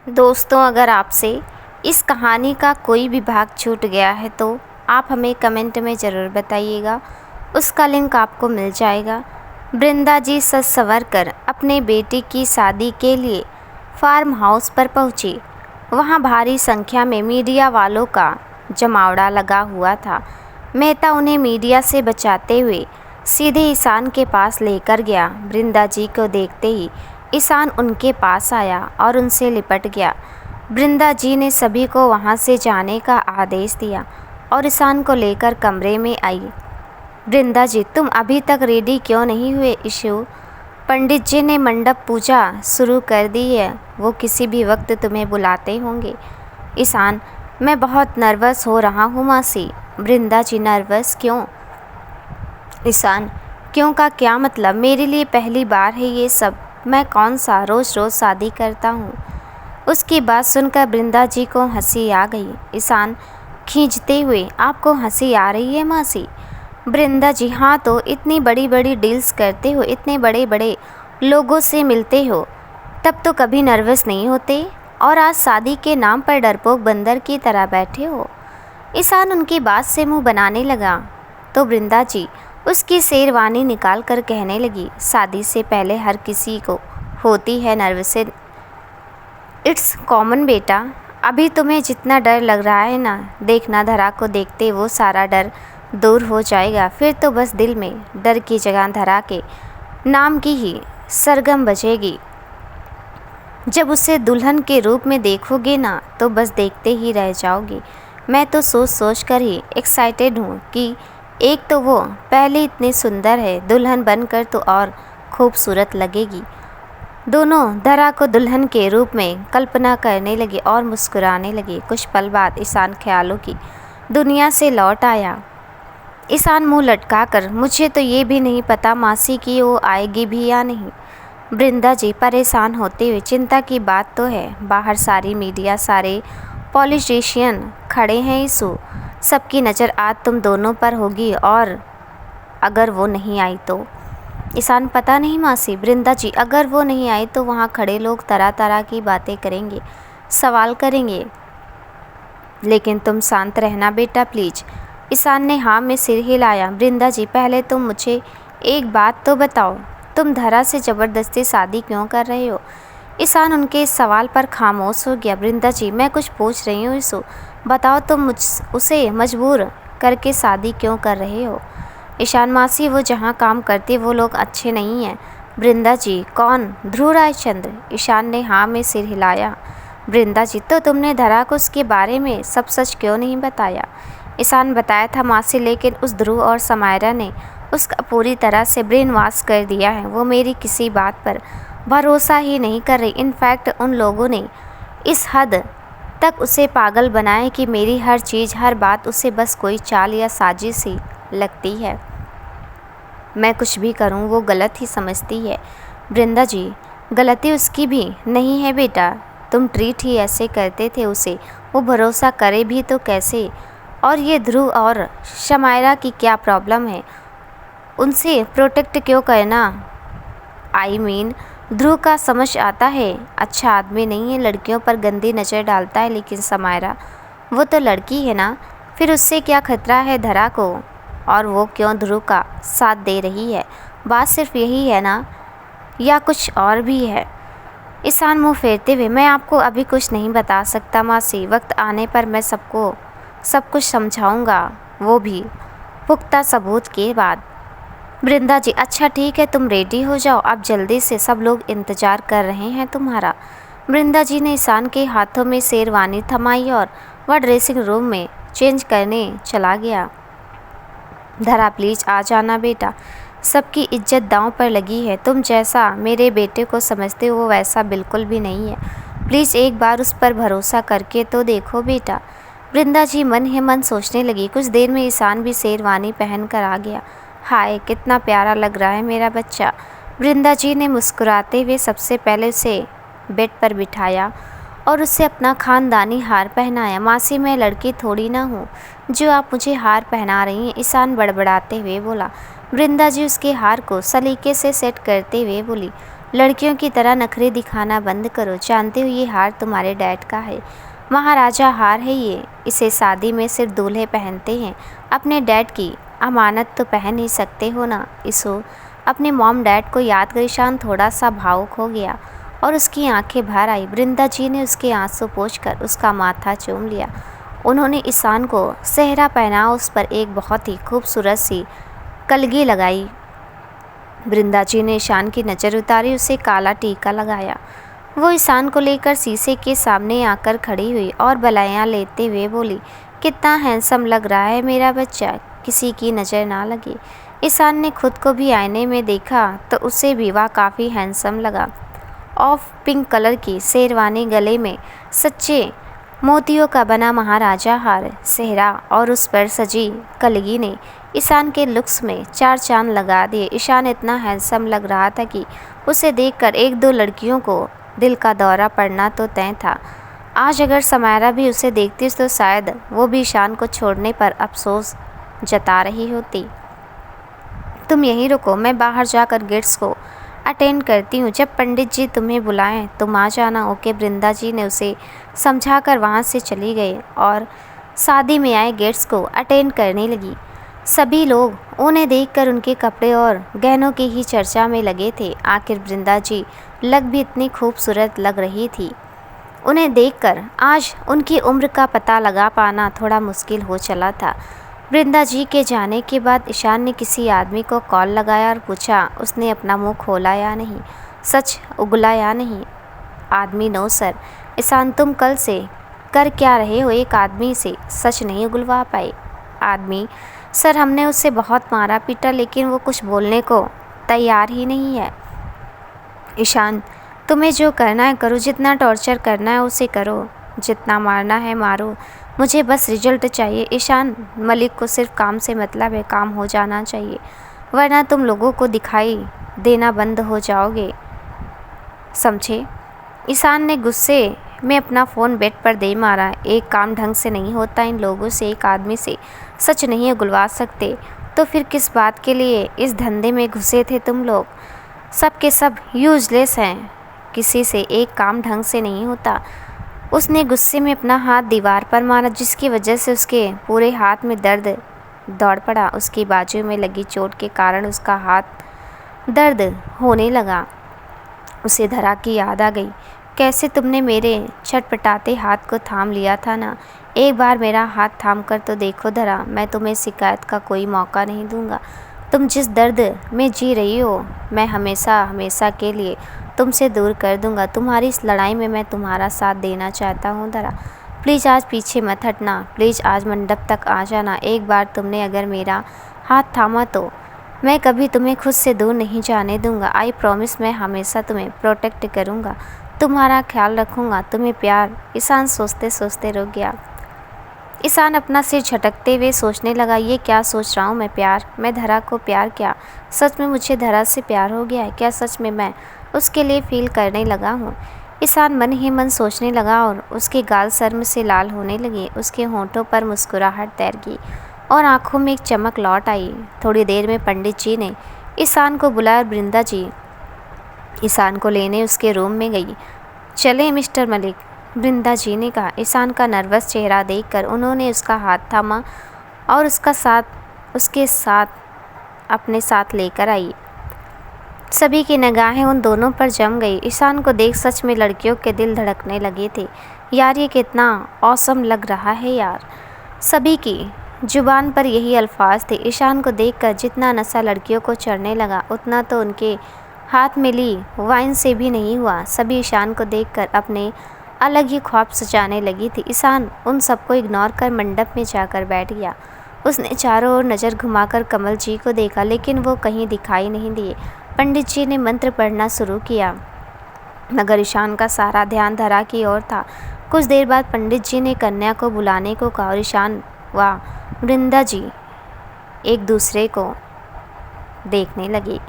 दोस्तों, अगर आपसे इस कहानी का कोई भी भाग छूट गया है तो आप हमें कमेंट में ज़रूर बताइएगा। उसका लिंक आपको मिल जाएगा। वृंदा जी सज संवर कर अपने बेटे की शादी के लिए फार्म हाउस पर पहुंची। वहां भारी संख्या में मीडिया वालों का जमावड़ा लगा हुआ था। मेहता उन्हें मीडिया से बचाते हुए सीधे ईशान के पास लेकर गया। वृंदा जी को देखते ही ईशान उनके पास आया और उनसे लिपट गया। वृंदा जी ने सभी को वहां से जाने का आदेश दिया और ईशान को लेकर कमरे में आई। वृंदा जी, तुम अभी तक रेडी क्यों नहीं हुए? इशू पंडित जी ने मंडप पूजा शुरू कर दी है, वो किसी भी वक्त तुम्हें बुलाते होंगे। ईशान, मैं बहुत नर्वस हो रहा हूँ मासी। वृंदा जी, नर्वस क्यों? ईशान, क्यों का क्या मतलब? मेरे लिए पहली बार है ये सब। मैं कौन सा रोज़ रोज़ शादी करता हूँ। उसकी बात सुनकर वृंदा जी को हंसी आ गई। ईशान खींचते हुए, आपको हंसी आ रही है मासी? वृंदा जी, हाँ तो इतनी बड़ी बड़ी डील्स करते हो, इतने बड़े बड़े लोगों से मिलते हो, तब तो कभी नर्वस नहीं होते, और आज शादी के नाम पर डरपोक बंदर की तरह बैठे हो। ईशान उनकी बात से मुंह बनाने लगा तो वृंदा जी उसकी शेरवानी निकाल कर कहने लगी, शादी से पहले हर किसी को होती है नर्वस। इट्स कॉमन बेटा। अभी तुम्हें जितना डर लग रहा है ना, देखना धरा को देखते वो सारा डर दूर हो जाएगा। फिर तो बस दिल में डर की जगह धरा के नाम की ही सरगम बजेगी। जब उसे दुल्हन के रूप में देखोगे ना तो बस देखते ही रह जाओगे। मैं तो सोच सोच कर ही एक्साइटेड हूँ कि एक तो वो पहले इतनी सुंदर है, दुल्हन बनकर तो और खूबसूरत लगेगी। दोनों धरा को दुल्हन के रूप में कल्पना करने लगे और मुस्कुराने लगे। कुछ पल बाद ईशान ख्यालों की दुनिया से लौट आया। ईशान मुंह लटकाकर, मुझे तो ये भी नहीं पता मासी कि वो आएगी भी या नहीं। वृंदा जी परेशान होते हुए, चिंता की बात तो है, बाहर सारी मीडिया, सारे पॉलिटिशियन खड़े हैं ईशु, सबकी नज़र आज तुम दोनों पर होगी, और अगर वो नहीं आई तो? ईशान, पता नहीं मासी। वृंदा जी, अगर वो नहीं आई तो वहाँ खड़े लोग तरह तरह की बातें करेंगे, सवाल करेंगे, लेकिन तुम शांत रहना बेटा प्लीज़। ईशान ने हाँ में सिर हिलाया। वृंदा जी, पहले तुम मुझे एक बात तो बताओ, तुम धरा से ज़बरदस्ती शादी क्यों कर रहे हो? ईशान उनके इस सवाल पर खामोश हो गया। वृंदा जी, मैं कुछ पूछ रही हूँ ईशु, बताओ तुम उसे मजबूर करके शादी क्यों कर रहे हो? ईशान, मासी वो जहाँ काम करती वो लोग अच्छे नहीं हैं। वृंदा जी, कौन? ध्रुव रायचंद्र। ईशान ने हाँ में सिर हिलाया। वृंदा जी, तो तुमने धरा को उसके बारे में सब सच क्यों नहीं बताया? ईशान, बताया था मासी, लेकिन उस ध्रुव और समायरा ने उसका पूरी तरह से ब्रेन वॉश कर दिया है। वो मेरी किसी बात पर भरोसा ही नहीं कर रही। इनफैक्ट उन लोगों ने इस हद तक उसे पागल बनाया कि मेरी हर चीज़, हर बात उसे बस कोई चाल या साजिश ही लगती है। मैं कुछ भी करूं वो गलत ही समझती है। वृंदा जी, गलती उसकी भी नहीं है बेटा, तुम ट्रीट ही ऐसे करते थे उसे, वो भरोसा करे भी तो कैसे? और ये ध्रुव और शमायरा की क्या प्रॉब्लम है? उनसे प्रोटेक्ट क्यों करना? आई मीन, ध्रुव का समझ आता है, अच्छा आदमी नहीं है, लड़कियों पर गंदी नज़र डालता है, लेकिन समायरा वो तो लड़की है ना, फिर उससे क्या खतरा है धरा को? और वो क्यों ध्रुव का साथ दे रही है? बात सिर्फ यही है ना, या कुछ और भी है? ईशान मुंह फेरते हुए, मैं आपको अभी कुछ नहीं बता सकता मासी, वक्त आने पर मैं सबको सब कुछ समझाऊंगा, वो भी पुख्ता सबूत के बाद। वृंदा जी, अच्छा ठीक है, तुम रेडी हो जाओ, अब जल्दी से, सब लोग इंतज़ार कर रहे हैं तुम्हारा। वृंदा जी ने ईशान के हाथों में शेरवानी थमाई और वह ड्रेसिंग रूम में चेंज करने चला गया। धरा प्लीज़ आ जाना बेटा, सबकी इज्जत दांव पर लगी है। तुम जैसा मेरे बेटे को समझते हो वो वैसा बिल्कुल भी नहीं है। प्लीज़ एक बार उस पर भरोसा करके तो देखो बेटा। वृंदा जी मन ही मन सोचने लगी। कुछ देर में ईशान भी शेरवानी पहन कर आ गया। हाय, कितना प्यारा लग रहा है मेरा बच्चा। वृंदा जी ने मुस्कुराते हुए सबसे पहले उसे बेड पर बिठाया और उसे अपना खानदानी हार पहनाया। मासी, मैं लड़की थोड़ी ना हूँ जो आप मुझे हार पहना रही हैं, ईशान बड़बड़ाते हुए बोला। वृंदा जी उसके हार को सलीके से सेट करते हुए बोली, लड़कियों की तरह नखरे दिखाना बंद करो। जानते हो ये हार तुम्हारे डैड का है। महाराजा हार है ये, इसे शादी में सिर्फ दूल्हे पहनते हैं। अपने डैड की अमानत तो पहन ही सकते हो ना। इसो अपने मॉम डैड को याद कर ईशान थोड़ा सा भावुक हो गया और उसकी आंखें भर आई। वृंदा जी ने उसके आंसू पोंछकर उसका माथा चूम लिया। उन्होंने ईशान को सेहरा पहना, उस पर एक बहुत ही खूबसूरत सी कलगी लगाई। वृंदा जी ने ईशान की नज़र उतारी, उसे काला टीका लगाया। वो ईशान को लेकर शीशे के सामने आकर खड़ी हुई और बलाइयाँ लेते हुए बोली, कितना हैंडसम लग रहा है मेरा बच्चा, किसी की नज़र ना लगे। ईशान ने खुद को भी आईने में देखा तो उसे भी वह काफ़ी हैंडसम लगा। ऑफ पिंक कलर की शेरवानी, गले में सच्चे मोतियों का बना महाराजा हार, सेहरा और उस पर सजी कलगी ने ईशान के लुक्स में चार चांद लगा दिए। ईशान इतना हैंडसम लग रहा था कि उसे देखकर एक दो लड़कियों को दिल का दौरा पड़ना तो तय था। आज अगर समायरा भी उसे देखती तो शायद वो भी ईशान को छोड़ने पर अफसोस जता रही होती। तुम यहीं रुको, मैं बाहर जाकर गेट्स को अटेंड करती हूँ। जब पंडित जी तुम्हें बुलाएं तुम आ जाना। ओके। वृंदा जी ने उसे समझाकर वहाँ से चली गई और शादी में आए गेट्स को अटेंड करने लगी। सभी लोग उन्हें देखकर उनके कपड़े और गहनों की ही चर्चा में लगे थे। आखिर वृंदा जी लग भी इतनी खूबसूरत लग रही थी। उन्हें देखकर आज उनकी उम्र का पता लगा पाना थोड़ा मुश्किल हो चला था। वृंदा जी के जाने के बाद ईशान ने किसी आदमी को कॉल लगाया और पूछा उसने अपना मुंह खोला या नहीं, सच उगला या नहीं। आदमी, नो सर। ईशान, तुम कल से कर क्या रहे हो? एक आदमी से सच नहीं उगलवा पाए। आदमी, सर हमने उसे बहुत मारा पीटा लेकिन वो कुछ बोलने को तैयार ही नहीं है। ईशान, तुम्हें जो करना है करो, जितना टॉर्चर करना है उसे करो, जितना मारना है मारो, मुझे बस रिजल्ट चाहिए। ईशान, मलिक को सिर्फ काम से मतलब है, काम हो जाना चाहिए वरना तुम लोगों को दिखाई देना बंद हो जाओगे, समझे? ईशान ने गुस्से में अपना फ़ोन बेड पर दे मारा। एक काम ढंग से नहीं होता, इन लोगों से एक आदमी से सच नहीं उगलवा सकते तो फिर किस बात के लिए इस धंधे में घुसे थे तुम लोग? सब के सब यूजलेस हैं, किसी से एक काम ढंग से नहीं होता। उसने गुस्से में अपना हाथ दीवार पर मारा जिसकी वजह से उसके पूरे हाथ में दर्द दौड़ पड़ा। उसकी बाजू में लगी चोट के कारण उसका हाथ दर्द होने लगा। उसे धरा की याद आ गई। कैसे तुमने मेरे छटपटाते हाथ को थाम लिया था ना? एक बार मेरा हाथ थाम कर तो देखो धरा, मैं तुम्हें शिकायत का कोई मौका नहीं दूंगा। तुम जिस दर्द में जी रही हो मैं हमेशा हमेशा के लिए तुमसे दूर कर दूंगा। तुम्हारी इस लड़ाई में मैं तुम्हारा साथ देना चाहता हूँ धरा। प्लीज़ आज पीछे मत हटना, प्लीज़ आज मंडप तक आ जाना। एक बार तुमने अगर मेरा हाथ थामा तो मैं कभी तुम्हें खुद से दूर नहीं जाने दूंगा। आई प्रॉमिस, मैं हमेशा तुम्हें प्रोटेक्ट करूंगा, तुम्हारा ख्याल रखूंगा, तुम्हें प्यार। ईशान सोचते सोचते रुक गया। ईशान अपना सिर झटकते हुए सोचने लगा, ये क्या सोच रहा हूँ मैं? प्यार? मैं धरा को प्यार? क्या सच में मुझे धरा से प्यार हो गया है? क्या सच में मैं उसके लिए फील करने लगा हूँ? ईशान मन ही मन सोचने लगा और उसके गाल शर्म से लाल होने लगे। उसके होंठों पर मुस्कुराहट तैर गई और आंखों में एक चमक लौट आई। थोड़ी देर में पंडित जी ने ईशान को बुलाया और वृंदा जी ईशान को लेने उसके रूम में गई। चले मिस्टर मलिक, वृंदा जी ने कहा। ईशान का नर्वस चेहरा देखकर उन्होंने उसका हाथ थामा और उसके साथ अपने साथ लेकर आई। सभी की निगाहें उन दोनों पर जम गई। ईशान को देख सच में लड़कियों के दिल धड़कने लगे थे। यार ये कितना औसम लग रहा है यार। सभी की जुबान पर यही अल्फाज थे। ईशान को देखकर जितना नशा लड़कियों को चढ़ने लगा उतना तो उनके हाथ में ली वाइन से भी नहीं हुआ। सभी ईशान को देखकर अपने अलग ही ख्वाब सजाने लगी थी। ईशान उन सबको इग्नोर कर मंडप में जाकर बैठ गया। उसने चारों ओर नज़र घुमाकर कमल जी को देखा लेकिन वो कहीं दिखाई नहीं दिए। पंडित जी ने मंत्र पढ़ना शुरू किया मगर ईशान का सारा ध्यान धरा की ओर था। कुछ देर बाद पंडित जी ने कन्या को बुलाने को कहा और ईशान व वृंदा जी एक दूसरे को देखने लगे।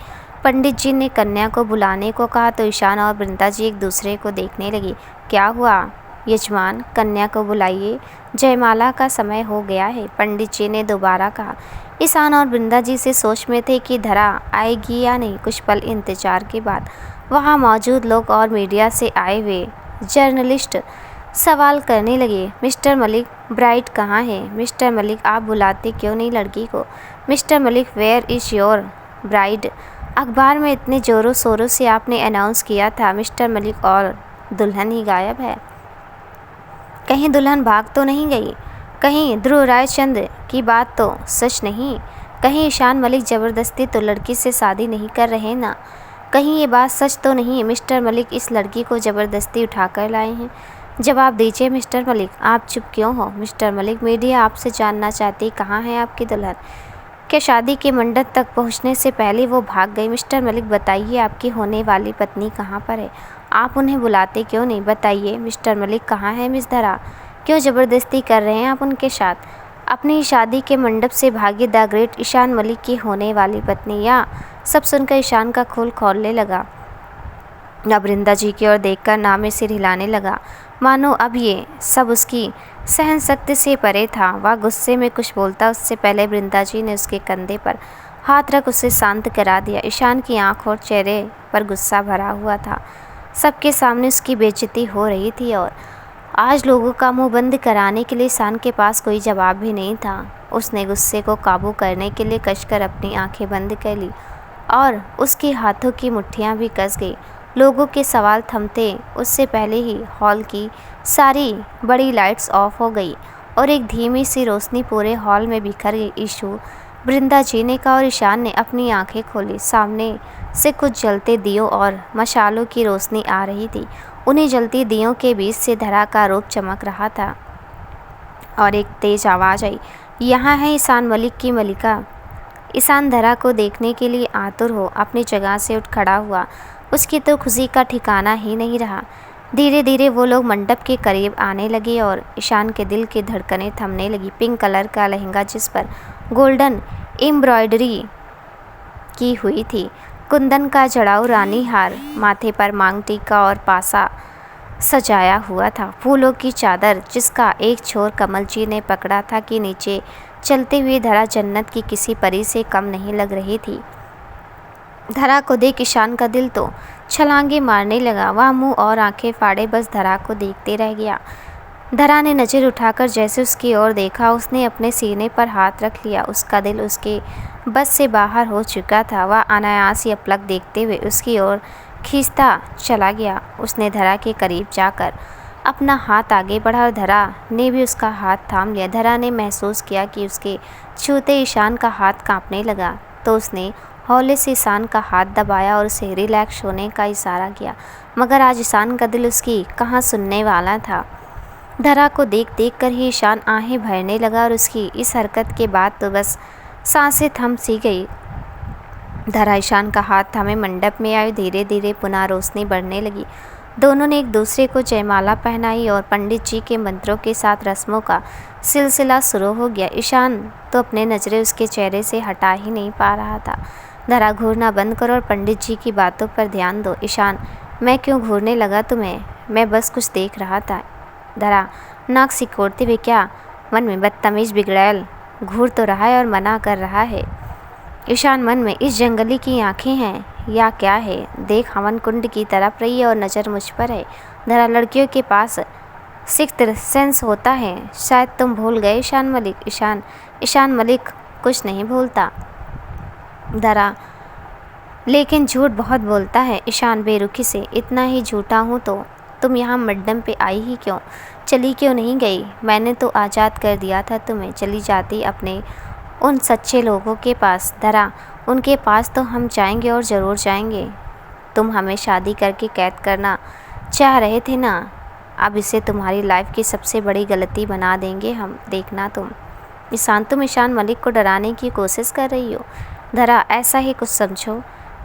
पंडित जी ने कन्या को बुलाने को कहा तो ईशान और वृंदा जी एक दूसरे को देखने लगी। क्या हुआ यजमान, कन्या को बुलाइए, जयमाला का समय हो गया है, पंडित जी ने दोबारा कहा। ईशान और वृंदा जी से सोच में थे कि धरा आएगी या नहीं। कुछ पल इंतजार के बाद वहाँ मौजूद लोग और मीडिया से आए हुए जर्नलिस्ट सवाल करने लगे, मिस्टर मलिक, ब्राइड कहाँ है? मिस्टर मलिक, आप बुलाते क्यों नहीं लड़की को? Mister Malik, where is your bride? अखबार में इतने ज़ोरों शोरों से आपने अनाउंस किया था मिस्टर मलिक, और दुल्हन ही गायब है। कहीं दुल्हन भाग तो नहीं गई? कहीं ध्रुव रायचंद की बात तो सच नहीं? कहीं ईशान मलिक ज़बरदस्ती तो लड़की से शादी नहीं कर रहे ना? कहीं ये बात सच तो नहीं मिस्टर मलिक इस लड़की को ज़बरदस्ती उठाकर लाए हैं? जवाब दीजिए मिस्टर मलिक, आप चुप क्यों हो? मिस्टर मलिक, मीडिया आपसे जानना चाहती कहाँ है आपकी दुल्हन? क्या शादी के मंडप तक पहुँचने से पहले वो भाग गई? मिस्टर मलिक, बताइए आपकी होने वाली पत्नी कहाँ पर है? आप उन्हें बुलाते क्यों नहीं? बताइए मिस्टर मलिक, कहाँ है मिस धरा? क्यों ज़बरदस्ती कर रहे हैं आप उनके साथ? अपनी शादी के मंडप से भागी द ग्रेट ईशान मलिक की होने वाली पत्नी? या सब सुनकर ईशान का खून खौलने लगा। अब वृंदा जी की ओर देखकर नाम में सिर हिलाने लगा, मानो अब ये सब उसकी सहन शक्ति से परे था। वह गुस्से में कुछ बोलता उससे पहले वृंदा जी ने उसके कंधे पर हाथ रख उसे शांत करा दिया। ईशान की आंख और चेहरे पर गुस्सा भरा हुआ था। सबके सामने उसकी बेइज्जती हो रही थी और आज लोगों का मुंह बंद कराने के लिए ईशान के पास कोई जवाब भी नहीं था। उसने गुस्से को काबू करने के लिए कसकर अपनी आंखें बंद कर ली और उसके हाथों की मुट्ठियां भी कस गई। लोगों के सवाल थमते उससे पहले ही हॉल की सारी बड़ी लाइट्स ऑफ हो गई और एक धीमी सी रोशनी पूरे हॉल में बिखर गई। ईशु, वृंदा जी ने कहा और ईशान ने अपनी आंखें खोली। सामने से कुछ जलते दियों और मशालों की रोशनी आ रही थी। उन्हीं जलती दियों के बीच से धरा का रूप चमक रहा था और एक तेज आवाज़ आई, यहाँ है ईशान मलिक की मलिका। ईशान धरा को देखने के लिए आतुर हो अपनी जगह से उठ खड़ा हुआ। उसकी तो खुशी का ठिकाना ही नहीं रहा। धीरे धीरे वो लोग मंडप के करीब आने लगे और ईशान के दिल की धड़कनें थमने लगी। पिंक कलर का लहंगा जिस पर गोल्डन एम्ब्रॉयडरी की हुई थी, कुंदन का जड़ाऊ रानी हार, माथे पर मांग टीका और पासा सजाया हुआ था, फूलों की चादर जिसका एक छोर कमल जी ने पकड़ा था कि नीचे चलते हुए धरा जन्नत की किसी परी से कम नहीं लग रही थी। धरा को देख ईशान का दिल तो छलांगे मारने लगा। वह मुंह और आंखें फाड़े बस धरा को देखते रह गया। धरा ने नज़र उठाकर जैसे उसकी ओर देखा, उसने अपने सीने पर हाथ रख लिया। उसका दिल उसके बस से बाहर हो चुका था। वह अनायास या पलक देखते हुए उसकी ओर खींचता चला गया। उसने धरा के करीब जाकर अपना हाथ आगे बढ़ा और धरा ने भी उसका हाथ थाम लिया। धरा ने महसूस किया कि उसके छूते ईशान का हाथ कांपने लगा, तो उसने हौले से ईशान का हाथ दबाया और उसे रिलैक्स होने का इशारा किया। मगर आज ईशान का दिल उसकी कहाँ सुनने वाला था। धरा को देख देख कर ही ईशान आहें भरने लगा और उसकी इस हरकत के बाद तो बस सांसें थम सी गई। धरा ईशान का हाथ थामे मंडप में आई। धीरे धीरे पुनः रोशनी बढ़ने लगी। दोनों ने एक दूसरे को जयमाला पहनाई और पंडित जी के मंत्रों के साथ रस्मों का सिलसिला शुरू हो गया। ईशान तो अपने नज़रें उसके चेहरे से हटा ही नहीं पा रहा था। धरा, घूरना बंद करो और पंडित जी की बातों पर ध्यान दो। ईशान, मैं क्यों घूरने लगा तुम्हें? मैं बस कुछ देख रहा था। धरा, नाक सिकोड़ते हुए, क्या मन में बदतमीज बिगड़ैल घूर तो रहा है और मना कर रहा है। ईशान मन में, इस जंगली की आंखें हैं या क्या है? देख, हवन कुंड की तरफ रही है और नज़र मुझ पर है। धरा, लड़कियों के पास सिक्स्थ सेंस होता है, शायद तुम भूल गए ईशान मलिक। ईशान मलिक कुछ नहीं भूलता। धरा, लेकिन झूठ बहुत बोलता है। ईशान बेरुखी से, इतना ही झूठा हूँ तो तुम यहाँ मंडप पे आई ही क्यों? चली क्यों नहीं गई? मैंने तो आज़ाद कर दिया था तुम्हें। चली जाती अपने उन सच्चे लोगों के पास। धरा, उनके पास तो हम जाएंगे और ज़रूर जाएंगे। तुम हमें शादी करके कैद करना चाह रहे थे ना, अब इसे तुम्हारी लाइफ की सबसे बड़ी गलती बना देंगे हम, देखना तुम। तुम ईशान मलिक को डराने की कोशिश कर रही हो। धरा, ऐसा ही कुछ समझो।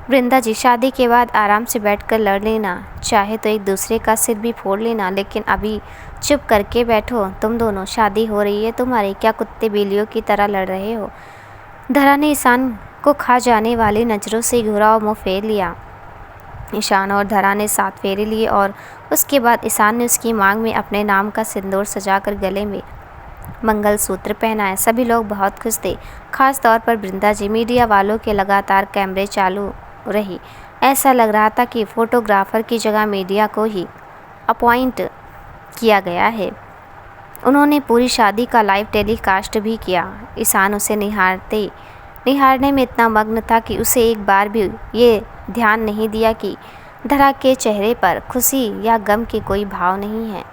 वृंदा जी, शादी के बाद आराम से बैठकर लड़ लेना, चाहे तो एक दूसरे का सिर भी फोड़ लेना, लेकिन अभी चुप करके बैठो तुम दोनों। शादी हो रही है तुम्हारी, क्या कुत्ते बिल्लियों की तरह लड़ रहे हो? धरा ने ईशान को खा जाने वाली नज़रों से घूरा और मुँह फेर लिया। ईशान और धरा ने 7 फेरे लिए और उसके बाद ईशान ने उसकी मांग में अपने नाम का सिंदूर सजाकर गले में मंगलसूत्र पहनाया। सभी लोग बहुत खुश थे, खास तौर पर वृंदा जी। मीडिया वालों के लगातार कैमरे चालू रही। ऐसा लग रहा था कि फ़ोटोग्राफ़र की जगह मीडिया को ही अपॉइंट किया गया है। उन्होंने पूरी शादी का लाइव टेलीकास्ट भी किया। ईशान उसे निहारने में इतना मग्न था कि उसे एक बार भी ये ध्यान नहीं दिया कि धरा के चेहरे पर खुशी या गम के कोई भाव नहीं है।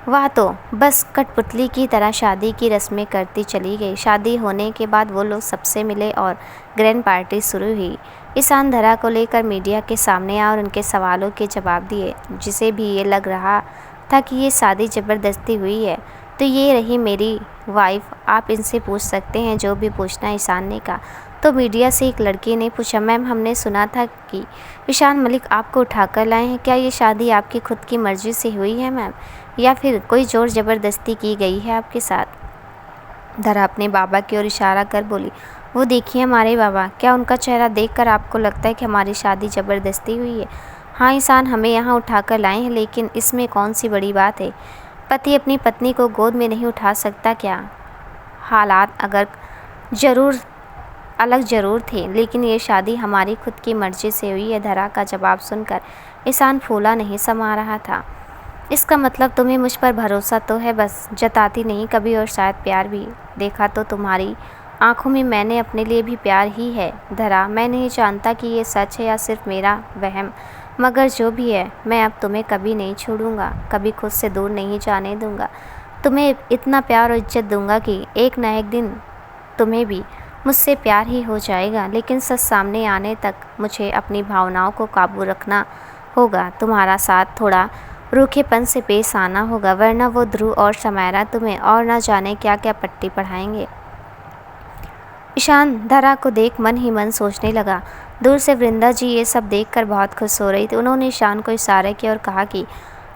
वह तो बस कठपुतली की तरह शादी की रस्में करती चली गई। शादी होने के बाद वो लोग सबसे मिले और ग्रैंड पार्टी शुरू हुई। ईशान धरा को लेकर मीडिया के सामने आया और उनके सवालों के जवाब दिए। जिसे भी ये लग रहा था कि ये शादी ज़बरदस्ती हुई है, तो ये रही मेरी वाइफ, आप इनसे पूछ सकते हैं जो भी पूछना है, ईशान ने कहा। तो मीडिया से एक लड़की ने पूछा, मैम हमने सुना था कि ईशान मलिक आपको उठाकर लाए हैं, क्या ये शादी आपकी खुद की मर्ज़ी से हुई है मैम, या फिर कोई ज़ोर ज़बरदस्ती की गई है आपके साथ? धरा अपने बाबा की ओर इशारा कर बोली, वो देखिए हमारे बाबा, क्या उनका चेहरा देखकर आपको लगता है कि हमारी शादी ज़बरदस्ती हुई है? हाँ ईशान, हमें यहाँ उठाकर लाए हैं, लेकिन इसमें कौन सी बड़ी बात है? पति अपनी पत्नी को गोद में नहीं उठा सकता क्या? हालात अलग ज़रूर थे, लेकिन ये शादी हमारी खुद की मर्ज़ी से हुई है। धरा का जवाब सुनकर ईशान फूला नहीं समा रहा था। इसका मतलब तुम्हें मुझ पर भरोसा तो है, बस जताती नहीं कभी, और शायद प्यार भी। देखा तो तुम्हारी आंखों में मैंने अपने लिए भी प्यार ही है धरा। मैं नहीं जानता कि ये सच है या सिर्फ मेरा वहम, मगर जो भी है, मैं अब तुम्हें कभी नहीं छोड़ूंगा, कभी खुद से दूर नहीं जाने दूंगा। तुम्हें इतना प्यार और इज्जत दूंगा कि एक न एक दिन तुम्हें भी मुझसे प्यार ही हो जाएगा। लेकिन सच सामने आने तक मुझे अपनी भावनाओं को काबू रखना होगा। तुम्हारा साथ थोड़ा रूखेपन से पेश आना होगा, वरना वो ध्रुव और समायरा तुम्हें और न जाने क्या क्या पट्टी पढ़ाएंगे। ईशान धरा को देख मन ही मन सोचने लगा। दूर से वृंदा जी ये सब देखकर बहुत खुश हो रही थी। उन्होंने ईशान को इशारे किया और कहा कि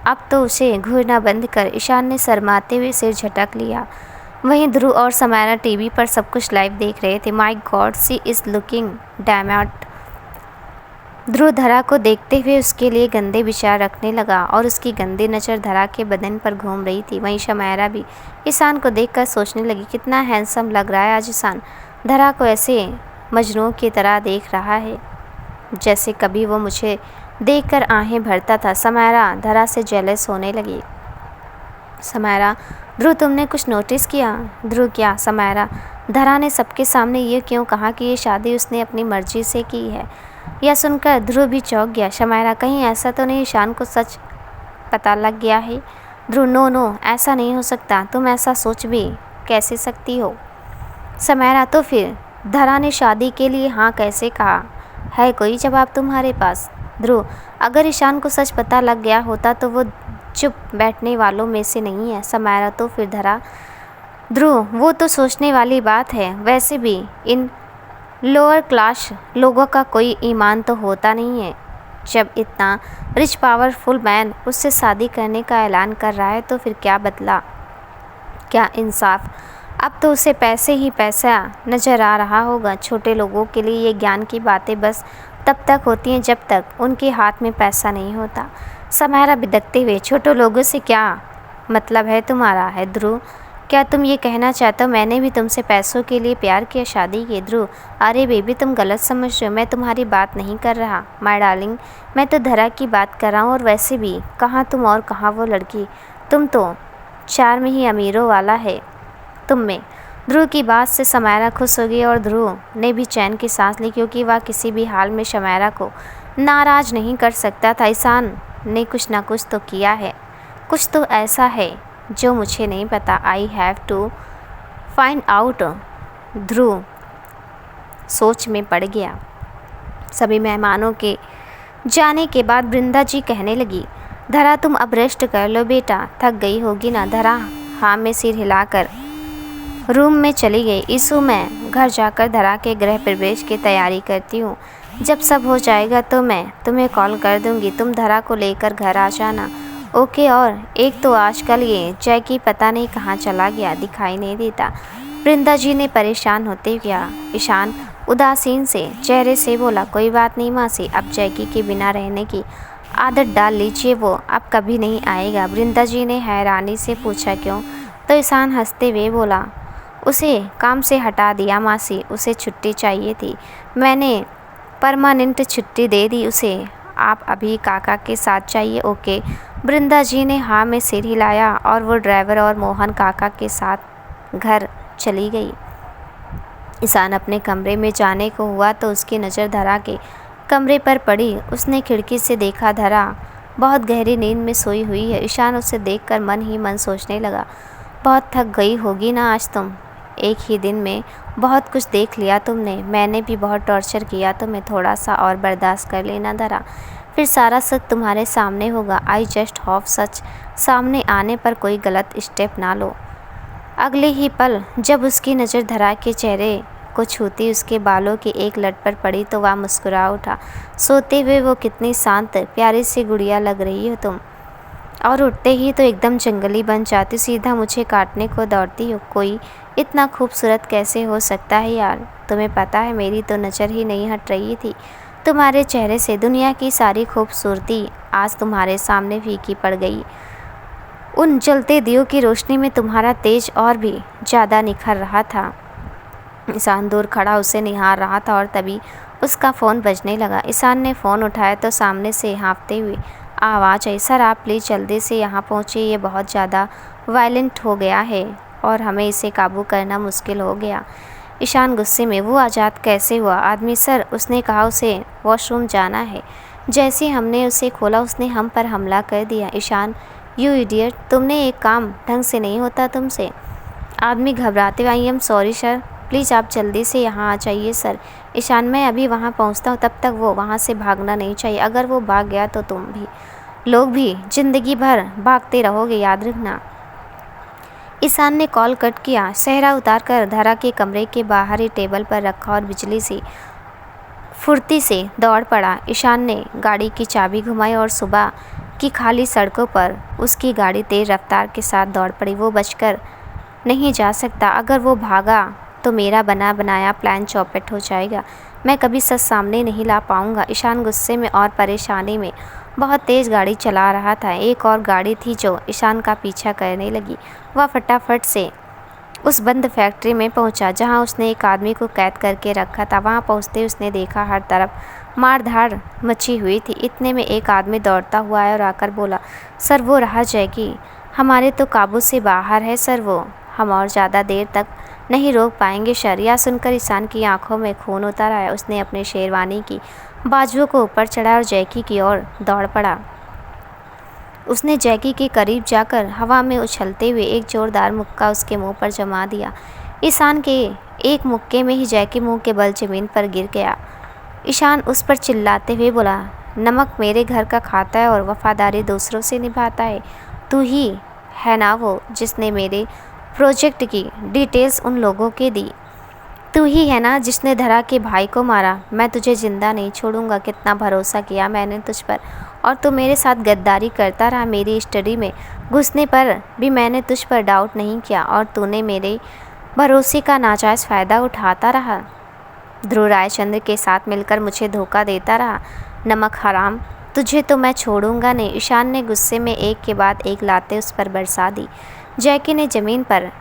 अब तो उसे घूरना बंद कर। ईशान ने शर्माते हुए सिर झटक लिया। वहीं ध्रुव और समायरा टीवी पर सब कुछ लाइव देख रहे थे। My god, she is looking damn it. Dhruv Dhara को देखते हुए उसके लिए गंदे विचार रखने लगा और उसकी गंदी नज़र धरा के बदन पर घूम रही थी। वहीं समायरा भी ईशान को देखकर सोचने लगी, कितना हैंडसम लग रहा है आज ईशान। धरा को ऐसे मजनू की तरह देख रहा है जैसे कभी वो मुझे देखकर आहें भरता था। समायरा धरा से जेलस होने लगी। समायरा, ध्रुव तुमने कुछ नोटिस किया? ध्रुव, क्या? समायरा, धरा ने सबके सामने ये क्यों कहा कि ये शादी उसने अपनी मर्जी से की है? यह सुनकर ध्रुव भी चौंक गया। समायरा, कहीं ऐसा तो नहीं ईशान को सच पता लग गया है? ध्रुव, नो, ऐसा नहीं हो सकता। तुम ऐसा सोच भी कैसे सकती हो? समायरा, तो फिर धरा ने शादी के लिए हाँ कैसे कहा? है कोई जवाब तुम्हारे पास? ध्रुव, अगर ईशान को सच पता लग गया होता तो वो चुप बैठने वालों में से नहीं है। समायरा, तो फिर धरा? ध्रुव, वो तो सोचने वाली बात है। वैसे भी इन लोअर क्लास लोगों का कोई ईमान तो होता नहीं है। जब इतना रिच पावरफुल मैन उससे शादी करने का ऐलान कर रहा है तो फिर क्या बदला, क्या इंसाफ? अब तो उसे पैसे ही पैसा नज़र आ रहा होगा। छोटे लोगों के लिए ये ज्ञान की बातें बस तब तक होती हैं जब तक उनके हाथ में पैसा नहीं होता। समायरा बिदकते हुए, छोटे लोगों से क्या मतलब है तुम्हारा? है ध्रुव, क्या तुम ये कहना चाहते हो मैंने भी तुमसे पैसों के लिए प्यार किया, शादी की? ध्रुव, अरे बेबी, तुम गलत समझ रहे हो। मैं तुम्हारी बात नहीं कर रहा माय डार्लिंग, मैं तो धरा की बात कर रहा हूँ। और वैसे भी कहाँ तुम और कहाँ वो लड़की? तुम तो चार में ही अमीरों वाला है तुम में। ध्रुव की बात से समायरा खुश हो गई और ध्रुव ने भी चैन की सांस ली, क्योंकि वह किसी भी हाल में समायरा को नाराज़ नहीं कर सकता था। ईशान ने कुछ ना कुछ तो किया है, कुछ तो ऐसा है जो मुझे नहीं पता। I have to find out. Dhruv सोच में पड़ गया। सभी मेहमानों के जाने के बाद वृंदा जी कहने लगी, धरा तुम अब रेस्ट कर लो बेटा, थक गई होगी ना? धरा हाँ में सिर हिलाकर रूम में चली गई। ईशु, मैं घर जाकर धरा के गृह प्रवेश की तैयारी करती हूँ। जब सब हो जाएगा तो मैं तुम्हें कॉल कर दूँगी, तुम धरा को लेकर घर आ जाना। ओके। और एक तो आजकल ये जैकी पता नहीं कहाँ चला गया, दिखाई नहीं देता। वृंदा जी ने परेशान होते हुए कहा। ईशान उदासीन से चेहरे से बोला, कोई बात नहीं मासी, अब जैकी के बिना रहने की आदत डाल लीजिए, वो अब कभी नहीं आएगा। वृंदा जी ने हैरानी से पूछा, क्यों? तो ईशान हंसते हुए बोला, उसे काम से हटा दिया मासी, उसे छुट्टी चाहिए थी। मैंने परमानेंट छुट्टी दे दी उसे। आप अभी काका के साथ चाहिए? ओके। वृंदा जी ने हाँ में सिर हिलाया और वो ड्राइवर और मोहन काका के साथ घर चली गई। ईशान अपने कमरे में जाने को हुआ तो उसकी नज़र धरा के कमरे पर पड़ी। उसने खिड़की से देखा धरा बहुत गहरी नींद में सोई हुई है। ईशान उसे देखकर मन ही मन सोचने लगा, बहुत थक गई होगी ना आज तुम। एक ही दिन में बहुत कुछ देख लिया तुमने। मैंने भी बहुत टॉर्चर किया तुम्हें, थोड़ा सा और बर्दाश्त कर लेना धरा, फिर सारा सच तुम्हारे सामने होगा। आई जस्ट होप सच सामने आने पर कोई गलत स्टेप ना लो। अगले ही पल जब उसकी नज़र धरा के चेहरे को छूती उसके बालों की एक लट पर पड़ी तो वह मुस्कुरा उठा। सोते हुए वो कितनी शांत प्यारी सी गुड़िया लग रही हो तुम, और उठते ही तो एकदम जंगली बन जाती, सीधा मुझे काटने को दौड़ती हो। कोई इतना खूबसूरत कैसे हो सकता है यार। तुम्हें पता है मेरी तो नज़र ही नहीं हट रही थी तुम्हारे चेहरे से। दुनिया की सारी खूबसूरती आज तुम्हारे सामने फीकी पड़ गई। उन जलते दियों की रोशनी में तुम्हारा तेज और भी ज़्यादा निखर रहा था। ईशान दूर खड़ा उसे निहार रहा था और तभी उसका फ़ोन बजने लगा। ईशान ने फ़ोन उठाया तो सामने से हाँफते हुए आवाज़ आई, सर आप प्लीज़ जल्दी से यहाँ पहुँचिए, ये बहुत ज़्यादा वायलेंट हो गया है और हमें इसे काबू करना मुश्किल हो गया। ईशान गुस्से में, वो आज़ाद कैसे हुआ आदमी सर? उसने कहा उसे वॉशरूम जाना है। जैसे हमने उसे खोला उसने हम पर हमला कर दिया। ईशान, यू इडियट, तुमने एक काम ढंग से नहीं होता तुमसे। आदमी घबराते हुए, आई एम सॉरी सर, प्लीज़ आप जल्दी से यहाँ आ जाइए सर। ईशान, मैं अभी वहाँ पहुँचता हूँ, तब तक वो वहाँ से भागना नहीं चाहिए। अगर वो भाग गया तो तुम भी लोग भी ज़िंदगी भर भागते रहोगे, याद रखना। ईशान ने कॉल कट किया, सेहरा उतार कर धरा के कमरे के बाहर ही टेबल पर रखा और बिजली सी फुर्ती से दौड़ पड़ा। ईशान ने गाड़ी की चाबी घुमाई और सुबह की खाली सड़कों पर उसकी गाड़ी तेज़ रफ्तार के साथ दौड़ पड़ी। वो बचकर नहीं जा सकता, अगर वो भागा तो मेरा बना बनाया प्लान चौपट हो जाएगा। मैं कभी सच सामने नहीं ला पाऊंगा। ईशान गुस्से में और परेशानी में बहुत तेज़ गाड़ी चला रहा था। एक और गाड़ी थी जो ईशान का पीछा करने लगी। वह फटाफट से उस बंद फैक्ट्री में पहुंचा जहां उसने एक आदमी को कैद करके रखा था। वहां पहुंचते उसने देखा हर तरफ मारधाड़ मची हुई थी। इतने में एक आदमी दौड़ता हुआ आया और आकर बोला, सर वो रहा जैकी, हमारे तो काबू से बाहर है सर वो, हम और ज़्यादा देर तक नहीं रोक पाएंगे सर। यह सुनकर ईशान की आंखों में खून उतर आया। उसने अपने शेरवानी की बाजुओं को ऊपर चढ़ाया और जैकी की ओर दौड़ पड़ा। उसने जैकी के करीब जाकर हवा में उछलते हुए एक जोरदार मुक्का उसके मुंह पर जमा दिया। ईशान के एक मुक्के में ही जैकी मुंह के बल ज़मीन पर गिर गया। ईशान उस पर चिल्लाते हुए बोला, नमक मेरे घर का खाता है और वफादारी दूसरों से निभाता है। तू ही है ना वो जिसने मेरे प्रोजेक्ट की डिटेल्स उन लोगों के दी? तू ही है ना जिसने धरा के भाई को मारा? मैं तुझे ज़िंदा नहीं छोड़ूंगा। कितना भरोसा किया मैंने तुझ पर और तू मेरे साथ गद्दारी करता रहा। मेरी स्टडी में घुसने पर भी मैंने तुझ पर डाउट नहीं किया और तूने मेरे भरोसे का नाजायज़ फ़ायदा उठाता रहा। ध्रुव रायचंद्र के साथ मिलकर मुझे धोखा देता रहा। नमक हराम, तुझे तो मैं छोड़ूंगा नहीं। ईशान ने गुस्से में एक के बाद एक लातें उस पर बरसा दी। जैकी ने ज़मीन पर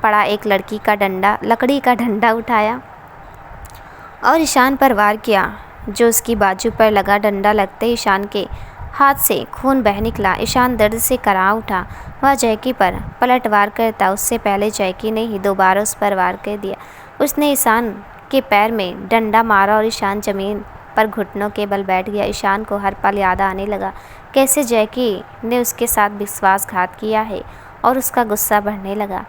पड़ा एक लकड़ी का डंडा उठाया और ईशान पर वार किया, जो उसकी बाजू पर लगा। डंडा लगते ईशान के हाथ से खून बह निकला। ईशान दर्द से करा उठा। वह जैकी पर पलटवार करता, उससे पहले जैकी ने ही दोबारा उस पर वार कर दिया। उसने ईशान के पैर में डंडा मारा और ईशान ज़मीन पर घुटनों के बल बैठ गया। ईशान को हर पल याद आने लगा कैसे जैकी ने उसके साथ विश्वासघात किया है और उसका गुस्सा बढ़ने लगा।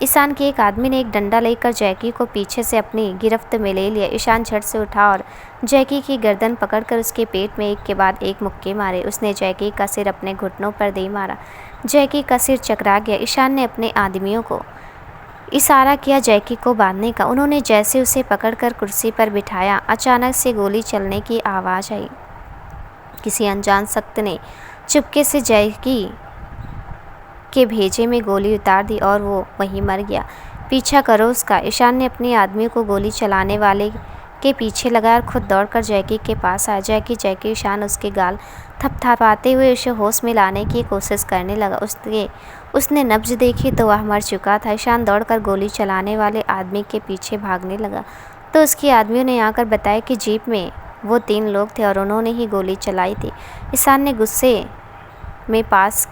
ईशान के एक आदमी ने एक डंडा लेकर जैकी को पीछे से अपनी गिरफ्त में ले लिया। ईशान झट से उठा और जैकी की गर्दन पकड़कर उसके पेट में एक के बाद एक मुक्के मारे। उसने जैकी का सिर अपने घुटनों पर दे मारा। जैकी का सिर चकरा गया। ईशान ने अपने आदमियों को इशारा किया जैकी को बांधने का। उन्होंने जैसे उसे पकड़कर कुर्सी पर बिठाया, अचानक से गोली चलने की आवाज़ आई। किसी अनजान शख्स ने चुपके से जैकी के भेजे में गोली उतार दी और वो वहीं मर गया। पीछा करो उसका। ईशान ने अपने आदमियों को गोली चलाने वाले के पीछे लगाया और खुद दौड़कर जैकी के पास आया। जैकी ईशान उसके गाल थपथपाते हुए उसे होश में लाने की कोशिश करने लगा। उसने नब्ज देखी तो वह मर चुका था। ईशान दौड़कर गोली चलाने वाले आदमी के पीछे भागने लगा। तो उसके आदमियों ने आकर बताया कि जीप में वो 3 लोग थे और उन्होंने ही गोली चलाई थी। ईशान ने गुस्से में पास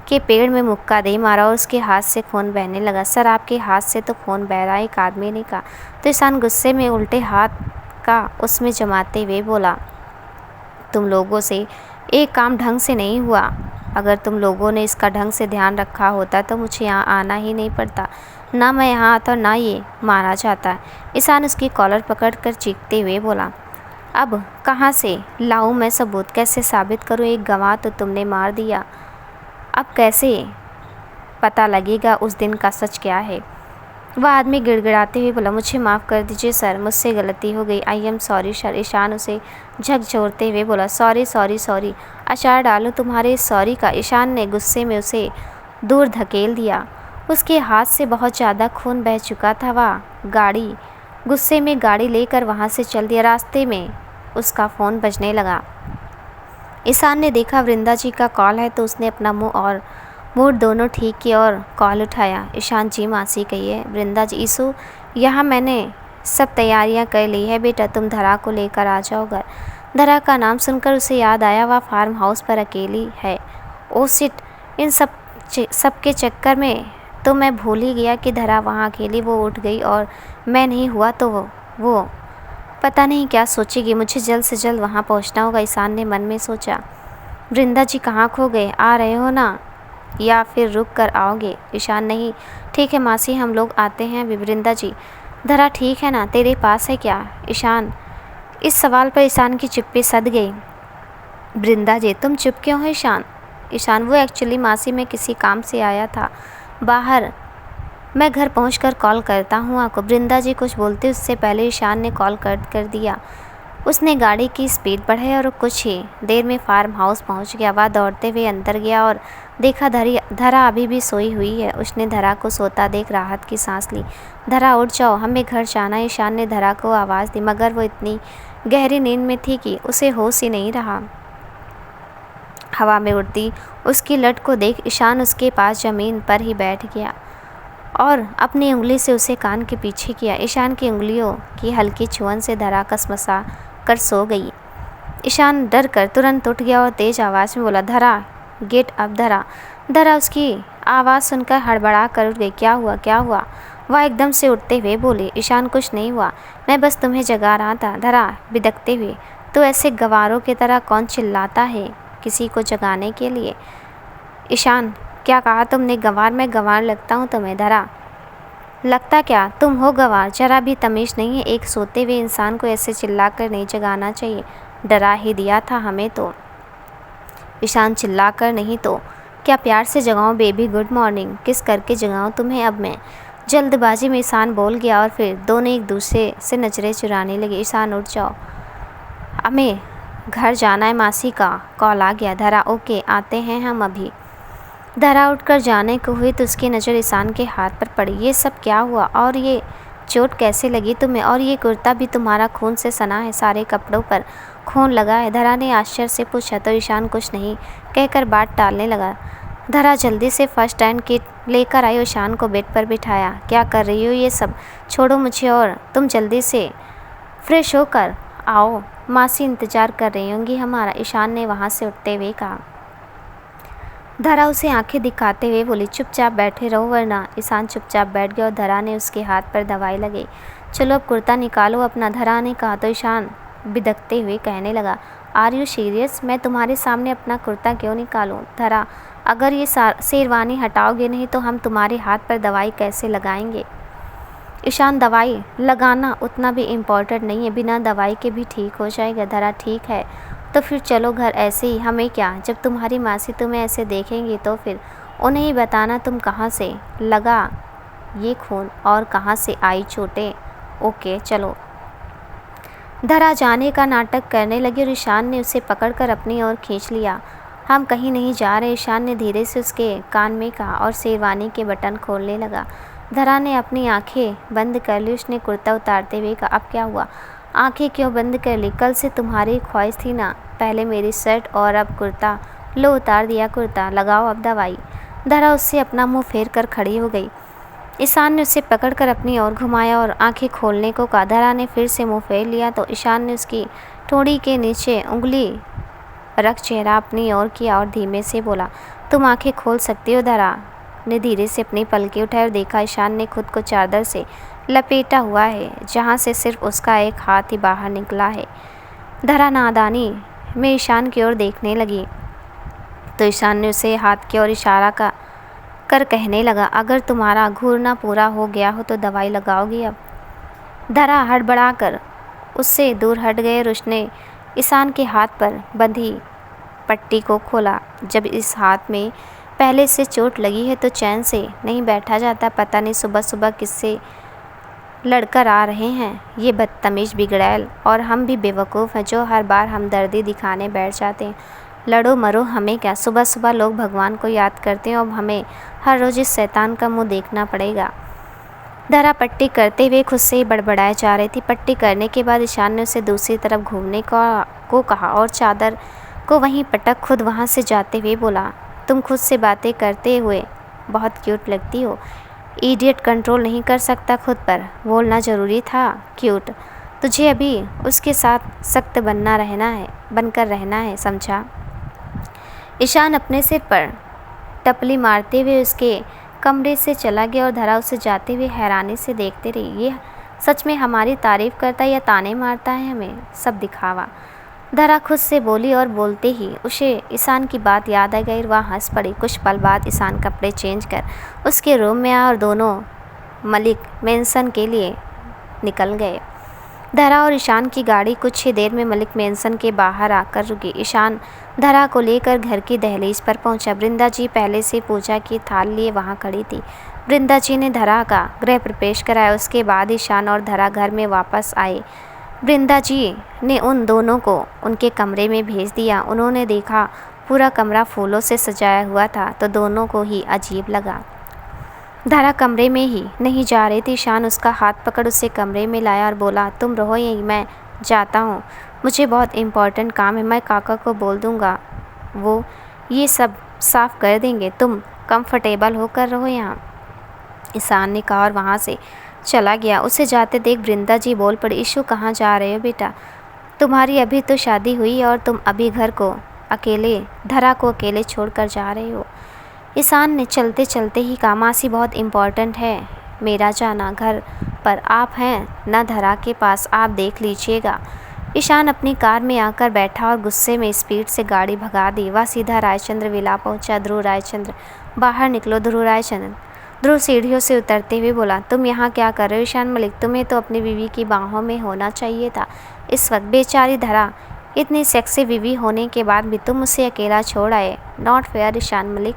के पेड़ में मुक्का दे मारा और उसके हाथ से खून बहने लगा। सर, आपके हाथ से तो खून बह रहा है, एक आदमी ने कहा। तो ईशान गुस्से में उल्टे हाथ का उसमें जमाते हुए बोला, तुम लोगों से एक काम ढंग से नहीं हुआ। अगर तुम लोगों ने इसका ढंग से ध्यान रखा होता तो मुझे यहाँ आना ही नहीं पड़ता, ना मैं यहाँ आता और ना ये मारा जाता। ईशान उसकी कॉलर पकड़कर चीखते हुए बोला, अब कहाँ से लाऊं मैं सबूत, कैसे साबित करूँ? एक गवाह तो तुमने मार दिया, अब कैसे पता लगेगा उस दिन का सच क्या है? वह आदमी गिड़गिड़ाते हुए बोला, मुझे माफ़ कर दीजिए सर, मुझसे गलती हो गई, I am sorry sir. Ishaan उसे झकझोरते हुए बोला, सॉरी सॉरी सॉरी, अचार डालूं तुम्हारे इस सॉरी का? ईशान ने गुस्से में उसे दूर धकेल दिया। उसके हाथ से बहुत ज़्यादा खून बह चुका था। वह गुस्से में गाड़ी लेकर वहाँ से चल दिया। रास्ते में उसका फ़ोन बजने लगा। ईशान ने देखा वृंदा जी का कॉल है तो उसने अपना मुंह और मूड दोनों ठीक किया और कॉल उठाया। ईशान जी, मासी कहिए। वृंदा जी, ईशु यहाँ मैंने सब तैयारियां कर ली है बेटा, तुम धरा को लेकर आ जाओ घर। धरा का नाम सुनकर उसे याद आया वह फार्म हाउस पर अकेली है। ओ शिट, इन सब के चक्कर में तो मैं भूल ही गया कि धरा वहाँ अकेली। वो उठ गई और मैं नहीं हुआ तो वो पता नहीं क्या सोचेगी। मुझे जल्द से जल्द वहाँ पहुँचना होगा, ईशान ने मन में सोचा। वृंदा जी कहाँ खो गए? आ रहे हो ना, या फिर रुक कर आओगे? ईशान, नहीं, ठीक है मासी, हम लोग आते हैं अभी। वृंदा जी, धरा ठीक है ना, तेरे पास है क्या? ईशान, इस सवाल पर ईशान की चुप्पी सध गई। वृंदा जी, तुम चुप क्यों हो ईशान? ईशान, वो एक्चुअली मासी मैं किसी काम से आया था बाहर, मैं घर पहुंचकर कॉल करता हूँ आपको। वृंदा जी कुछ बोलते उससे पहले ईशान ने कॉल कट कर दिया। उसने गाड़ी की स्पीड बढ़ाई और कुछ ही देर में फार्म हाउस पहुंच गया। वह दौड़ते हुए अंदर गया और देखा धरा अभी भी सोई हुई है। उसने धरा को सोता देख राहत की सांस ली। धरा, उठ जाओ, हमें घर जाना है। ईशान ने धरा को आवाज़ दी, मगर वो इतनी गहरी नींद में थी कि उसे होश ही नहीं रहा। हवा में उड़ती उसकी लट को देख ईशान उसके पास ज़मीन पर ही बैठ गया और अपनी उंगली से उसे कान के पीछे किया। ईशान की उंगलियों की हल्की छुअन से धरा कसमसा कर सो गई। ईशान डर कर तुरंत उठ गया और तेज आवाज़ में बोला, धरा, गेट अप। धरा उसकी आवाज़ सुनकर हड़बड़ा कर उठ गई। क्या हुआ, क्या हुआ? वह एकदम से उठते हुए बोली। ईशान, कुछ नहीं हुआ, मैं बस तुम्हें जगा रहा था। धरा बिदकते हुए, तो ऐसे गवारों की तरह कौन चिल्लाता है किसी को जगाने के लिए? ईशान, क्या कहा तुमने? गंवार? मैं गंवार लगता हूँ तुम्हें? धरा, लगता क्या, तुम हो गंवार। जरा भी तमीज़ नहीं है, एक सोते हुए इंसान को ऐसे चिल्लाकर नहीं जगाना चाहिए। डरा ही दिया था हमें तो। ईशान, चिल्लाकर नहीं तो क्या प्यार से जगाऊं? बेबी गुड मॉर्निंग किस करके जगाऊं तुम्हें अब मैं? जल्दबाजी में ईशान बोल गया और फिर दोनों एक दूसरे से नजरें चुराने लगे। ईशान, उठ जाओ, हमें घर जाना है, मासी का कॉल आ गया। धरा, ओके, आते हैं हम अभी। धरा उठकर जाने को हुई तो उसकी नज़र ईशान के हाथ पर पड़ी। ये सब क्या हुआ? और ये चोट कैसे लगी तुम्हें? और ये कुर्ता भी तुम्हारा खून से सना है, सारे कपड़ों पर खून लगा है। धरा ने आश्चर्य से पूछा तो ईशान कुछ नहीं कहकर बात टालने लगा। धरा जल्दी से फर्स्ट एड किट लेकर आई और ईशान को बेड पर बिठाया। क्या कर रही हो? ये सब छोड़ो मुझे और तुम जल्दी से फ्रेश होकर आओ, मासी इंतज़ार कर रही होंगी हमारा, ईशान ने वहाँ से उठते हुए कहा। धरा उसे आंखें दिखाते हुए बोली, चुपचाप बैठे रहो वरना। ईशान चुपचाप बैठ गया और धरा ने उसके हाथ पर दवाई लगाई। चलो अब कुर्ता निकालो अपना, धरा ने कहा तो ईशान बिदकते हुए कहने लगा, आर यू सीरियस? मैं तुम्हारे सामने अपना कुर्ता क्यों निकालूं? धरा, अगर ये शेरवानी हटाओगे नहीं तो हम तुम्हारे हाथ पर दवाई कैसे लगाएंगे? ईशान, दवाई लगाना उतना भी इम्पोर्टेंट नहीं है, बिना दवाई के भी ठीक हो जाएगा। धरा, ठीक है तो फिर चलो घर, ऐसे ही हमें क्या, जब तुम्हारी मासी तुम्हें ऐसे देखेंगी तो फिर उन्हें ही बताना तुम कहाँ से लगा ये खून और कहाँ से आई चोटें। ओके चलो। धरा जाने का नाटक करने लगी और ईशान ने उसे पकड़कर अपनी ओर खींच लिया। हम कहीं नहीं जा रहे, ईशान ने धीरे से उसके कान में कहा और शेरवानी के बटन खोलने लगा। धरा ने अपनी आंखें बंद कर ली। उसने कुर्ता उतारते हुए कहा, अब क्या हुआ? आंखें क्यों बंद कर ली? कल से तुम्हारी ख्वाहिश थी ना, पहले मेरी शर्ट और अब कुर्ता। लो उतार दिया कुर्ता, लगाओ अब दवाई। धरा उससे अपना मुंह फेर कर खड़ी हो गई। ईशान ने उसे पकड़कर अपनी ओर घुमाया और आंखें खोलने को कहा। धरा ने फिर से मुंह फेर लिया तो ईशान ने उसकी ठोड़ी के नीचे उंगली रख चेहरा अपनी ओर किया और धीमे से बोला, तुम आंखें खोल सकती हो। धरा ने धीरे से अपनी पलकें उठाई और देखा ईशान ने खुद को चादर से लपेटा हुआ है, जहाँ से सिर्फ उसका एक हाथ ही बाहर निकला है। धरा नादानी में ईशान की ओर देखने लगी तो ईशान ने उसे हाथ की ओर इशारा कर कहने लगा, अगर तुम्हारा घूरना पूरा हो गया हो तो दवाई लगाओगी अब। धरा हड़बड़ाकर उससे दूर हट गए और उसने ईशान के हाथ पर बंधी पट्टी को खोला। जब इस हाथ में पहले से चोट लगी है तो चैन से नहीं बैठा जाता। पता नहीं सुबह सुबह किससे लड़कर आ रहे हैं ये बदतमीज बिगड़ैल, और हम भी बेवकूफ़ हैं जो हर बार हमदर्दी दिखाने बैठ जाते हैं। लड़ो मरो हमें क्या, सुबह सुबह लोग भगवान को याद करते हैं और हमें हर रोज़ इस शैतान का मुंह देखना पड़ेगा। धरा पट्टी करते हुए खुद से ही बड़बड़ाए जा रही थी। पट्टी करने के बाद ईशान ने उसे दूसरी तरफ घूमने को कहा और चादर को वहीं पटक खुद वहाँ से जाते हुए बोला, तुम खुद से बातें करते हुए बहुत क्यूट लगती हो। इडियट, कंट्रोल नहीं कर सकता खुद पर, बोलना ज़रूरी था क्यूट। तुझे अभी उसके साथ सख्त बनकर रहना है, समझा। ईशान अपने सिर पर टपली मारते हुए उसके कमरे से चला गया और धरा उसे जाते हुए हैरानी से देखते रही। ये सच में हमारी तारीफ़ करता है या ताने मारता है हमें, सब दिखावा। धरा खुद से बोली और बोलते ही उसे ईशान की बात याद आ गई। वह हंस पड़ी। कुछ पल बाद ईशान कपड़े चेंज कर उसके रूम में आया और दोनों मलिक मेंशन के लिए निकल गए। धरा और ईशान की गाड़ी कुछ ही देर में मलिक मेंशन के बाहर आकर रुकी। ईशान धरा को लेकर घर की दहलीज पर पहुंचा। वृंदा जी पहले से पूजा की थाल लिए वहां खड़ी थी। वृंदा जी ने धरा का गृह प्रवेश कराया। उसके बाद ईशान और धरा घर में वापस आए। वृंदा जी ने उन दोनों को उनके कमरे में भेज दिया। उन्होंने देखा पूरा कमरा फूलों से सजाया हुआ था तो दोनों को ही अजीब लगा। धरा कमरे में ही नहीं जा रही थी। ईशान उसका हाथ पकड़ उसे कमरे में लाया और बोला, तुम रहो यहीं, मैं जाता हूँ, मुझे बहुत इम्पोर्टेंट काम है। मैं काका को बोल दूँगा, वो ये सब साफ़ कर देंगे। तुम कंफर्टेबल होकर रहो यहाँ, ईशान ने कहा और वहाँ से चला गया। उसे जाते देख वृंदा जी बोल पड़ी, ईशू कहाँ जा रहे हो बेटा, तुम्हारी अभी तो शादी हुई है और तुम अभी धरा को अकेले छोड़कर जा रहे हो। ईशान ने चलते चलते ही कहा, मासी बहुत इम्पॉर्टेंट है मेरा जाना, घर पर आप हैं ना धरा के पास, आप देख लीजिएगा। ईशान अपनी कार में आकर बैठा और गुस्से में स्पीड से गाड़ी भगा दी। वह सीधा रायचंद्र विला पहुंचा। ध्रुव रायचंद्र, बाहर निकलो। ध्रुव सीढ़ियों से उतरते हुए बोला, तुम यहाँ क्या कर रहे हो ईशान मलिक, तुम्हें तो अपनी बीवी की बाहों में होना चाहिए था इस वक्त। बेचारी धरा, इतनी सेक्सी बीवी होने के बाद भी तुम उसे अकेला छोड़ आए, नॉट फेयर ईशान मलिक।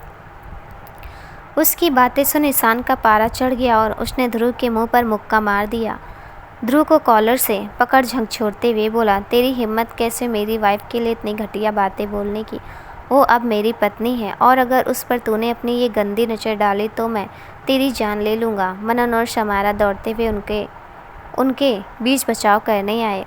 उसकी बातें सुन ईशान का पारा चढ़ गया और उसने ध्रुव के मुंह पर मुक्का मार दिया। ध्रुव को कॉलर से पकड़ झकझोरते हुए बोला, तेरी हिम्मत कैसे मेरी वाइफ के लिए इतनी घटिया बातें बोलने की, वो अब मेरी पत्नी है और अगर उस पर तूने अपनी ये गंदी नज़र डाली तो मैं तेरी जान ले लूँगा। मनन और शमायरा दौड़ते हुए उनके बीच बचाव करने आए।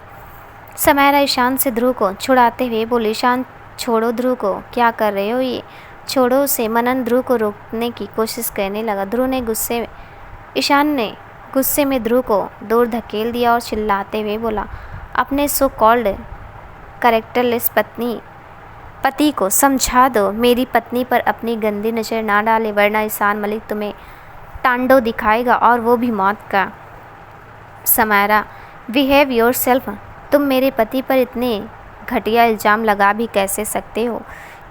शमायरा ईशान से ध्रुव को छुड़ाते हुए बोली, ईशान छोड़ो ध्रुव को, क्या कर रहे हो ये, छोड़ो उसे। मनन ध्रुव को रोकने की कोशिश करने लगा। ईशान ने गुस्से में ध्रुव को दूर धकेल दिया और चिल्लाते हुए बोला, अपने सो कॉल्ड कैरेक्टरलेस पति को समझा दो, मेरी पत्नी पर अपनी गंदी नज़र ना डाले वरना ईशान मलिक तुम्हें तांडव दिखाएगा और वो भी मौत का। शमायरा, बिहेव योरसेल्फ, तुम मेरे पति पर इतने घटिया इल्ज़ाम लगा भी कैसे सकते हो।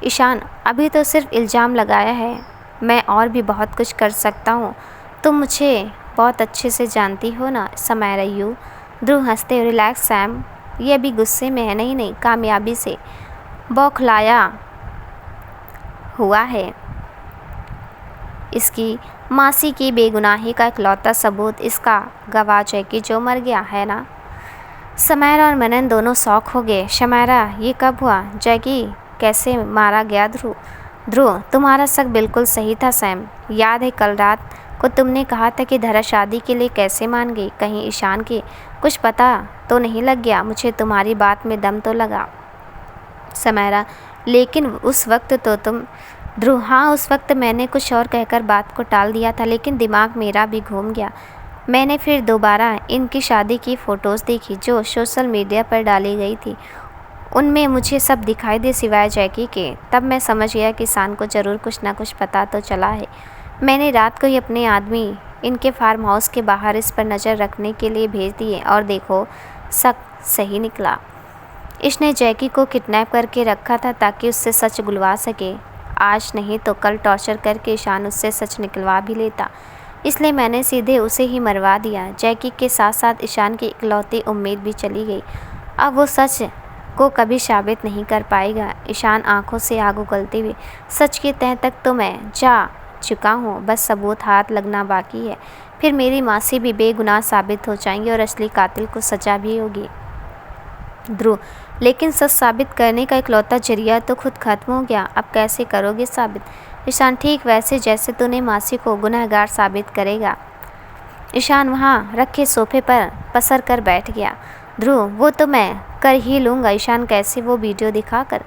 ईशान, अभी तो सिर्फ इल्ज़ाम लगाया है, मैं और भी बहुत कुछ कर सकता हूँ, तुम मुझे बहुत अच्छे से जानती हो ना। शमायरा, यू। ध्रुव हंसते हुए, रिलैक्स सैम, ये अभी गुस्से में है, नहीं कामयाबी से बौखलाया हुआ है। इसकी मासी की बेगुनाही का इकलौता सबूत इसका गवाह जैकी जो मर गया है ना। शमायरा और मनन दोनों शौक हो गए। शमायरा, ये कब हुआ, जैकी कैसे मारा गया। ध्रुव, तुम्हारा शक बिल्कुल सही था सैम, याद है कल रात को तुमने कहा था कि धरा शादी के लिए कैसे मान गई, कहीं ईशान के कुछ पता तो नहीं लग गया। मुझे तुम्हारी बात में दम तो लगा। शमायरा, लेकिन उस वक्त तो तुम ध्रुव हाँ, उस वक्त मैंने कुछ और कहकर बात को टाल दिया था, लेकिन दिमाग मेरा भी घूम गया। मैंने फिर दोबारा इनकी शादी की फ़ोटोज़ देखी जो सोशल मीडिया पर डाली गई थी। उनमें मुझे सब दिखाई दे सिवाय जैकी के। तब मैं समझ गया कि ईशान को ज़रूर कुछ ना कुछ पता तो चला है। मैंने रात को ही अपने आदमी इनके फार्म हाउस के बाहर इस पर नज़र रखने के लिए भेज दिए और देखो, सब सही निकला। इसने जैकी को किडनैप करके रखा था ताकि उससे सच गुलवा सके। आज नहीं तो कल टॉर्चर करके ईशान उससे सच निकलवा भी लेता, इसलिए मैंने सीधे उसे ही मरवा दिया। जैकी के साथ साथ ईशान की इकलौती उम्मीद भी चली गई। अब वो सच को कभी साबित नहीं कर पाएगा। ईशान आंखों से आग उगलते हुए, सच की तह तक तो मैं जा चुका हूँ, बस सबूत हाथ लगना बाकी है। फिर मेरी मासी भी बेगुनाह साबित हो जाएंगी और असली कातिल को सजा भी होगी। ध्रुव लेकिन सच साबित करने का इकलौता जरिया तो खुद खत्म हो गया, अब कैसे करोगे साबित? ईशान ठीक वैसे जैसे तूने मासी को गुनहगार साबित करेगा। ईशान वहाँ रखे सोफे पर पसर कर बैठ गया। ध्रुव वो तो मैं कर ही लूँगा। ईशान कैसे? वो वीडियो दिखाकर।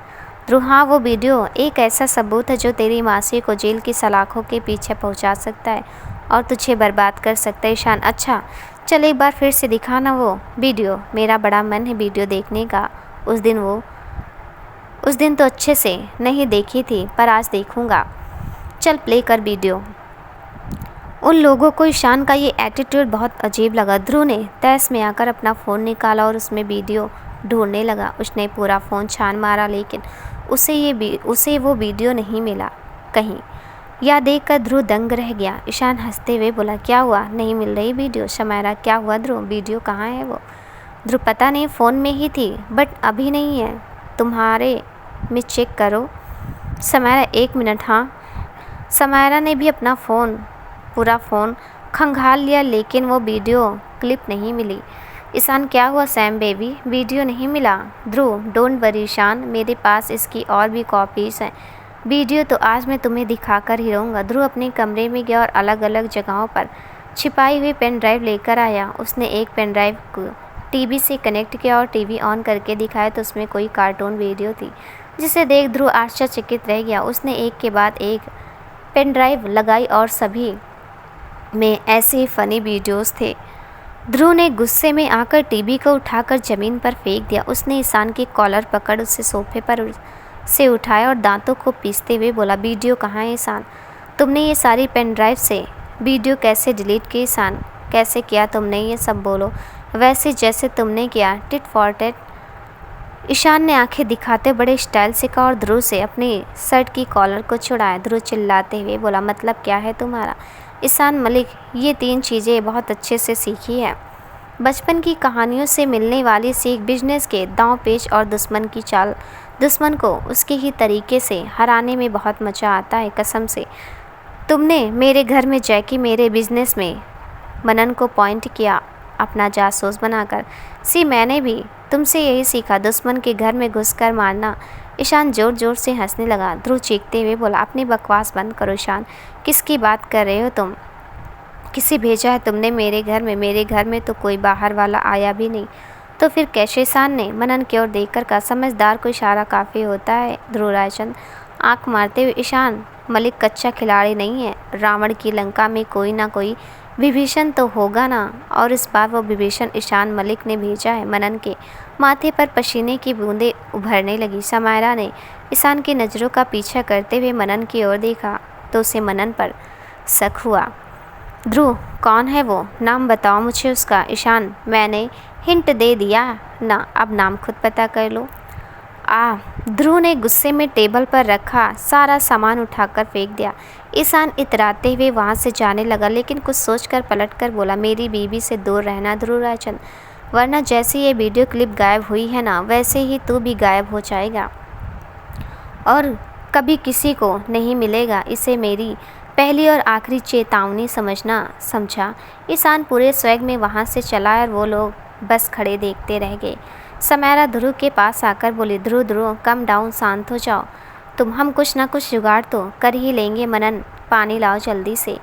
ध्रुव हाँ, वो वीडियो एक ऐसा सबूत है जो तेरी मासी को जेल की सलाखों के पीछे पहुँचा सकता है और तुझे बर्बाद कर सकता है। ईशान अच्छा, चल एक बार फिर से दिखाना वो वीडियो, मेरा बड़ा मन है वीडियो देखने का। उस दिन तो अच्छे से नहीं देखी थी, पर आज देखूँगा। चल प्ले कर वीडियो। उन लोगों को ईशान का ये एटीट्यूड बहुत अजीब लगा। ध्रुव ने तैस में आकर अपना फ़ोन निकाला और उसमें वीडियो ढूंढने लगा। उसने पूरा फ़ोन छान मारा, लेकिन उसे वो वीडियो नहीं मिला कहीं। यह देखकर ध्रुव दंग रह गया। ईशान हंसते हुए बोला, क्या हुआ, नहीं मिल रही वीडियो? समायरा क्या हुआ ध्रुव, वीडियो कहाँ है वो? ध्रुव पता नहीं, फ़ोन में ही थी बट अभी नहीं है, तुम्हारे में चेक करो। समायरा एक मिनट। हाँ। समायरा ने भी अपना पूरा फ़ोन खंगाल लिया, लेकिन वो वीडियो क्लिप नहीं मिली। ईशान क्या हुआ सैम बेबी, वीडियो नहीं मिला? ध्रुव डोंट वरी ईशान, मेरे पास इसकी और भी कॉपीज़ हैं। वीडियो तो आज मैं तुम्हें दिखाकर ही रहूँगा। ध्रुव अपने कमरे में गया और अलग अलग जगहों पर छिपाई हुई पेन ड्राइव लेकर आया। उसने एक पेन ड्राइव को टीवी से कनेक्ट किया और टीवी ऑन करके दिखाया तो उसमें कोई कार्टून वीडियो थी, जिसे देख ध्रुव आश्चर्यचकित रह गया। उसने एक के बाद एक पेन ड्राइव लगाई और सभी में ऐसे ही फ़नी वीडियोस थे। ध्रुव ने गुस्से में आकर टीवी को उठाकर ज़मीन पर फेंक दिया। उसने ईशान की कॉलर पकड़ उसे सोफे पर से उठाया और दांतों को पीसते हुए बोला, वीडियो कहाँ है ईशान? तुमने ये सारी पेन ड्राइव से वीडियो कैसे डिलीट की ईशान? कैसे किया तुमने ये सब? बोलो। वैसे जैसे तुमने किया, टिट फॉर टेट। ईशान ने आंखें दिखाते बड़े स्टाइल से कहा और ध्रुव से अपनी शर्ट की कॉलर को छुड़ाया। ध्रुव चिल्लाते हुए बोला, मतलब क्या है तुम्हारा? ईशान मलिक ये 3 चीज़ें बहुत अच्छे से सीखी है। बचपन की कहानियों से मिलने वाली सीख, बिजनेस के दांव पेच और दुश्मन की चाल। दुश्मन को उसके ही तरीके से हराने में बहुत मज़ा आता है। कसम से तुमने मेरे घर में जैकी, मेरे बिजनेस में मनन को पॉइंट किया अपना जासूस बनाकर। मैंने भी तुमसे यही सीखा, दुश्मन के घर में घुसकर मारना। ईशान ज़ोर ज़ोर से हंसने लगा। ध्रुव चीखते हुए बोला, अपनी बकवास बंद करो ईशान, किसकी बात कर रहे हो तुम? किसे भेजा है तुमने मेरे घर में? मेरे घर में तो कोई बाहर वाला आया भी नहीं। तो फिर कैसे? ईशान ने मनन की ओर देखकर कहा, समझदार को इशारा काफ़ी होता है। ध्रुव रायचंद आँख मारते हुए, ईशान मलिक कच्चा खिलाड़ी नहीं है। रावण की लंका में कोई ना कोई विभीषण तो होगा ना, और इस बार वो विभीषण ईशान मलिक ने भेजा है। मनन के माथे पर पसीने की बूंदें उभरने लगी। समायरा ने ईशान की नज़रों का पीछा करते हुए मनन की ओर देखा तो उसे मनन पर शक हुआ। ध्रुव कौन है वो? नाम बताओ मुझे उसका। ईशान मैंने हिंट दे दिया ना, अब नाम खुद पता कर लो। ध्रुव ने गुस्से में टेबल पर रखा सारा सामान उठाकर फेंक दिया। ईशान इतराते हुए वहाँ से जाने लगा, लेकिन कुछ सोचकर पलटकर बोला, मेरी बीवी से दूर रहना ध्रुव रायचंद, वरना जैसे ये वीडियो क्लिप गायब हुई है ना, वैसे ही तू भी गायब हो जाएगा और कभी किसी को नहीं मिलेगा। इसे मेरी पहली और आखिरी चेतावनी समझना, समझा? ईशान पूरे स्वैग में वहाँ से चला और वो लोग बस खड़े देखते रह गए। समायरा ध्रुव के पास आकर बोली, ध्रुव कम डाउन, शांत हो जाओ। हम कुछ ना कुछ जुगाड़ तो कर ही लेंगे। मनन पानी लाओ जल्दी से।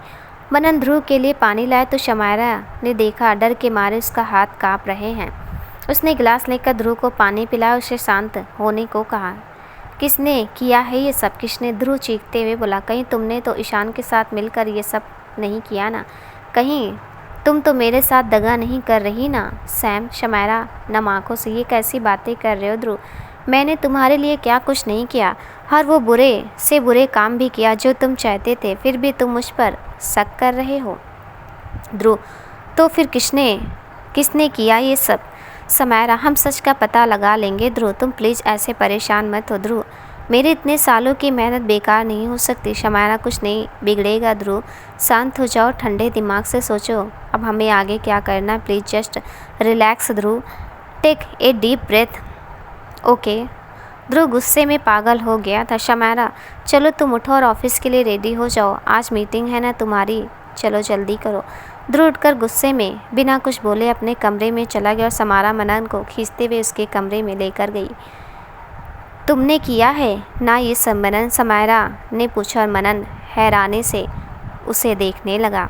मनन ध्रुव के लिए पानी लाए तो समायरा ने देखा डर के मारे उसका हाथ काँप रहे हैं। उसने गिलास लेकर ध्रुव को पानी पिलाया, उसे शांत होने को कहा। किसने किया है ये सब? किसने? ध्रुव चीखते हुए बोला। कहीं तुमने तो ईशान के साथ मिलकर ये सब नहीं किया ना? कहीं तुम तो मेरे साथ दगा नहीं कर रही ना? सैम, शमायरा नम आंखों से, ये कैसी बातें कर रहे हो ध्रुव? मैंने तुम्हारे लिए क्या कुछ नहीं किया। हर वो बुरे से बुरे काम भी किया जो तुम चाहते थे, फिर भी तुम मुझ पर शक कर रहे हो। ध्रुव, तो फिर किसने किया ये सब? समायरा, हम सच का पता लगा लेंगे ध्रुव, तुम प्लीज़ ऐसे परेशान मत हो ध्रुव। मेरे इतने सालों की मेहनत बेकार नहीं हो सकती। शमायरा, कुछ नहीं बिगड़ेगा ध्रुव, शांत हो जाओ, ठंडे दिमाग से सोचो अब हमें आगे क्या करना है। Please just relax Dhruv, take a deep breath. Okay. Dhruv गुस्से में पागल हो गया था। शमायरा, चलो तुम उठो और ऑफिस के लिए रेडी हो जाओ, आज मीटिंग है ना तुम्हारी, चलो जल्दी करो। ध्रुव उठकर गुस्से में बिना कुछ बोले अपने कमरे में चला गया और समारा मनन को खींचते हुए उसके कमरे में लेकर गई। तुमने किया है ना ये सब मनन? समायरा ने पूछा और मनन हैरानी से उसे देखने लगा।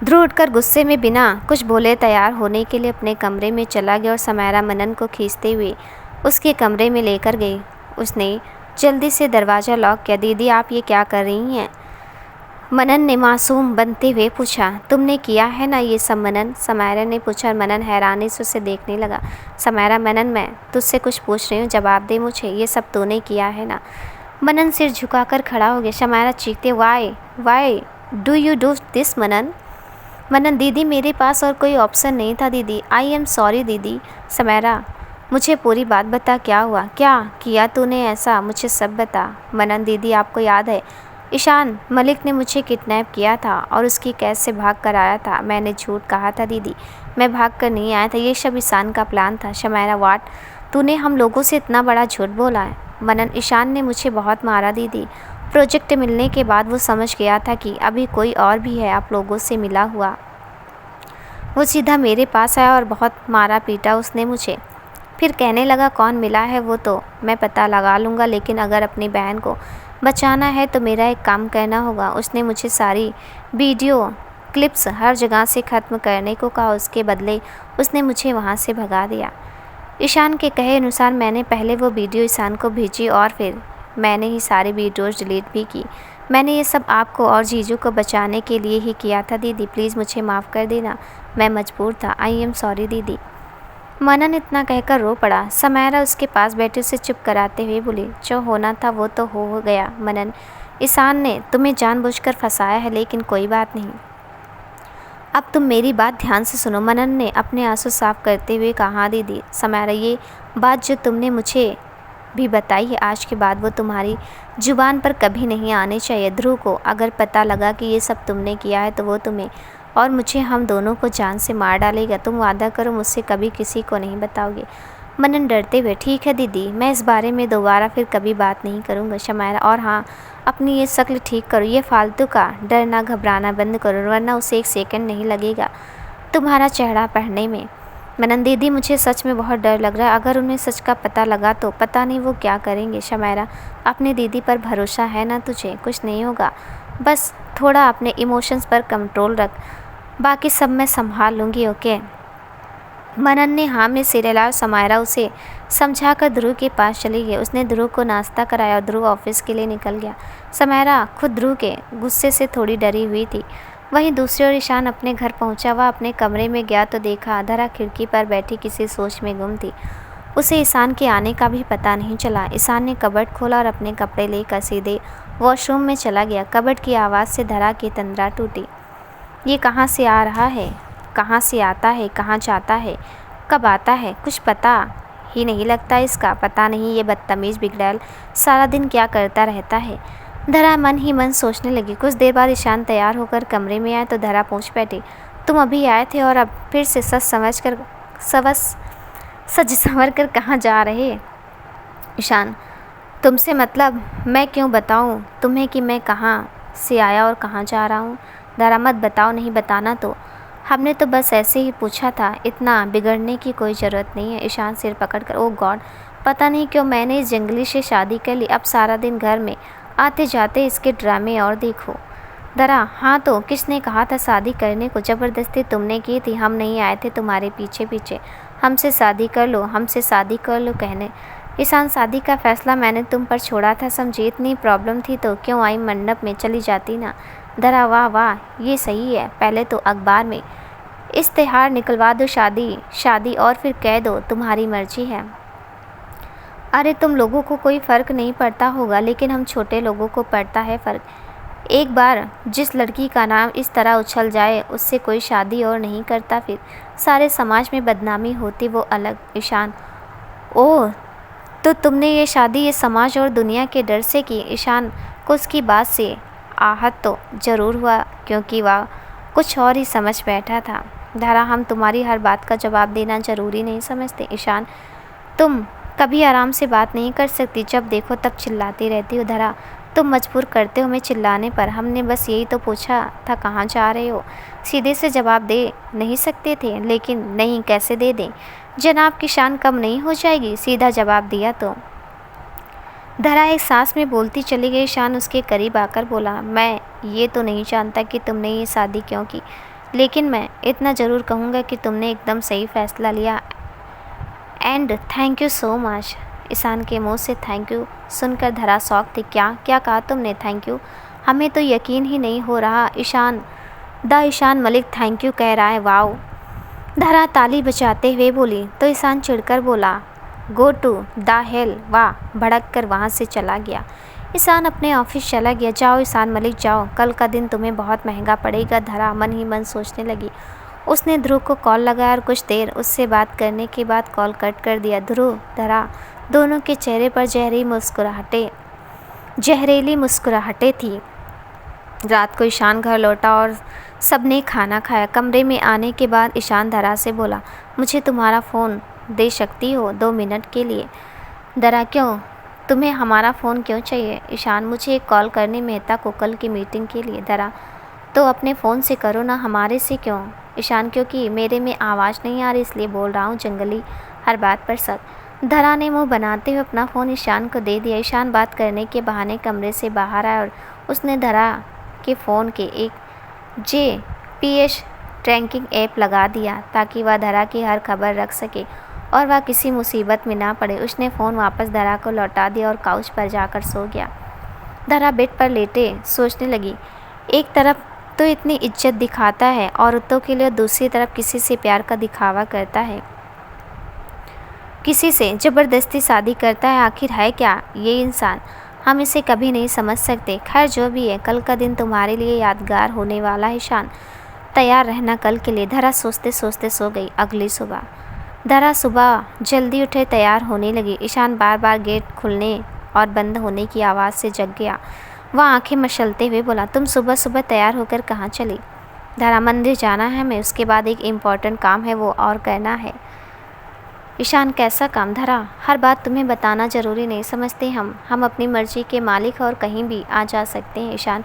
ध्रुव उठकर गुस्से में बिना कुछ बोले तैयार होने के लिए अपने कमरे में चला गया और समायरा मनन को खींचते हुए उसके कमरे में लेकर गई। उसने जल्दी से दरवाज़ा लॉक किया। दीदी, आप ये क्या कर रही हैं? मनन ने मासूम बनते हुए पूछा। तुमने किया है ना ये सब मनन? समायरा ने पूछा और मनन हैरानी से उसे देखने लगा। समायरा, मनन मैं तुझसे कुछ पूछ रही हूँ, जवाब दे मुझे, ये सब तूने किया है ना? मनन सिर झुकाकर खड़ा हो गया। समायरा चीखते, why do you do this Manan? Manan, दीदी मेरे पास और कोई ऑप्शन नहीं था दीदी, आई एम सॉरी दीदी। समायरा, मुझे पूरी बात बता, क्या हुआ, क्या किया तूने ऐसा, मुझे सब बता। मनन, दीदी आपको याद है ईशान मलिक ने मुझे किडनैप किया था और उसकी कैद से भाग कर आया था। मैंने झूठ कहा था दीदी, मैं भाग कर नहीं आया था, ये सब ईशान का प्लान था। शमायरा, वाट, तूने हम लोगों से इतना बड़ा झूठ बोला है? मनन, ईशान ने मुझे बहुत मारा दीदी, प्रोजेक्ट मिलने के बाद वो समझ गया था कि अभी कोई और भी है आप लोगों से मिला हुआ। वो सीधा मेरे पास आया और बहुत मारा पीटा उसने मुझे, फिर कहने लगा कौन मिला है वो तो मैं पता लगा लूँगा, लेकिन अगर अपनी बहन को बचाना है तो मेरा एक काम करना होगा। उसने मुझे सारी वीडियो क्लिप्स हर जगह से ख़त्म करने को कहा, उसके बदले उसने मुझे वहाँ से भगा दिया। ईशान के कहे अनुसार मैंने पहले वो वीडियो ईशान को भेजी और फिर मैंने ही सारी वीडियोज़ डिलीट भी की। मैंने ये सब आपको और जीजू को बचाने के लिए ही किया था दीदी, प्लीज़ मुझे माफ़ कर देना, मैं मजबूर था, आई एम सॉरी दीदी। मनन इतना कहकर रो पड़ा। समायरा उसके पास बैठे उसे चुप कराते हुए बोली, जो होना था वो तो हो गया मनन, ईशान ने तुम्हें जानबूझकर फंसाया है, लेकिन कोई बात नहीं, अब तुम मेरी बात ध्यान से सुनो। मनन ने अपने आंसू साफ करते हुए कहा, हाँ दीदी। समायरा, ये बात जो तुमने मुझे भी बताई है आज के बाद वो तुम्हारी जुबान पर कभी नहीं आनी चाहिए। ध्रुव को अगर पता लगा कि ये सब तुमने किया है तो वो तुम्हें और मुझे, हम दोनों को जान से मार डालेगा। तुम वादा करो मुझसे कभी किसी को नहीं बताओगे। मनन डरते हुए, ठीक है दीदी, मैं इस बारे में दोबारा फिर कभी बात नहीं करूँगा। शमायरा, और हाँ, अपनी ये शक्ल ठीक करो, ये फालतू का डरना घबराना बंद करो, वरना उसे एक सेकंड नहीं लगेगा तुम्हारा चेहरा पढ़ने में। मनन, दीदी मुझे सच में बहुत डर लग रहा है, अगर उन्हें सच का पता लगा तो पता नहीं वो क्या करेंगे। शमायरा, अपनी दीदी पर भरोसा है ना तुझे, कुछ नहीं होगा, बस थोड़ा अपने इमोशंस पर कंट्रोल रख, बाकी सब मैं संभाल लूँगी, ओके। मनन ने हाँ में सिर हिलाया। समायरा उसे समझाकर ध्रुव के पास चली गई। उसने ध्रुव को नाश्ता कराया और ध्रुव ऑफिस के लिए निकल गया। समायरा खुद ध्रुव के गुस्से से थोड़ी डरी हुई थी। वहीं दूसरी ओर ईशान अपने घर पहुंचा। वह अपने कमरे में गया तो देखा धरा खिड़की पर बैठी किसी सोच में गुम थी। उसे ईशान के आने का भी पता नहीं चला। ईशान ने कबर्ड खोला और अपने कपड़े लेकर सीधे वॉशरूम में चला गया। कबर्ड की आवाज़ से धरा की तंद्रा टूटी। ये कहाँ से आ रहा है, कहाँ से आता है, कहाँ जाता है, कब आता है, कुछ पता ही नहीं लगता इसका। पता नहीं ये बदतमीज़ बिगड़ैल सारा दिन क्या करता रहता है। धरा मन ही मन सोचने लगी। कुछ देर बाद ईशान तैयार होकर कमरे में आए तो धरा पूछ बैठी, तुम अभी आए थे और अब फिर से सज संवर कर कहाँ जा रहे? ईशान, तुमसे मतलब मैं क्यों बताऊँ तुम्हें कि मैं कहाँ से आया और कहाँ जा रहा हूँ? धरा, मत बताओ, नहीं बताना तो हमने तो बस ऐसे ही पूछा था, इतना बिगड़ने की कोई ज़रूरत नहीं है। ईशान सिर पकड़कर, ओह गॉड, पता नहीं क्यों मैंने इस जंगली से शादी कर ली, अब सारा दिन घर में आते जाते इसके ड्रामे और देखो। धरा, हाँ तो किसने कहा था शादी करने को? ज़बरदस्ती तुमने की थी, हम नहीं आए थे तुम्हारे पीछे पीछे, हमसे शादी कर लो, हमसे शादी कर लो कहने। ईशान, शादी का फैसला मैंने तुम पर छोड़ा था। समझी इतनी प्रॉब्लम थी तो क्यों आई मंडप में चली जाती ना। धरा, वाह वाह, ये सही है। पहले तो अखबार में इश्तेहार निकलवा दो, शादी शादी, और फिर कह दो तुम्हारी मर्जी है। अरे तुम लोगों को कोई फ़र्क नहीं पड़ता होगा, लेकिन हम छोटे लोगों को पड़ता है फ़र्क। एक बार जिस लड़की का नाम इस तरह उछल जाए उससे कोई शादी और नहीं करता, फिर सारे समाज में बदनामी होती, वो अलग। ईशान, ओह, तो तुमने ये शादी ये समाज और दुनिया के डर से की। ईशान को उसकी बात से आहत तो ज़रूर हुआ, क्योंकि वह कुछ और ही समझ बैठा था। धरा, हम तुम्हारी हर बात का जवाब देना ज़रूरी नहीं समझते। ईशान, तुम कभी आराम से बात नहीं कर सकती, जब देखो तब चिल्लाती रहती हो। धरा, तुम मजबूर करते हो हमें चिल्लाने पर। हमने बस यही तो पूछा था कहाँ जा रहे हो। सीधे से जवाब दे नहीं सकते थे, लेकिन नहीं, कैसे दे दें। जनाब की शान कम नहीं हो जाएगी सीधा जवाब दिया तो। धरा एक सांस में बोलती चली गई। शान उसके करीब आकर बोला, मैं ये तो नहीं जानता कि तुमने ये शादी क्यों की, लेकिन मैं इतना ज़रूर कहूँगा कि तुमने एकदम सही फैसला लिया। And thank you so much. Ishaan के मुंह से थैंक यू सुनकर धरा शौक थी। क्या क्या कहा तुमने? Thank you? हमें तो यकीन ही नहीं हो रहा। ईशान मलिक थैंक यू कह रहा है। वाओ। धरा ताली बजाते हुए बोली तो ईशान चिढ़कर बोला, गो टू द हेल। वाह, भड़क कर वहाँ से चला गया। ईशान अपने ऑफिस चला गया। जाओ ईशान मलिक जाओ, कल का दिन तुम्हें बहुत महंगा पड़ेगा। धरा मन ही मन सोचने लगी। उसने ध्रुव को कॉल लगाया और कुछ देर उससे बात करने के बाद कॉल कट कर दिया। ध्रुव, धरा दोनों के चेहरे पर जहरीली मुस्कुराहटें थी। रात को ईशान घर लौटा और सबने खाना खाया। कमरे में आने के बाद ईशान धरा से बोला, मुझे तुम्हारा फ़ोन दे सकती हो 2 मिनट के लिए? धरा, क्यों, तुम्हें हमारा फ़ोन क्यों चाहिए? ईशान, मुझे एक कॉल करनी मेहता को कल की मीटिंग के लिए। धरा, तो अपने फ़ोन से करो ना, हमारे से क्यों? ईशान, क्योंकि मेरे में आवाज़ नहीं आ रही इसलिए बोल रहा हूँ, जंगली हर बात पर शक। धरा ने मुंह बनाते हुए अपना फ़ोन ईशान को दे दिया। ईशान बात करने के बहाने कमरे से बाहर आया और उसने धरा के फ़ोन के एक GPS ट्रैकिंग ऐप लगा दिया ताकि वह धरा की हर खबर रख सके और वह किसी मुसीबत में ना पड़े। उसने फ़ोन वापस धरा को लौटा दिया और काउच पर जाकर सो गया। धरा बेड पर लेटे सोचने लगी, एक तरफ तो इतनी इज्जत दिखाता है औरतों के लिए, दूसरी तरफ किसी से प्यार का दिखावा करता है, किसी से ज़बरदस्ती शादी करता है। आखिर है क्या ये इंसान? हम इसे कभी नहीं समझ सकते। खैर जो भी है, कल का दिन तुम्हारे लिए यादगार होने वाला है ईशान, तैयार रहना कल के लिए। धरा सोचते सोचते सो गई। अगली सुबह धरा सुबह जल्दी उठे तैयार होने लगी। ईशान बार बार गेट खुलने और बंद होने की आवाज़ से जग गया। वह आंखें मसलते हुए बोला, तुम सुबह सुबह तैयार होकर कहाँ चली? धरा, मंदिर जाना है हमें, उसके बाद एक इम्पॉर्टेंट काम है वो और करना है। ईशान, कैसा काम? धरा, हर बात तुम्हें बताना ज़रूरी नहीं समझते। हम अपनी मर्ज़ी के मालिक और कहीं भी आ जा सकते हैं। ईशान,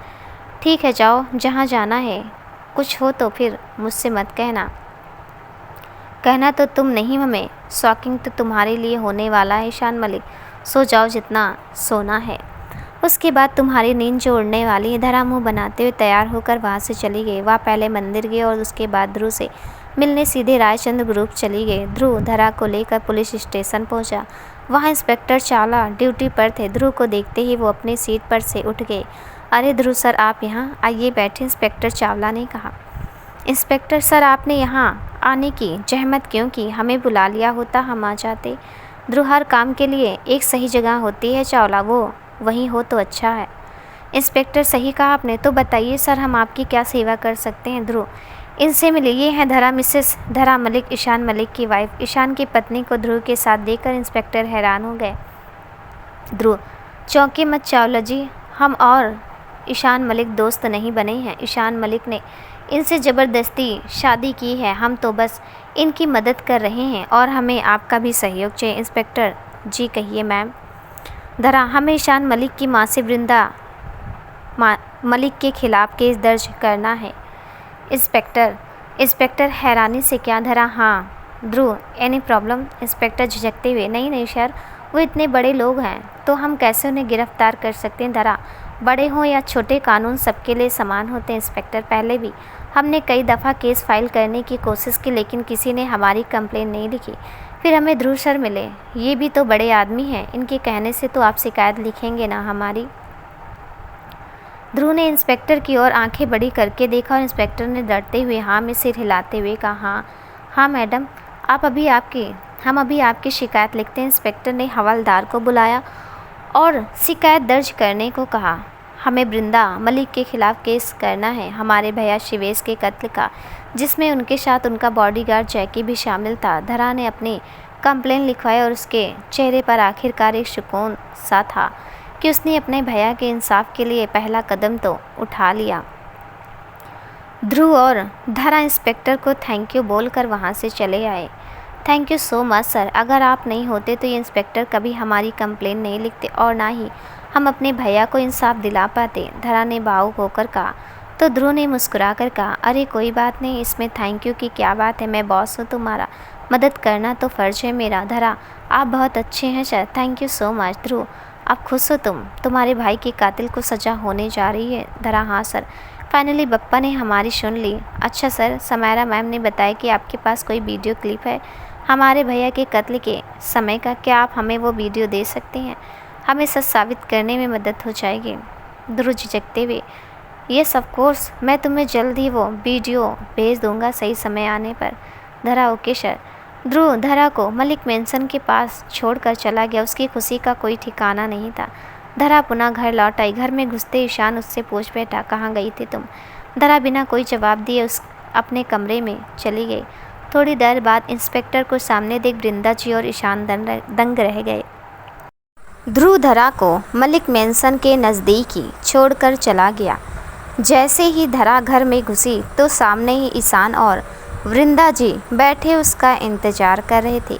ठीक है जाओ जहाँ जाना है, कुछ हो तो फिर मुझसे मत कहना तो तुम नहीं हमें। शॉकिंग तो तुम्हारे लिए होने वाला है ईशान मलिक, सो जाओ जितना सोना है, उसके बाद तुम्हारी नींद जो उड़ने वाली है। धरा मुँह बनाते हुए तैयार होकर वहाँ से चली गई। वह पहले मंदिर गई और उसके बाद ध्रुव से मिलने सीधे रायचंद्र ग्रुप चली गई। ध्रुव धरा को लेकर पुलिस स्टेशन पहुंचा। वहां इंस्पेक्टर चावला ड्यूटी पर थे। ध्रुव को देखते ही वो अपनी सीट पर से उठ गए। अरे ध्रुव सर, आप यहाँ आइए बैठे, इंस्पेक्टर चावला ने कहा। इंस्पेक्टर सर, आपने यहाँ आने की जहमत क्यों की? हमें बुला लिया होता, हम आ जाते। ध्रुव, हर काम के लिए एक सही जगह होती है चावला, वो वहीं हो तो अच्छा है। इंस्पेक्टर, सही कहा आपने। तो बताइए सर, हम आपकी क्या सेवा कर सकते हैं? ध्रुव, इनसे मिले, ये हैं धरा, मिसेस धरा मलिक, ईशान मलिक की वाइफ। ईशान की पत्नी को ध्रुव के साथ देखकर इंस्पेक्टर हैरान हो गए। ध्रुव, चौंके मत चावला जी, हम और ईशान मलिक दोस्त नहीं बने हैं। ईशान मलिक ने इनसे ज़बरदस्ती शादी की है, हम तो बस इनकी मदद कर रहे हैं और हमें आपका भी सहयोग चाहिए। इंस्पेक्टर जी कहिए मैम। धरा, हमें ईशान मलिक की माँ से वृंदा मलिक के खिलाफ केस दर्ज करना है। इंस्पेक्टर हैरानी से, क्या? धरा, हाँ। ध्रुव, एनी प्रॉब्लम? इंस्पेक्टर झिझकते हुए, नहीं सर, वो इतने बड़े लोग हैं तो हम कैसे उन्हें गिरफ्तार कर सकते हैं? धरा, बड़े हों या छोटे कानून सबके लिए समान होते हैं। इंस्पेक्टर, पहले भी हमने कई दफ़ा केस फाइल करने की कोशिश की लेकिन किसी ने हमारी कंप्लेन नहीं लिखी। फिर हमें ध्रुव सर मिले। ये भी तो बड़े आदमी हैं, इनके कहने से तो आप शिकायत लिखेंगे ना हमारी। ध्रुव ने इंस्पेक्टर की ओर आंखें बड़ी करके देखा और इंस्पेक्टर ने डरते हुए हाँ में सिर हिलाते हुए कहा, हाँ हाँ मैडम, हम अभी आपकी शिकायत लिखते हैं। इंस्पेक्टर ने हवलदार को बुलाया और शिकायत दर्ज करने को कहा। हमें बृंदा मलिक के खिलाफ केस करना है, हमारे भैया शिवेश के कत्ल का, जिसमें उनके साथ उनका बॉडीगार्ड जैकी भी शामिल था। धरा ने अपनी कंप्लेन लिखवाई और उसके चेहरे पर आखिरकार एक सुकून सा था कि उसने अपने भैया के इंसाफ के लिए पहला कदम तो उठा लिया। ध्रुव और धरा इंस्पेक्टर को थैंक यू बोलकर वहाँ से चले आए। Thank you so much sir, अगर आप नहीं होते तो ये इंस्पेक्टर कभी हमारी कंप्लेन नहीं लिखते और ना ही हम अपने भैया को इंसाफ दिला पाते, धरा ने भावुक होकर कहा। तो ध्रुव ने मुस्कुरा कर कहा, अरे कोई बात नहीं, इसमें थैंक यू की क्या बात है, मैं बॉस हूँ तुम्हारा, मदद करना तो फ़र्ज है मेरा। धरा, आप बहुत अच्छे हैं sir, thank you so much. Dhruv, आप खुश हो? तुम्हारे भाई के कातिल को सज़ा होने जा रही है? धरा, हाँ सर, फाइनली बप्पा ने हमारी सुन ली। अच्छा सर, समायरा मैम ने बताया कि आपके पास कोई वीडियो क्लिप है हमारे भैया के कत्ल के समय का, क्या आप हमें वो वीडियो दे सकते हैं? हमें सच साबित करने में मदद हो जाएगी। ध्रुव झिझकते हुए, यस ऑफ कोर्स, मैं तुम्हें जल्द ही वो वीडियो भेज दूंगा सही समय आने पर। धरा, ओके सर। ध्रुव धरा को मलिक मेंशन के पास छोड़कर चला गया। उसकी खुशी का कोई ठिकाना नहीं था। धरा पुनः घर लौट आई। घर में घुसते ईशान उससे पूछ बैठा, कहाँ गई थी तुम? धरा बिना कोई जवाब दिए अपने कमरे में चली गई। थोड़ी देर बाद इंस्पेक्टर को सामने देख बृंदा जी और ईशान दंग रह गए। ध्रुव धरा को मलिक मेंशन के नज़दीक ही छोड़कर चला गया। जैसे ही धरा घर में घुसी तो सामने ही ईशान और वृंदा जी बैठे उसका इंतज़ार कर रहे थे।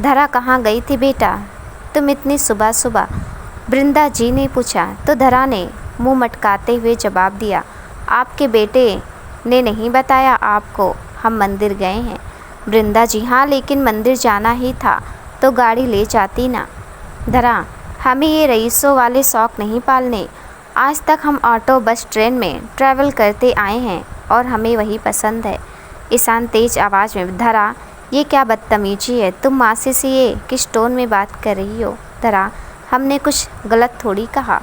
धरा, कहाँ गई थी बेटा तुम इतनी सुबह सुबह? वृंदा जी ने पूछा तो धरा ने मुंह मटकाते हुए जवाब दिया, आपके बेटे ने नहीं बताया आपको हम मंदिर गए हैं? वृंदा जी, हाँ, लेकिन मंदिर जाना ही था तो गाड़ी ले जाती ना। धरा, हमें ये रईसों वाले शौक़ नहीं पालने। आज तक हम ऑटो बस ट्रेन में ट्रैवल करते आए हैं और हमें वही पसंद है। ईशान तेज आवाज़ में, धरा ये क्या बदतमीजी है, तुम मासी से ये किस टोन में बात कर रही हो? धरा, हमने कुछ गलत थोड़ी कहा।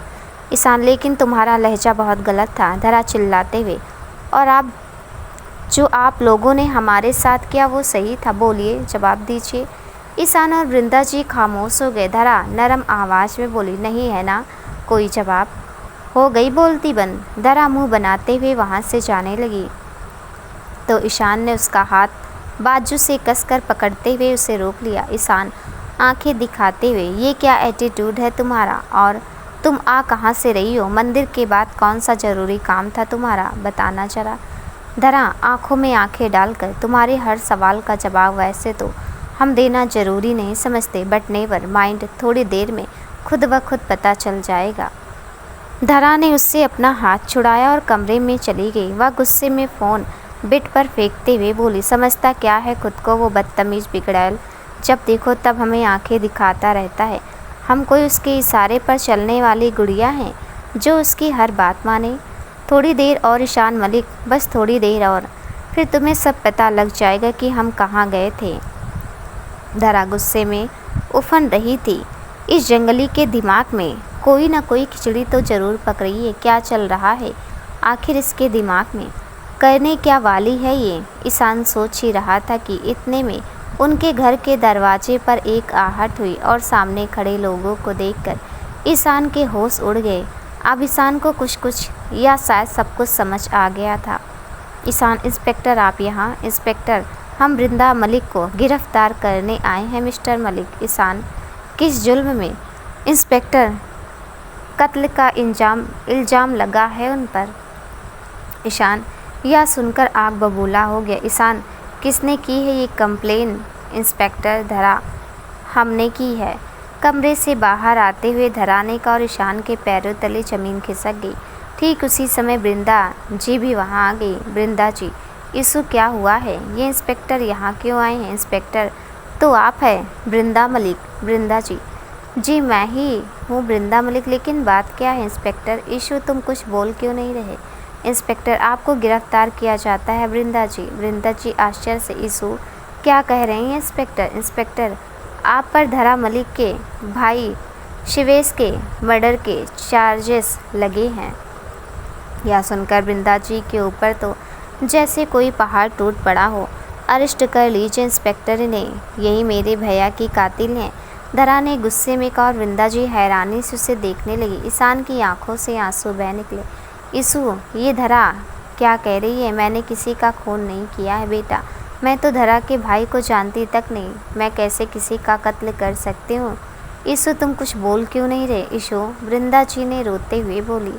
ईशान, लेकिन तुम्हारा लहजा बहुत गलत था। धरा चिल्लाते हुए, और जो आप लोगों ने हमारे साथ किया वो सही था, बोलिए, जवाब दीजिए। ईशान और वृंदा जी खामोश हो गए। धरा नरम आवाज़ में बोली, नहीं है ना कोई जवाब? हो गई बोलती बंद। धरा मुंह बनाते हुए वहाँ से जाने लगी तो ईशान ने उसका हाथ बाजू से कसकर पकड़ते हुए उसे रोक लिया। ईशान आंखें दिखाते हुए, ये क्या एटीट्यूड है तुम्हारा? और तुम आ कहाँ से रही हो? मंदिर के बाद कौन सा ज़रूरी काम था तुम्हारा, बताना जरा। धरा आंखों में आंखें डालकर, तुम्हारे हर सवाल का जवाब वैसे तो हम देना ज़रूरी नहीं समझते, बट नेवर माइंड, थोड़ी देर में खुद ब खुद पता चल जाएगा। धरा ने उससे अपना हाथ छुड़ाया और कमरे में चली गई। वह गुस्से में फ़ोन बेड पर फेंकते हुए बोली, समझता क्या है खुद को वो बदतमीज़ बिगड़ैल, जब देखो तब हमें आंखें दिखाता रहता है। हम कोई उसके इशारे पर चलने वाली गुड़िया हैं जो उसकी हर बात माने? थोड़ी देर और ईशान मलिक, बस थोड़ी देर और, फिर तुम्हें सब पता लग जाएगा कि हम कहाँ गए थे। धरा गुस्से में उफन रही थी। इस जंगली के दिमाग में कोई ना कोई खिचड़ी तो ज़रूर पक रही है। क्या चल रहा है आखिर इसके दिमाग में? करने क्या वाली है ये? ईशान सोच ही रहा था कि इतने में उनके घर के दरवाजे पर एक आहट हुई और सामने खड़े लोगों को देखकर ईशान के होश उड़ गए। अब ईशान को कुछ या शायद सब कुछ समझ आ गया था। ईशान, इंस्पेक्टर आप यहाँ? इंस्पेक्टर, हम वृंदा मलिक को गिरफ्तार करने आए हैं मिस्टर मलिक। ईशान, किस जुल्म में? इंस्पेक्टर, कत्ल का इल्ज़ाम लगा है उन पर। ईशान, यह सुनकर आग बबूला हो गया। ईशान, किसने की है ये कंप्लेन? इंस्पेक्टर, धरा, हमने की है। कमरे से बाहर आते हुए धरा ने कहा और ईशान के पैरों तले ज़मीन खिसक गई। ठीक उसी समय वृंदा जी भी वहाँ आ गई। वृंदा जी, इशू क्या हुआ है? ये इंस्पेक्टर यहाँ क्यों आए हैं? इंस्पेक्टर, तो आप हैं वृंदा मलिक? वृंदा जी, मैं ही हूँ वृंदा मलिक, लेकिन बात क्या है? इंस्पेक्टर, इशू तुम कुछ बोल क्यों नहीं रहे? इंस्पेक्टर, आपको गिरफ्तार किया जाता है। वृंदा जी आश्चर्य से, इशू क्या कह रहे हैं इंस्पेक्टर? इंस्पेक्टर, आप पर धरा मलिक के भाई शिवेश के मर्डर के चार्जेस लगे हैं। यह सुनकर वृंदा जी के ऊपर तो जैसे कोई पहाड़ टूट पड़ा हो। अरेस्ट कर लीजिए इंस्पेक्टर ने, यही मेरे भैया की कातिल हैं। धरा ने गुस्से में कहा और वृंदा जी हैरानी से उसे देखने लगी। ईशान की आंखों से आंसू बह निकले। ईशु, ये धरा क्या कह रही है? मैंने किसी का खून नहीं किया है बेटा। मैं तो धरा के भाई को जानती तक नहीं। मैं कैसे किसी का कत्ल कर सकती हूँ? ईशु, तुम कुछ बोल क्यों नहीं रहे? ईशु, वृंदा जी ने रोते हुए बोली।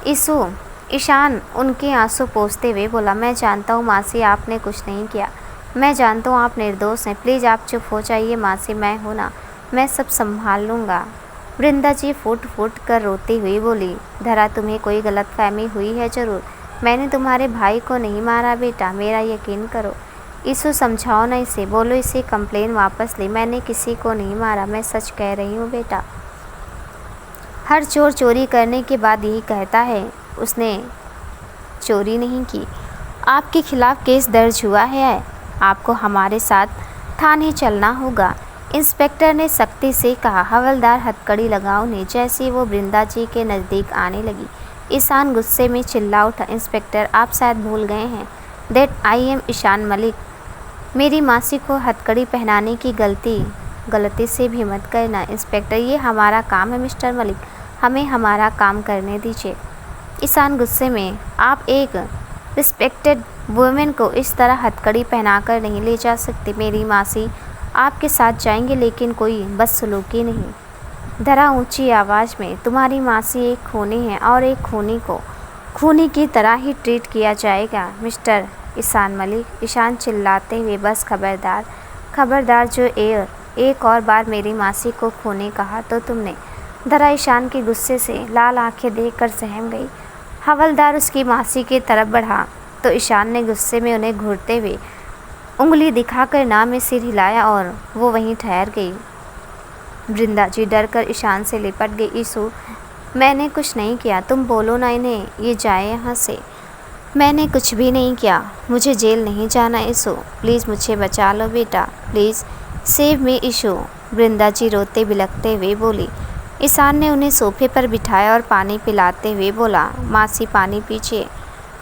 ईशु, ईशान उनके आंसू पोंछते हुए बोला, मैं जानता हूँ मासी, आपने कुछ नहीं किया। मैं जानता हूँ आप निर्दोष हैं। प्लीज़ आप चुप हो जाइए मासी, मैं हूँ ना, मैं सब संभाल लूँगा। वृंदा जी फूट फूट कर रोती हुई बोली, धरा तुम्हें कोई गलतफहमी हुई है ज़रूर। मैंने तुम्हारे भाई को नहीं मारा बेटा, मेरा यकीन करो। ईशु, समझाओ ना इसे, बोलो इसे कंप्लेन वापस ले। मैंने किसी को नहीं मारा, मैं सच कह रही हूँ बेटा। हर चोर चोरी करने के बाद यही कहता है उसने चोरी नहीं की। आपके खिलाफ केस दर्ज हुआ है, आपको हमारे साथ थाने चलना होगा, इंस्पेक्टर ने सख्ती से कहा। हवलदार हथकड़ी लगाओ ने। जैसे वो वृंदा जी के नज़दीक आने लगी, ईशान गुस्से में चिल्ला उठा, इंस्पेक्टर आप शायद भूल गए हैं that I am Ishaan Malik. मेरी मासी को हथकड़ी पहनाने की गलती से भी मत करना। इंस्पेक्टर, ये हमारा काम है मिस्टर मलिक, हमें हमारा काम करने दीजिए। ईशान गुस्से में, आप एक रिस्पेक्टेड वुमेन को इस तरह हथकड़ी पहनाकर नहीं ले जा सकते। मेरी मासी आपके साथ जाएंगे, लेकिन कोई बदसलूकी नहीं। धरा ऊंची आवाज़ में, तुम्हारी मासी एक खूनी है और एक खूनी को खूनी की तरह ही ट्रीट किया जाएगा मिस्टर ईशान मलिक। ईशान चिल्लाते हुए, बस खबरदार, खबरदार, जो एक और बार मेरी मासी को खूनी कहा तो तुमने। धरा ईशान के गुस्से से लाल आंखें देखकर सहम गई। हवलदार उसकी मासी की तरफ बढ़ा तो ईशान ने गुस्से में उन्हें घूरते हुए उंगली दिखाकर ना में सिर हिलाया और वो वहीं ठहर गई। वृंदा जी डर कर ईशान से लिपट गई। ईशु, मैंने कुछ नहीं किया, तुम बोलो ना इन्हें, ये जाए यहाँ से। मैंने कुछ भी नहीं किया, मुझे जेल नहीं जाना। ईशु, प्लीज़ मुझे बचा लो बेटा, प्लीज़ सेव मी ईशु। वृंदा जी रोते बिलखते हुए बोली। ईशान ने उन्हें सोफे पर बिठाया और पानी पिलाते हुए बोला, मासी पानी पीजिए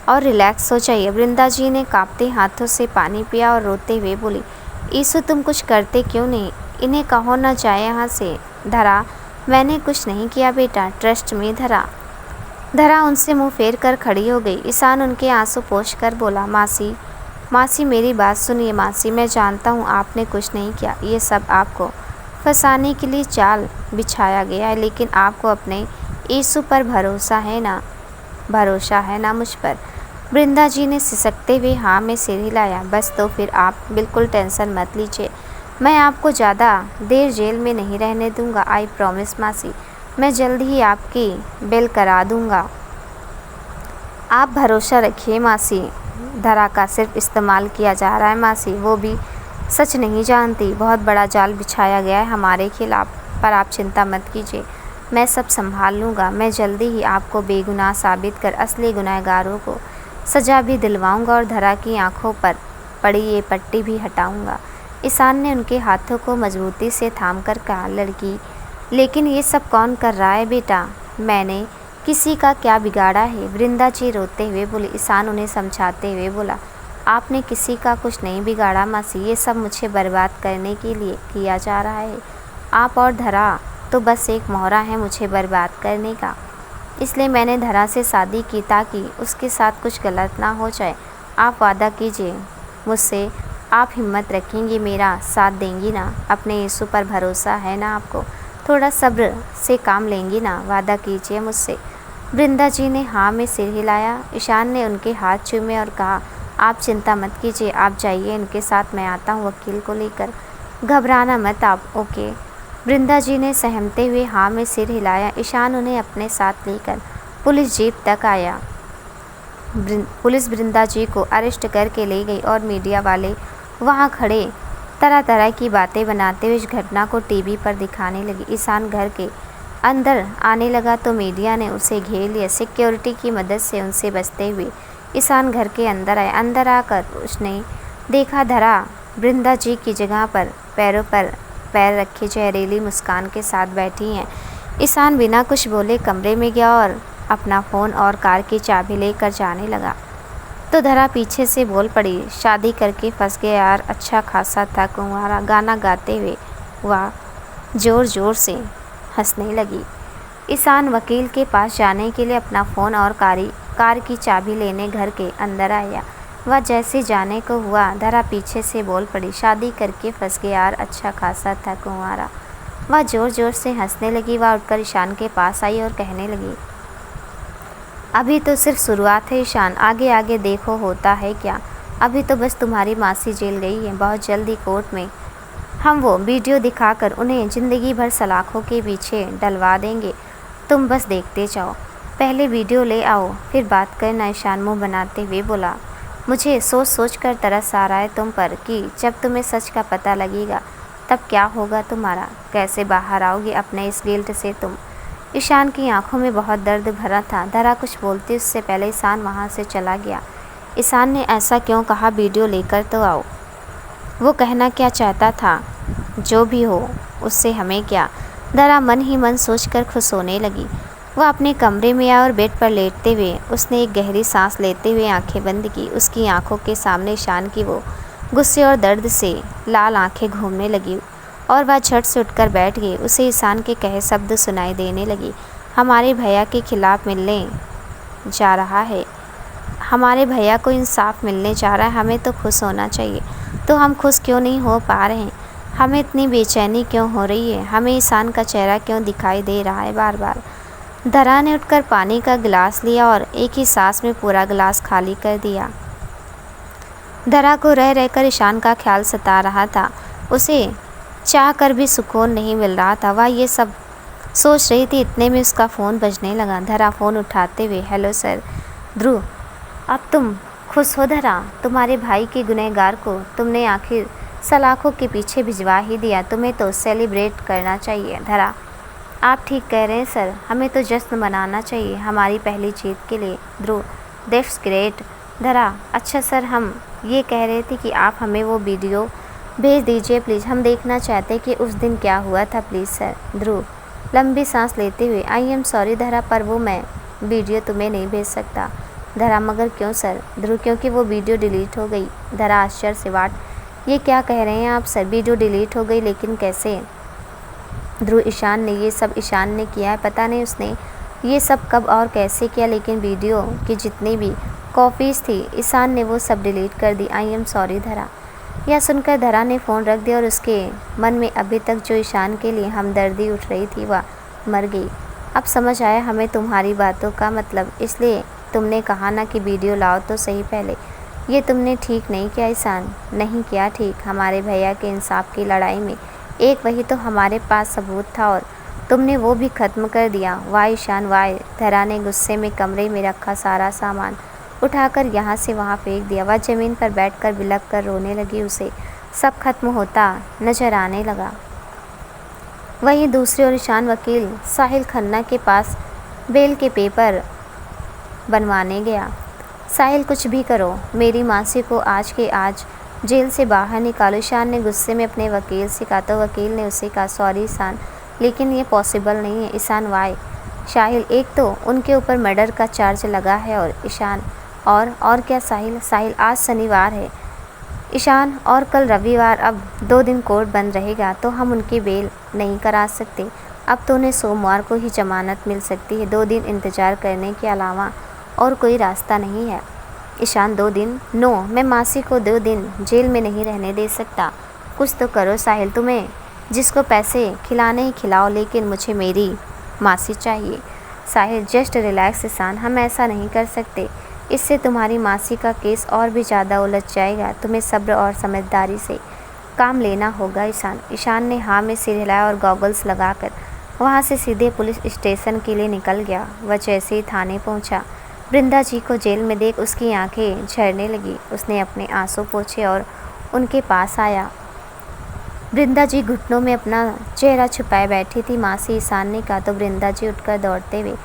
और रिलैक्स हो जाइए। वृंदा जी ने कांपते हाथों से पानी पिया और रोते हुए बोली, ईशु तुम कुछ करते क्यों नहीं? इन्हें कहो ना जाए यहाँ से। धरा, मैंने कुछ नहीं किया बेटा, ट्रस्ट में धरा। धरा उनसे मुंह फेर कर खड़ी हो गई। ईशान उनके आंसू पोंछ कर बोला, मासी मेरी बात सुनिए मासी, मैं जानता हूँ आपने कुछ नहीं किया, ये सब आपको फंसाने के लिए चाल बिछाया गया है, लेकिन आपको अपने ईशु पर भरोसा है ना मुझ पर? वृंदा जी ने सिसकते हुए हाँ में सिर हिलाया। बस तो फिर आप बिल्कुल टेंशन मत लीजिए, मैं आपको ज़्यादा देर जेल में नहीं रहने दूंगा। आई प्रॉमिस मासी, मैं जल्द ही आपकी बेल करा दूंगा, आप भरोसा रखिए मासी। धरा का सिर्फ इस्तेमाल किया जा रहा है मासी, वो भी सच नहीं जानती। बहुत बड़ा जाल बिछाया गया है हमारे खिलाफ, पर आप चिंता मत कीजिए, मैं सब संभाल लूँगा। मैं जल्दी ही आपको बेगुनाह साबित कर असली गुनहगारों को सज़ा भी दिलवाऊँगा और धरा की आंखों पर पड़ी ये पट्टी भी हटाऊँगा। ईशान ने उनके हाथों को मजबूती से थाम कर कहा, लड़की, लेकिन ये सब कौन कर रहा है बेटा? मैंने किसी का क्या बिगाड़ा है? वृंदा जी रोते हुए बोली। ईशान उन्हें समझाते हुए बोला, आपने किसी का कुछ नहीं बिगाड़ा मासी, ये सब मुझे बर्बाद करने के लिए किया जा रहा है। आप और धरा तो बस एक मोहरा है मुझे बर्बाद करने का, इसलिए मैंने धरा से शादी की ताकि उसके साथ कुछ गलत ना हो जाए। आप वादा कीजिए मुझसे, आप हिम्मत रखेंगी, मेरा साथ देंगी ना? अपने यीशु पर भरोसा है ना आपको? थोड़ा सब्र से काम लेंगी ना? वादा कीजिए मुझसे। वृंदा जी ने हाँ में सिर हिलाया। ईशान ने उनके हाथ चूमे और कहा, आप चिंता मत कीजिए, आप जाइए इनके साथ, मैं आता हूँ वकील को लेकर, घबराना मत आप। ओके। वृंदा जी ने सहमते हुए हाँ में सिर हिलाया। ईशान उन्हें अपने साथ लेकर पुलिस जीप तक आया। पुलिस वृंदा जी को अरेस्ट करके ले गई और मीडिया वाले वहाँ खड़े तरह तरह की बातें बनाते हुए इस घटना को टीवी पर दिखाने लगी। ईशान घर के अंदर आने लगा तो मीडिया ने उसे घेर लिया। सिक्योरिटी की मदद से उनसे बचते हुए ईशान घर के अंदर आया। अंदर आकर उसने देखा धरा वृंदा जी की जगह पर पैरों पर पैर रखे जहरीली मुस्कान के साथ बैठी हैं। ईशान बिना कुछ बोले कमरे में गया और अपना फ़ोन और कार की चाबी लेकर जाने लगा तो धरा पीछे से बोल पड़ी, शादी करके फंस गया यार, अच्छा खासा था कुंवारा। गाना गाते हुए वह ज़ोर ज़ोर से हंसने लगी। ईशान वकील के पास जाने के लिए अपना फ़ोन और कार की चाबी लेने घर के अंदर आया। वह जैसे जाने को हुआ धरा पीछे से बोल पड़ी, शादी करके फंस गया यार, अच्छा खासा था कुंवारा। वह ज़ोर ज़ोर से हंसने लगी। वह उठकर ईशान के पास आई और कहने लगी, अभी तो सिर्फ शुरुआत है ईशान, आगे आगे देखो होता है क्या। अभी तो बस तुम्हारी मासी जेल गई है, बहुत जल्दी कोर्ट में हम वो वीडियो दिखाकर उन्हें ज़िंदगी भर सलाखों के पीछे डलवा देंगे। तुम बस देखते जाओ, पहले वीडियो ले आओ फिर बात करना। ईशान मुँह बनाते हुए बोला, मुझे सोच सोच कर तरस आ रहा है तुम पर कि जब तुम्हें सच का पता लगेगा तब क्या होगा तुम्हारा, कैसे बाहर आओगे अपने इस गिल्ट से तुम। ईशान की आंखों में बहुत दर्द भरा था। धरा कुछ बोलती उससे पहले ईशान वहाँ से चला गया। ईशान ने ऐसा क्यों कहा, वीडियो लेकर तो आओ। वो कहना क्या चाहता था, जो भी हो उससे हमें क्या। धरा मन ही मन सोचकर खुश होने लगी। वह अपने कमरे में आया और बेड पर लेटते हुए उसने एक गहरी सांस लेते हुए आंखें बंद की। उसकी आंखों के सामने ईशान की वो गुस्से और दर्द से लाल आंखें घूमने लगी और वह झट से उठकर बैठ गई। उसे ईशान के कहे शब्द सुनाई देने लगी, हमारे भैया के खिलाफ मिलने जा रहा है, हमारे भैया को इंसाफ मिलने जा रहा है, हमें तो खुश होना चाहिए। तो हम खुश क्यों नहीं हो पा रहे हैं, हमें इतनी बेचैनी क्यों हो रही है, हमें ईशान का चेहरा क्यों दिखाई दे रहा है बार बार। धरा ने उठकर पानी का गिलास लिया और एक ही सांस में पूरा गिलास खाली कर दिया। धरा को रह रहकर ईशान का ख्याल सता रहा था। उसे चाह कर भी सुकून नहीं मिल रहा था। वह ये सब सोच रही थी, इतने में उसका फ़ोन बजने लगा। धरा फ़ोन उठाते हुए, हेलो सर। ध्रुव, अब तुम खुश हो धरा, तुम्हारे भाई के गुनहगार को तुमने आखिर सलाखों के पीछे भिजवा ही दिया, तुम्हें तो सेलिब्रेट करना चाहिए। धरा, आप ठीक कह रहे हैं सर, हमें तो जश्न मनाना चाहिए हमारी पहली जीत के लिए। ध्रुव, दैट्स ग्रेट। धरा, अच्छा सर, हम ये कह रहे थे कि आप हमें वो वीडियो भेज दीजिए प्लीज़, हम देखना चाहते कि उस दिन क्या हुआ था प्लीज़ सर। ध्रुव लंबी सांस लेते हुए, आई एम सॉरी धरा, पर वो मैं वीडियो तुम्हें नहीं भेज सकता। धरा, मगर क्यों सर? ध्रुव, क्योंकि वो वीडियो डिलीट हो गई। धरा आश्चर्य से, वाट, ये क्या कह रहे हैं आप सर, वीडियो डिलीट हो गई, लेकिन कैसे? ध्रुव, ईशान ने ये सब ईशान ने किया है, पता नहीं उसने ये सब कब और कैसे किया, लेकिन वीडियो की जितनी भी कॉपीज़ थी ईशान ने वो सब डिलीट कर दी। आई एम सॉरी धरा। यह सुनकर धरा ने फ़ोन रख दिया और उसके मन में अभी तक जो ईशान के लिए हमदर्दी उठ रही थी वह मर गई। अब समझ आया हमें तुम्हारी बातों का मतलब, इसलिए तुमने कहा ना कि वीडियो लाओ तो सही पहले। ये तुमने ठीक नहीं किया ईशान, नहीं किया ठीक। हमारे भैया के इंसाफ की लड़ाई में एक वही तो हमारे पास सबूत था और तुमने वो भी ख़त्म कर दिया। वाह ईशान वाह। धरा ने गुस्से में कमरे में रखा सारा सामान उठाकर यहाँ से वहाँ फेंक दिया। वह ज़मीन पर बैठकर बिलख कर रोने लगी। उसे सब खत्म होता नजर आने लगा। वहीं दूसरी ओर ईशान वकील साहिल खन्ना के पास बेल के पेपर बनवाने गया। साहिल, कुछ भी करो, मेरी मासी को आज के आज जेल से बाहर निकालो। ईशान ने गुस्से में अपने वकील से कहा तो वकील ने उसे कहा, सॉरी ईशान, लेकिन ये पॉसिबल नहीं है। ईशान, वाई? साहिल, एक तो उनके ऊपर मर्डर का चार्ज लगा है और ईशान और क्या साहिल? साहिल, आज शनिवार है ईशान और कल रविवार, अब 2 दिन कोर्ट बंद रहेगा तो हम उनकी बेल नहीं करा सकते। अब तो उन्हें सोमवार को ही जमानत मिल सकती है। 2 दिन इंतज़ार करने के अलावा और कोई रास्ता नहीं है। ईशान, 2 दिन? नो, मैं मासी को 2 दिन जेल में नहीं रहने दे सकता। कुछ तो करो साहिल, तुम्हें जिसको पैसे खिलाने ही खिलाओ, लेकिन मुझे मेरी मासी चाहिए। साहिल, जस्ट रिलैक्स ईशान, हम ऐसा नहीं कर सकते, इससे तुम्हारी मासी का केस और भी ज़्यादा उलझ जाएगा। तुम्हें सब्र और समझदारी से काम लेना होगा ईशान। ईशान ने हाँ में सिर हिलाया और गॉगल्स लगाकर वहाँ से सीधे पुलिस स्टेशन के लिए निकल गया। वह जैसे ही थाने पहुँचा, वृंदा जी को जेल में देख उसकी आंखें झरने लगी। उसने अपने आंसू पोंछे और उनके पास आया। वृंदा जी घुटनों में अपना चेहरा छुपाए बैठी थी। मासी, ईशान ने कहा तो वृंदा जी उठकर दौड़ते हुए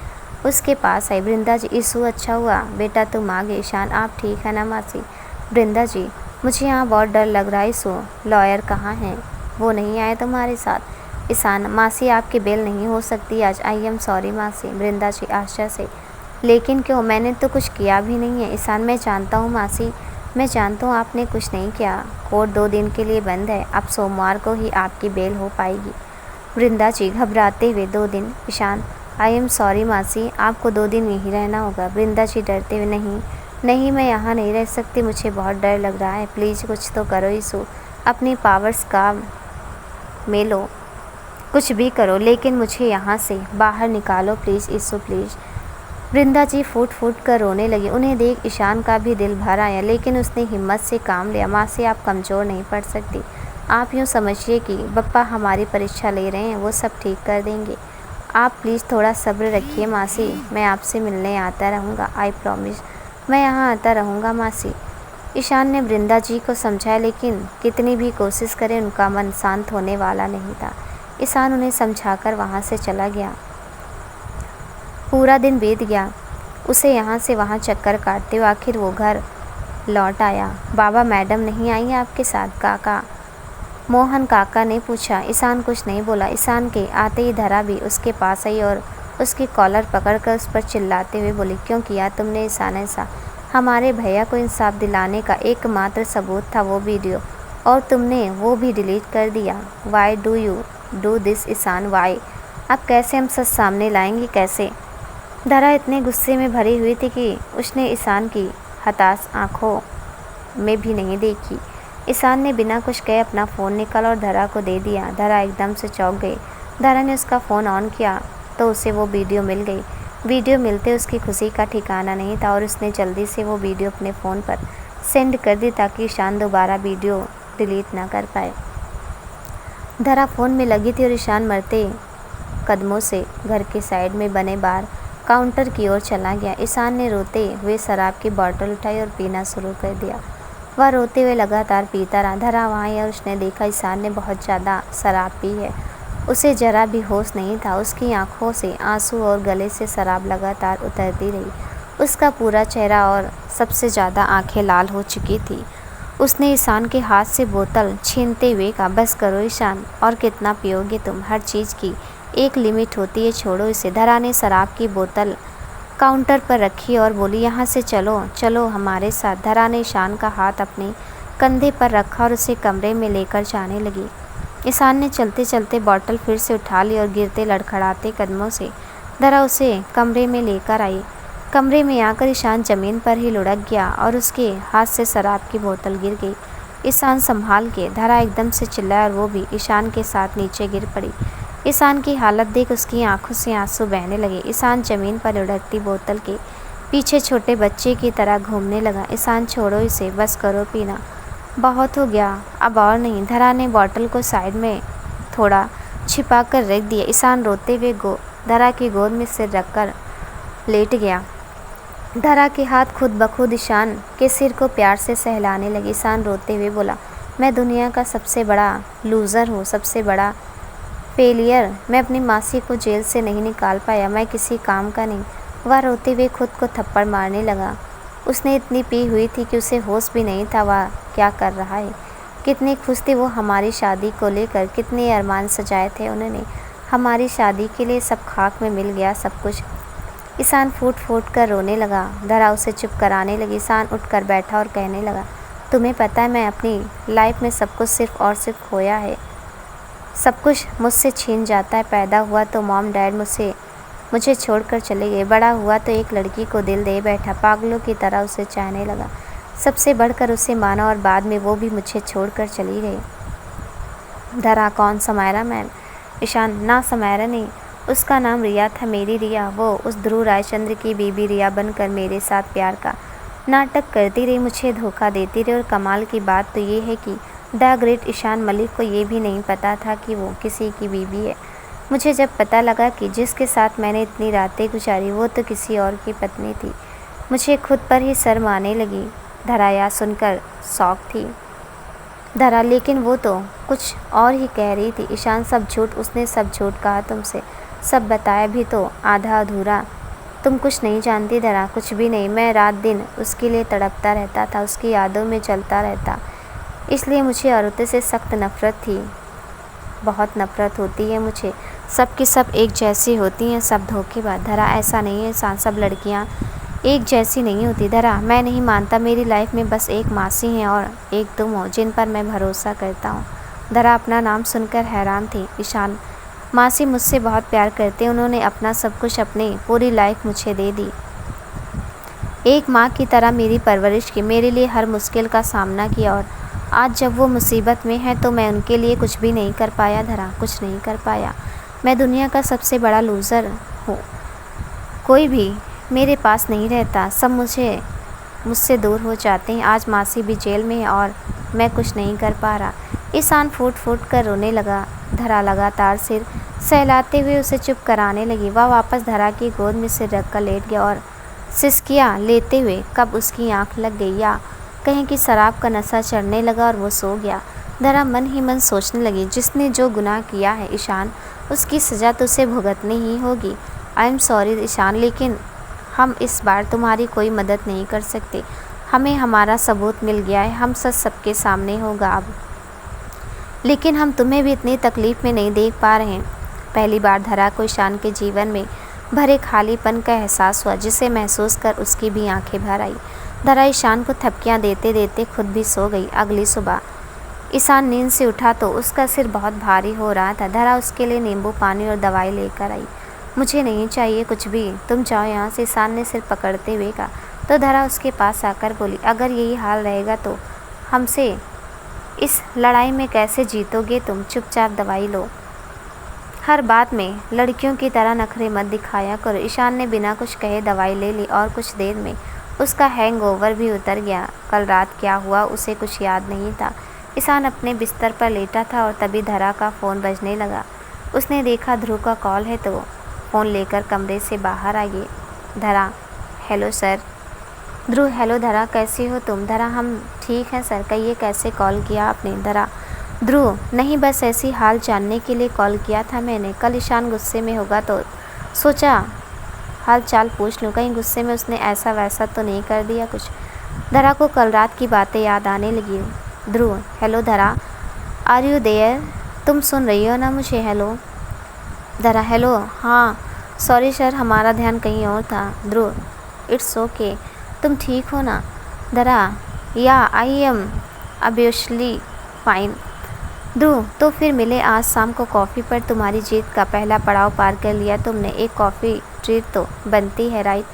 उसके पास आई। वृंदा जी, ईशू, अच्छा हुआ बेटा तुम आ गए। ईशान, आप ठीक है ना मासी? वृंदा जी, मुझे यहाँ बहुत डर लग रहा है। सो लॉयर कहाँ हैं? वो नहीं आए तुम्हारे साथ? ईशान, मासी आपकी बेल नहीं हो सकती आज। आई एम सॉरी मासी। वृंदा जी आशा से, लेकिन क्यों? मैंने तो कुछ किया भी नहीं है। ईशान, मैं जानता हूँ मासी, मैं जानता हूँ आपने कुछ नहीं किया। कोर्ट 2 दिन के लिए बंद है, अब सोमवार को ही आपकी बेल हो पाएगी। वृंदा जी घबराते हुए, 2 दिन? ईशान, आई एम सॉरी मासी, आपको 2 दिन यहीं रहना होगा। वृंदा जी डरते हुए, नहीं नहीं, मैं यहाँ नहीं रह सकती, मुझे बहुत डर लग रहा है। प्लीज़ कुछ तो करो ईशू, अपनी पावर्स का में लो, कुछ भी करो, लेकिन मुझे यहाँ से बाहर निकालो प्लीज़ ईशू, प्लीज़। वृंदा जी फूट फूट कर रोने लगी। उन्हें देख ईशान का भी दिल भर आया, लेकिन उसने हिम्मत से काम लिया। मासी, आप कमज़ोर नहीं पड़ सकती। आप यूँ समझिए कि बप्पा हमारी परीक्षा ले रहे हैं, वो सब ठीक कर देंगे। आप प्लीज़ थोड़ा सब्र रखिए मासी, मैं आपसे मिलने आता रहूँगा, आई प्रॉमिस। मैं यहाँ आता रहूँगा मासी। ईशान ने वृंदा जी को समझाया, लेकिन कितनी भी कोशिश करें उनका मन शांत होने वाला नहीं था। ईशान उन्हें समझाकर वहाँ से चला गया। पूरा दिन बीत गया, उसे यहाँ से वहाँ चक्कर काटते हुए आखिर वो घर लौट आया। बाबा, मैडम नहीं आई है आपके साथ? काका, मोहन काका ने पूछा। ईशान कुछ नहीं बोला। ईशान के आते ही धरा भी उसके पास आई और उसकी कॉलर पकड़कर उस पर चिल्लाते हुए बोली, क्यों किया तुमने ईशान ऐसा? हमारे भैया को इंसाफ दिलाने का एकमात्र सबूत था वो वीडियो, और तुमने वो भी डिलीट कर दिया। Why do you do this Ishaan, why? अब कैसे हम सच सामने लाएंगे, कैसे? धरा इतने गुस्से में भरी हुई थी कि उसने ईशान की हताश आंखों में भी नहीं देखी। ईशान ने बिना कुछ कहे अपना फ़ोन निकाला और धरा को दे दिया। धरा एकदम से चौंक गई। धरा ने उसका फ़ोन ऑन किया तो उसे वो वीडियो मिल गई। वीडियो मिलते उसकी खुशी का ठिकाना नहीं था और उसने जल्दी से वो वीडियो अपने फ़ोन पर सेंड कर दी ताकि ईशान दोबारा वीडियो डिलीट ना कर पाए। धरा फ़ोन में लगी थी और ईशान मरते कदमों से घर के साइड में बने बार काउंटर की ओर चला गया। ईशान ने रोते हुए शराब की बोतल उठाई और पीना शुरू कर दिया। वह रोते हुए लगातार पीता रहा। धरा वहाँ आई और उसने देखा ईशान ने बहुत ज़्यादा शराब पी है। उसे जरा भी होश नहीं था। उसकी आंखों से आंसू और गले से शराब लगातार उतरती रही। उसका पूरा चेहरा और सबसे ज़्यादा आंखें लाल हो चुकी थी। उसने ईशान के हाथ से बोतल छीनते हुए कहा, बस करो ईशान, और कितना पियोगे तुम? हर चीज़ की एक लिमिट होती है, छोड़ो इसे। धरा ने शराब की बोतल काउंटर पर रखी और बोली, यहाँ से चलो, चलो हमारे साथ। धरा ने ईशान का हाथ अपने कंधे पर रखा और उसे कमरे में लेकर जाने लगी। ईशान ने चलते चलते बोतल फिर से उठा ली और गिरते लड़खड़ाते कदमों से धरा उसे कमरे में लेकर आई। कमरे में आकर ईशान ज़मीन पर ही लुढ़क गया और उसके हाथ से शराब की बोतल गिर गई। ईशान संभाल के। धरा एकदम से चिल्लाया और वो भी ईशान के साथ नीचे गिर पड़ी। ईशान की हालत देख उसकी आंखों से आंसू बहने लगे। ईशान ज़मीन पर लुढ़कती बोतल के पीछे छोटे बच्चे की तरह घूमने लगा। ईशान, छोड़ो इसे, बस करो पीना, बहुत हो गया, अब और नहीं। धरा ने बोतल को साइड में थोड़ा छिपा कर रख दिया। ईशान रोते हुए धरा की गोद में सिर रखकर लेट गया। धरा के हाथ खुद ब खुद ईशान के सिर को प्यार से सहलाने लगे। ईशान रोते हुए बोला, मैं दुनिया का सबसे बड़ा लूज़र हूँ, सबसे बड़ा फेलियर। मैं अपनी मासी को जेल से नहीं निकाल पाया, मैं किसी काम का नहीं। वह रोते हुए खुद को थप्पड़ मारने लगा। उसने इतनी पी हुई थी कि उसे होश भी नहीं था वह क्या कर रहा है। कितनी खुश थी वो हमारी शादी को लेकर, कितने अरमान सजाए थे उन्होंने हमारी शादी के लिए। सब खाक में मिल गया सब कुछ। ईशान फूट फूट कर रोने लगा। धरा उसे चुप कराने लगी। ईशान उठकर बैठा और कहने लगा, तुम्हें पता है मैं अपनी लाइफ में सब कुछ सिर्फ और सिर्फ खोया है। सब कुछ मुझसे छीन जाता है। पैदा हुआ तो मॉम डैड मुझे छोड़कर चले गए। बड़ा हुआ तो एक लड़की को दिल दे बैठा, पागलों की तरह उसे चाहने लगा, सबसे बढ़कर उसे माना, और बाद में वो भी मुझे छोड़कर चली गई। धरा, कौन? समायरा मैम? ईशान, ना समायरा नहीं, उसका नाम रिया था, मेरी रिया। वो उस ध्रुव रायचंद्र की बीबी रिया बनकर मेरे साथ प्यार का नाटक करती रही, मुझे धोखा देती रही। और कमाल की बात तो ये है कि द ग्रेट ईशान मलिक को ये भी नहीं पता था कि वो किसी की बीबी है। मुझे जब पता लगा कि जिसके साथ मैंने इतनी रातें गुजारी वो तो किसी और की पत्नी थी, मुझे खुद पर ही शर्म आने लगी। धरा यह सुनकर शॉक थी। धरा, लेकिन वो तो कुछ और ही कह रही थी। ईशान, सब झूठ, उसने सब झूठ कहा तुमसे, सब बताया भी तो आधा अधूरा। तुम कुछ नहीं जानती धरा, कुछ भी नहीं। मैं रात दिन उसके लिए तड़पता रहता था, उसकी यादों में चलता रहता। इसलिए मुझे औरतों से सख्त नफ़रत थी। बहुत नफ़रत होती है मुझे। सब की सब एक जैसी होती हैं, सब धोखेबाज। धरा ऐसा नहीं है, सब लड़कियां एक जैसी नहीं होती। धरा मैं नहीं मानता, मेरी लाइफ में बस एक मासी हैं और एक तुम हो जिन पर मैं भरोसा करता हूँ। धरा अपना नाम सुनकर हैरान थी। ईशान, मासी मुझसे बहुत प्यार करते हैं, उन्होंने अपना सब कुछ, अपनी पूरी लाइफ मुझे दे दी। एक माँ की तरह मेरी परवरिश की, मेरे लिए हर मुश्किल का सामना किया, और आज जब वो मुसीबत में है तो मैं उनके लिए कुछ भी नहीं कर पाया। धरा कुछ नहीं कर पाया। मैं दुनिया का सबसे बड़ा लूज़र हूँ। कोई भी मेरे पास नहीं रहता, सब मुझसे दूर हो जाते हैं। आज मासी भी जेल में है और मैं कुछ नहीं कर पा रहा। ईशान फूट फूट कर रोने लगा। धरा लगातार सिर सहलाते हुए उसे चुप कराने लगी। वह वापस धरा की गोद में सिर रख कर लेट गया और सिसकियाँ लेते हुए कब उसकी आंख लग गई या कहीं कि शराब का नशा चढ़ने लगा और वो सो गया। धरा मन ही मन सोचने लगी, जिसने जो गुनाह किया है ईशान, उसकी सज़ा तो उसे भुगतनी ही होगी। आई एम सॉरी ईशान, लेकिन हम इस बार तुम्हारी कोई मदद नहीं कर सकते। हमें हमारा सबूत मिल गया है, हम सच सबके सामने होगा अब। लेकिन हम तुम्हें भी इतनी तकलीफ़ में नहीं देख पा रहे हैं। पहली बार धरा को ईशान के जीवन में भरे खालीपन का एहसास हुआ, जिसे महसूस कर उसकी भी आंखें भर आई। धरा ईशान को थपकियां देते देते खुद भी सो गई। अगली सुबह ईशान नींद से उठा तो उसका सिर बहुत भारी हो रहा था। धरा उसके लिए नींबू पानी और दवाई लेकर आई। मुझे नहीं चाहिए कुछ भी, तुम जाओ यहाँ से, ईशान ने सिर पकड़ते हुए कहा। तो धरा उसके पास आकर बोली, अगर यही हाल रहेगा तो हमसे इस लड़ाई में कैसे जीतोगे तुम? चुपचाप दवाई लो, हर बात में लड़कियों की तरह नखरे मत दिखाया करो। ईशान ने बिना कुछ कहे दवाई ले ली और कुछ देर में उसका हैंगओवर भी उतर गया। कल रात क्या हुआ उसे कुछ याद नहीं था। ईशान अपने बिस्तर पर लेटा था और तभी धरा का फ़ोन बजने लगा। उसने देखा ध्रुव का कॉल है तो फ़ोन लेकर कमरे से बाहर आ गई। धरा, हेलो सर। ध्रुव, हेलो धरा, कैसी हो तुम? धरा, हम ठीक हैं सर। कहिए कैसे कॉल किया आपने? धरा, ध्रुव, नहीं बस ऐसी हाल जानने के लिए कॉल किया था मैंने। कल ईशान गुस्से में होगा तो सोचा हाल चाल पूछ लूँ, कहीं गुस्से में उसने ऐसा वैसा तो नहीं कर दिया कुछ। धरा को कल रात की बातें याद आने लगी। ध्रुव, हेलो धरा, आर यू देयर? तुम सुन रही हो ना मुझे? हेलो धरा, हेलो, हाँ सॉरी सर, हमारा ध्यान कहीं और था। ध्रुव, इट्स ओके, तुम ठीक हो ना? धरा, या आई एम ऑब्वियसली फाइन। ध्रुव, तो फिर मिले आज शाम को कॉफ़ी पर। तुम्हारी जीत का पहला पड़ाव पार कर लिया तुमने, एक कॉफ़ी ट्रीट तो बनती है राइट?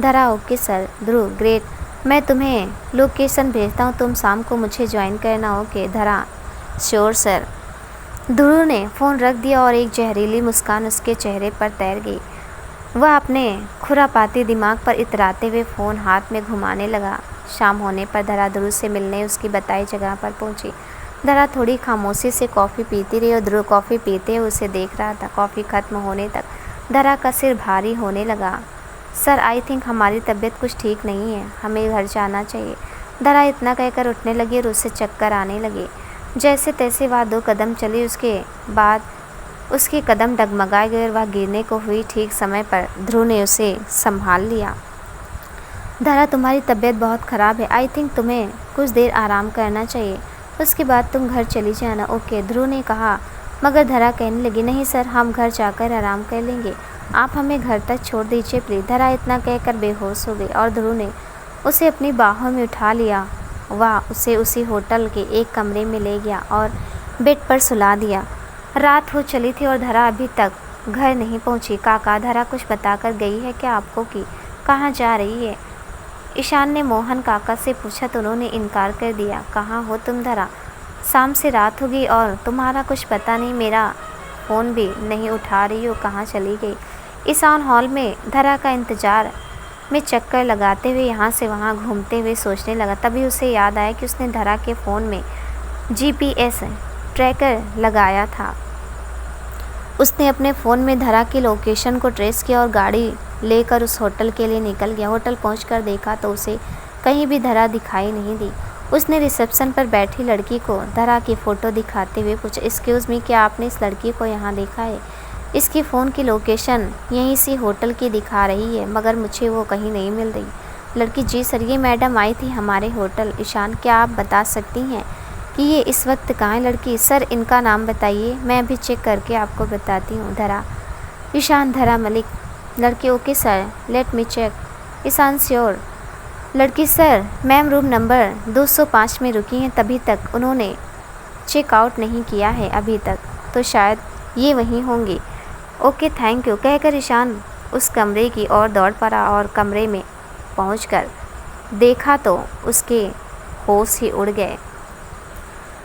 धरा, ओके सर। ध्रुव, ग्रेट, मैं तुम्हें लोकेशन भेजता हूँ, तुम शाम को मुझे ज्वाइन करना। ओके? धरा, श्योर सर। ध्रुव ने फ़ोन रख दिया और एक जहरीली मुस्कान उसके चेहरे पर तैर गई। वह अपने खुरापाती दिमाग पर इतराते हुए फ़ोन हाथ में घुमाने लगा। शाम होने पर धरा ध्रुव से मिलने उसकी बताई जगह पर पहुंची। धरा थोड़ी खामोशी से कॉफ़ी पीती रही और ध्रुव कॉफ़ी पीते हुए उसे देख रहा था। कॉफ़ी ख़त्म होने तक धरा का सिर भारी होने लगा। सर, आई थिंक हमारी तबीयत कुछ ठीक नहीं है, हमें घर जाना चाहिए। धरा इतना कहकर उठने लगी और उससे चक्कर आने लगे। जैसे तैसे वह 2 कदम चली, उसके बाद उसके कदम डगमगाए गए और वह गिरने को हुई। ठीक समय पर ध्रुव ने उसे संभाल लिया। धरा, तुम्हारी तबीयत बहुत ख़राब है, आई थिंक तुम्हें कुछ देर आराम करना चाहिए, उसके बाद तुम घर चली जाना। ओके? ध्रुव ने कहा। मगर धरा कहने लगी, नहीं सर, हम घर जाकर आराम कर लेंगे, आप हमें घर तक छोड़ दीजिए प्लीज़। धरा इतना कहकर बेहोश हो गई और ध्रुव ने उसे अपनी बाहों में उठा लिया। वह उसे उसी होटल के एक कमरे में ले गया और बेड पर सुला दिया। रात हो चली थी और धरा अभी तक घर नहीं पहुंची। काका, धरा कुछ बताकर गई है क्या आपको कि कहाँ जा रही है? ईशान ने मोहन काका से पूछा तो उन्होंने इनकार कर दिया। कहाँ हो तुम धरा? शाम से रात हो गई और तुम्हारा कुछ पता नहीं, मेरा फ़ोन भी नहीं उठा रही हो, कहाँ चली गई? ईशान हॉल में धरा का इंतज़ार में चक्कर लगाते हुए यहाँ से वहाँ घूमते हुए सोचने लगा। तभी उसे याद आया कि उसने धरा के फ़ोन में GPS ट्रैकर लगाया था। उसने अपने फ़ोन में धरा की लोकेशन को ट्रेस किया और गाड़ी लेकर उस होटल के लिए निकल गया। होटल पहुंचकर देखा तो उसे कहीं भी धरा दिखाई नहीं दी। उसने रिसेप्शन पर बैठी लड़की को धरा की फ़ोटो दिखाते हुए पूछा, एक्सक्यूज़ मी, क्या आपने इस लड़की को यहाँ देखा है? इसकी फ़ोन की लोकेशन यहीं से होटल की दिखा रही है, मगर मुझे वो कहीं नहीं मिल रही। लड़की, जी सर, ये मैडम आई थी हमारे होटल। ईशान, क्या आप बता सकती हैं कि ये इस वक्त कहाँ है? लड़की, सर इनका नाम बताइए, मैं भी चेक करके आपको बताती हूँ। धरा, ईशान, धरा मलिक। लड़की, okay sir, let me check. Ishaan, sure. लड़की, सर मैम रूम नंबर 205 में रुकी हैं, तभी तक उन्होंने चेकआउट नहीं किया है अभी तक, तो शायद ये वहीं होंगी। ओके थैंक यू, कहकर ईशान उस कमरे की ओर दौड़ पड़ा और कमरे में पहुंचकर देखा तो उसके होश ही उड़ गए।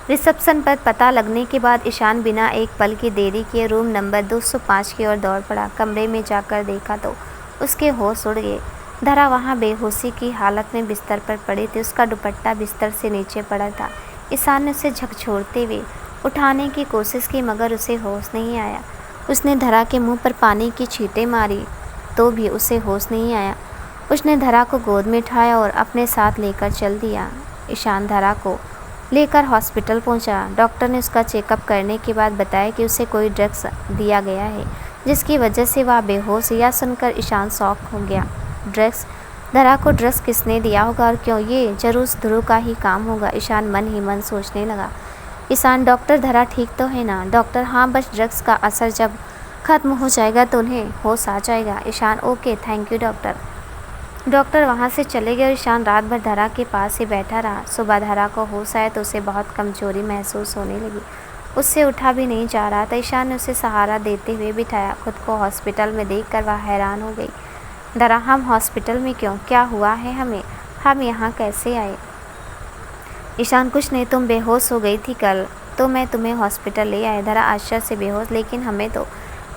रिसेप्शन पर पता लगने के बाद ईशान बिना एक पल की देरी किए रूम नंबर 205 की ओर दौड़ पड़ा। कमरे में जाकर देखा तो उसके होश उड़ गए। धरा वहाँ बेहोशी की हालत में बिस्तर पर पड़ी थी। उसका दुपट्टा बिस्तर से नीचे पड़ा था। ईशान ने उसे झकझोरते हुए उठाने की कोशिश की, मगर उसे होश नहीं आया। उसने धरा के मुंह पर पानी की छींटे मारी तो भी उसे होश नहीं आया। उसने धरा को गोद में उठाया और अपने साथ लेकर चल दिया। ईशान धरा को लेकर हॉस्पिटल पहुंचा। डॉक्टर ने उसका चेकअप करने के बाद बताया कि उसे कोई ड्रग्स दिया गया है, जिसकी वजह से वह बेहोश। यह सुनकर ईशान शॉक हो गया। ड्रग्स? धरा को ड्रग्स किसने दिया होगा और क्यों? ये जरूर ध्रुव का ही काम होगा, ईशान मन ही मन सोचने लगा। ईशान, डॉक्टर, धरा ठीक तो है ना? डॉक्टर, हाँ, बस ड्रग्स का असर जब खत्म हो जाएगा तो उन्हें होश आ जाएगा। Ishaan, okay thank you doctor. Doctor वहाँ से चले गए और ईशान रात भर धरा के पास ही बैठा रहा। सुबह धरा को होश आया तो उसे बहुत कमजोरी महसूस होने लगी। उससे उठा भी नहीं जा रहा था। ईशान ने उसे सहारा देते हुए बिठाया। खुद को हॉस्पिटल में देखकर वह हैरान हो गई। धरा, हम हॉस्पिटल में क्यों? क्या हुआ है हमें? हम यहाँ कैसे आए? ईशान, कुछ नहीं, तुम बेहोश हो गई थी कल, तो मैं तुम्हें हॉस्पिटल ले आया। धरा आश्चर्य से बेहोश, लेकिन हमें तो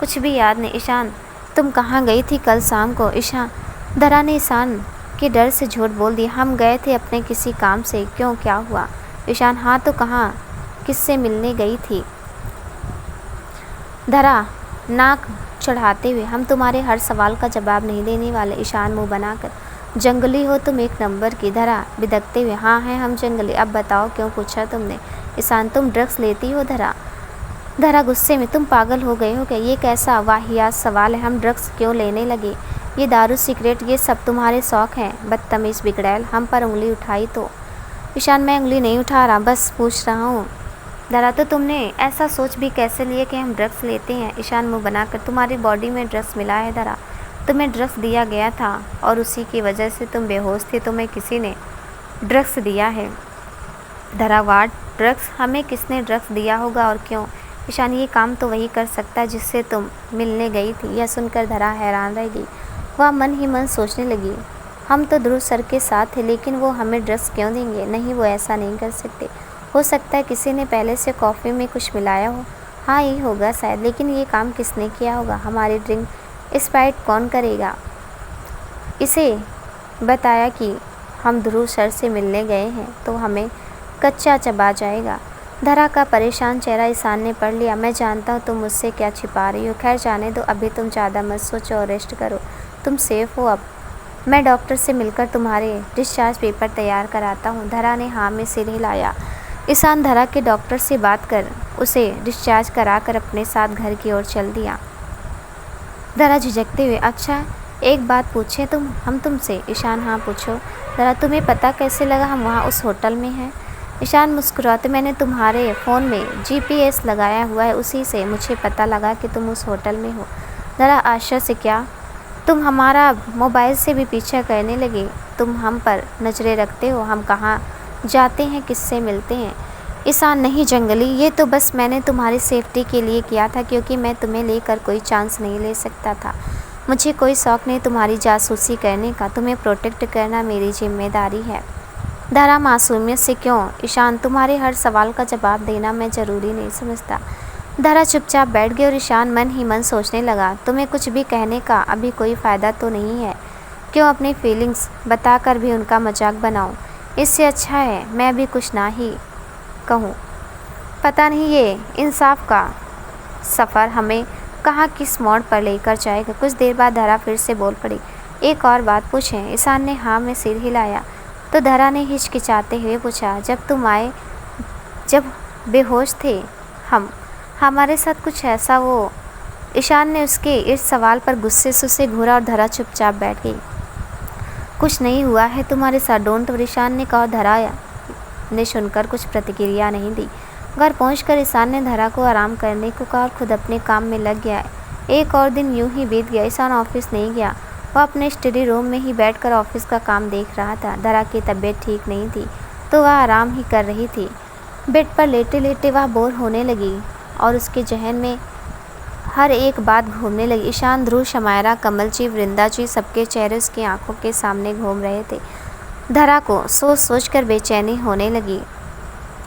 कुछ भी याद नहीं। ईशान, तुम कहाँ गई थी कल शाम को? ईशान, धरा ने ईशान के डर से झूठ बोल दिया। हम गए थे अपने किसी काम से। क्यों, क्या हुआ? ईशान, हाँ तो कहाँ, किससे मिलने गई थी? धरा नाक चढ़ाते हुए, हम तुम्हारे हर सवाल का जवाब नहीं देने वाले। ईशान मुंह बनाकर, जंगली हो तुम एक नंबर की। धरा बिदकते हुए, हाँ हैं हम जंगली। अब बताओ क्यों पूछा तुमने? ईशान, तुम ड्रग्स लेती हो? धरा गुस्से में, तुम पागल हो गए हो क्या? ये कैसा वाहियात सवाल है? हम ड्रग्स क्यों लेने लगे? ये दारू सिगरेट ये सब तुम्हारे शौक हैं? बदतमीज़ बिगड़ैल, हम पर उंगली उठाई तो? ईशान, मैं उंगली नहीं उठा रहा, बस पूछ रहा हूँ। धरा, तो तुमने ऐसा सोच भी कैसे लिए कि हम ड्रग्स लेते हैं? ईशान मुंह बनाकर, तुम्हारी बॉडी में ड्रग्स मिला है धरा, तुम्हें ड्रग्स दिया गया था और उसी की वजह से तुम बेहोश थे। तुम्हें किसी ने ड्रग्स दिया है? धरा, वाट ड्रग्स? हमें किसने ड्रग्स दिया होगा और क्यों? ईशान, ये काम तो वही कर सकता है जिससे तुम मिलने गई थी। यह सुनकर धरा हैरान रह गई। वह मन ही मन सोचने लगी, हम तो ध्रुव सर के साथ थे, लेकिन वो हमें ड्रग्स क्यों देंगे? नहीं, वो ऐसा नहीं कर सकते। हो सकता है किसी ने पहले से कॉफ़ी में कुछ मिलाया हो। हाँ, ये होगा शायद, लेकिन ये काम किसने किया होगा? हमारी ड्रिंक स्प्राइट कौन करेगा? इसे बताया कि हम ध्रुव सर से मिलने गए हैं तो हमें कच्चा चबा जाएगा। धरा का परेशान चेहरा ईशान ने पढ़ लिया। मैं जानता हूँ तुम मुझसे क्या छिपा रही हो। खैर जाने दो, अभी तुम ज़्यादा मत सोचो और रेस्ट करो। तुम सेफ हो अब। मैं डॉक्टर से मिलकर तुम्हारे डिस्चार्ज पेपर तैयार कराता हूँ। धरा ने हाँ में सिर हिलाया। ईशान धरा के डॉक्टर से बात कर उसे डिस्चार्ज कराकर अपने साथ घर की ओर चल दिया। धरा झिझकते हुए, अच्छा एक बात पूछे हम तुमसे? ईशान, हाँ पूछो। धरा, तुम्हें पता कैसे लगा हम वहाँ उस होटल में हैं? ईशान मुस्कुराते, मैंने तुम्हारे फ़ोन में GPS लगाया हुआ है, उसी से मुझे पता लगा कि तुम उस होटल में हो। धरा आश्चर्य से, क्या तुम हमारा मोबाइल से भी पीछा करने लगे? तुम हम पर नज़रें रखते हो, हम कहाँ जाते हैं, किससे मिलते हैं? ईशान, नहीं जंगली, ये तो बस मैंने तुम्हारी सेफ्टी के लिए किया था, क्योंकि मैं तुम्हें लेकर कोई चांस नहीं ले सकता था। मुझे कोई शौक़ नहीं तुम्हारी जासूसी करने का, तुम्हें प्रोटेक्ट करना मेरी जिम्मेदारी है। धरा मासूमियत से, क्यों? ईशान, तुम्हारे हर सवाल का जवाब देना मैं ज़रूरी नहीं समझता। धरा चुपचाप बैठ गई और ईशान मन ही मन सोचने लगा, तुम्हें कुछ भी कहने का अभी कोई फ़ायदा तो नहीं है। क्यों अपनी फीलिंग्स बताकर भी उनका मजाक बनाऊं? इससे अच्छा है मैं भी कुछ ना ही कहूँ। पता नहीं ये इंसाफ का सफ़र हमें कहाँ किस मोड़ पर लेकर जाएगा। कुछ देर बाद धरा फिर से बोल पड़ी, एक और बात पूछें? ईशान ने हाँ में सिर हिलाया। तो धरा ने हिचकिचाते हुए पूछा, जब तुम आए, जब बेहोश थे हमारे साथ कुछ ऐसा वो ईशान ने उसके इस सवाल पर गुस्से से उसे घूरा और धरा चुपचाप बैठ गई। कुछ नहीं हुआ है तुम्हारे साथ, डोंट वरी, ईशान ने कहा। धरा ने सुनकर कुछ प्रतिक्रिया नहीं दी। घर पहुंचकर ईशान ने धरा को आराम करने को कहा और खुद अपने काम में लग गया। एक और दिन यूं ही बीत गया। ईशान ऑफिस नहीं गया। वह अपने स्टडी रूम में ही बैठकर ऑफिस का काम देख रहा था। धरा की तबीयत ठीक नहीं थी तो वह आराम ही कर रही थी। बेड पर लेटे लेटे वह बोर होने लगी और उसके जहन में हर एक बात घूमने लगी। ईशान, ध्रुव, शमायरा, कमल जी, वृंदा जी, सबके चेहरे उसकी आंखों के सामने घूम रहे थे। धरा को सोच सोच कर बेचैनी होने लगी।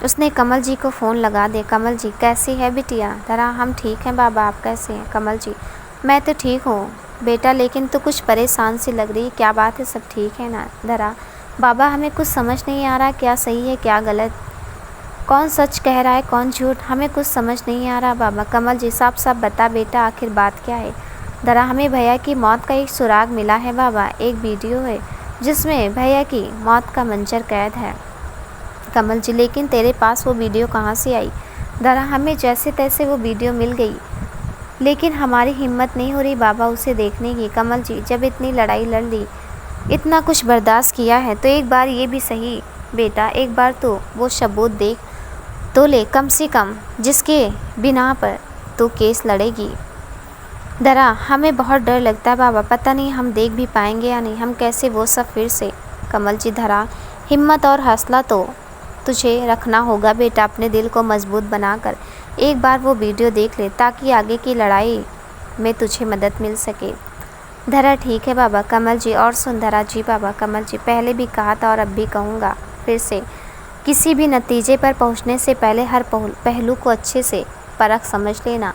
उसने कमल जी को फ़ोन लगा दिया। कमल जी, कैसी है बिटिया? धरा, हम ठीक हैं बाबा, आप कैसे हैं? कमल जी, मैं तो ठीक हूँ बेटा, लेकिन तो कुछ परेशान सी लग रही है, क्या बात है? सब ठीक है ना? धरा, बाबा हमें कुछ समझ नहीं आ रहा, क्या सही है क्या गलत, कौन सच कह रहा है कौन झूठ, हमें कुछ समझ नहीं आ रहा बाबा। कमल जी, साफ साफ बता बेटा, आखिर बात क्या है? धरा, हमें भैया की मौत का एक सुराग मिला है बाबा, एक वीडियो है जिसमें भैया की मौत का मंजर कैद है। कमल जी, लेकिन तेरे पास वो वीडियो कहाँ से आई? धरा, हमें जैसे तैसे वो वीडियो मिल गई, लेकिन हमारी हिम्मत नहीं हो रही बाबा उसे देखने की। कमल जी, जब इतनी लड़ाई लड़ ली, इतना कुछ बर्दाश्त किया है तो एक बार ये भी सही बेटा, एक बार तो वो सबूत देख तो ले कम से कम, जिसके बिना पर तो केस लड़ेगी। धरा, हमें बहुत डर लगता है बाबा, पता नहीं हम देख भी पाएंगे या नहीं, हम कैसे वो सब फिर से। कमल जी, धरा, हिम्मत और हौसला तो तुझे रखना होगा बेटा, अपने दिल को मजबूत बनाकर एक बार वो वीडियो देख ले ताकि आगे की लड़ाई में तुझे मदद मिल सके। धरा, ठीक है बाबा। कमल जी, और सुन धरा जी बाबा। कमल जी, पहले भी कहा था और अब भी कहूँगा फिर से, किसी भी नतीजे पर पहुंचने से पहले हर पहलू को अच्छे से परख समझ लेना,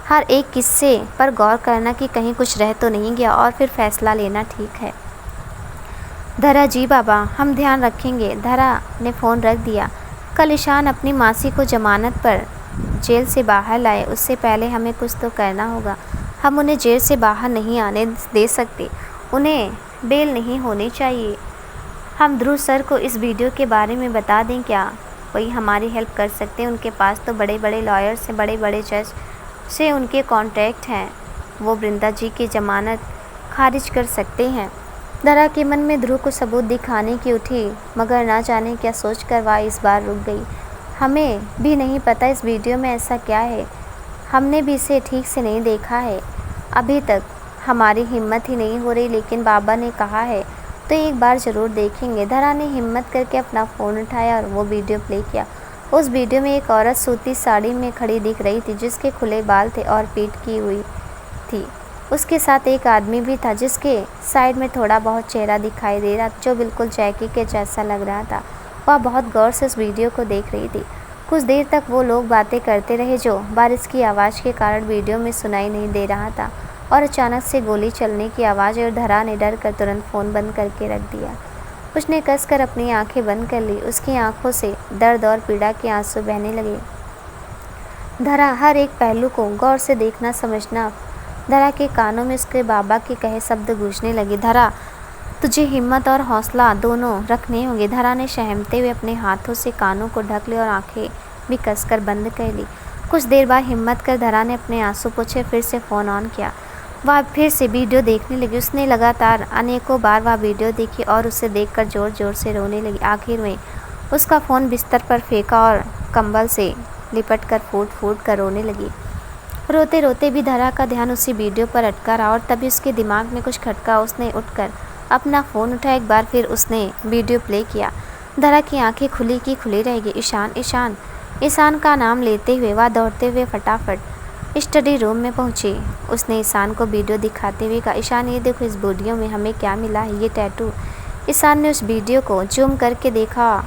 हर एक किस्से पर गौर करना कि कहीं कुछ रह तो नहीं गया और फिर फैसला लेना, ठीक है? धरा, जी बाबा, हम ध्यान रखेंगे। धरा ने फ़ोन रख दिया। कल ईशान अपनी मासी को जमानत पर जेल से बाहर लाए, उससे पहले हमें कुछ तो करना होगा। हम उन्हें जेल से बाहर नहीं आने दे सकते, उन्हें बेल नहीं होनी चाहिए। हम ध्रुव सर को इस वीडियो के बारे में बता दें क्या? वही हमारी हेल्प कर सकते हैं, उनके पास तो बड़े बड़े लॉयर्स हैं, बड़े बड़े जज से उनके कॉन्टैक्ट हैं, वो वृंदा जी की ज़मानत खारिज कर सकते हैं। धरा के मन में ध्रुव को सबूत दिखाने की उठी, मगर ना जाने क्या सोच कर वह इस बार रुक गई। हमें भी नहीं पता इस वीडियो में ऐसा क्या है, हमने भी इसे ठीक से नहीं देखा है, अभी तक हमारी हिम्मत ही नहीं हो रही, लेकिन बाबा ने कहा है तो एक बार ज़रूर देखेंगे। धरा ने हिम्मत करके अपना फ़ोन उठाया और वो वीडियो प्ले किया। उस वीडियो में एक औरत सूती साड़ी में खड़ी दिख रही थी, जिसके खुले बाल थे और पीठ की हुई थी। उसके साथ एक आदमी भी था, जिसके साइड में थोड़ा बहुत चेहरा दिखाई दे रहा, जो बिल्कुल जैकी के जैसा लग रहा था। वह बहुत गौर से उस वीडियो को देख रही थी। कुछ देर तक वो लोग बातें करते रहे, जो बारिश की आवाज़ के कारण वीडियो में सुनाई नहीं दे रहा था, और अचानक से गोली चलने की आवाज़ और धरा ने डर कर तुरंत फ़ोन बंद करके रख दिया। उसने कसकर अपनी आंखें बंद कर ली। उसकी आंखों से दर्द और पीड़ा के आंसू बहने लगे। धरा हर एक पहलू को गौर से देखना समझना। धरा के कानों में उसके बाबा के कहे शब्द गूंजने लगे। धरा, तुझे हिम्मत और हौसला दोनों रखने होंगे। धरा ने सहमते हुए अपने हाथों से कानों को ढक लिया और आंखें भी कसकर बंद कर ली। कुछ देर बाद हिम्मत कर धरा ने अपने आंसू पोंछे, फिर से फ़ोन ऑन किया। वह फिर से वीडियो देखने लगी। उसने लगातार अनेकों बार वह वीडियो देखी और उसे देखकर ज़ोर ज़ोर से रोने लगी। आखिर में उसका फ़ोन बिस्तर पर फेंका और कंबल से लिपट कर फूट फूट कर रोने लगी। रोते रोते भी धरा का ध्यान उसी वीडियो पर अटका रहा और तभी उसके दिमाग में कुछ खटका। उसने उठकर अपना फ़ोन उठाया। एक बार फिर उसने वीडियो प्ले किया। धरा की आंखें खुली की खुली रह गई। ईशान, ईशान, ईशान का नाम लेते हुए वह दौड़ते हुए फटाफट स्टडी रूम में पहुंची। उसने ईशान को वीडियो दिखाते हुए कहा, ईशान ये देखो, इस वीडियो में हमें क्या मिला है, ये टैटू। ईशान ने उस वीडियो को जूम करके देखा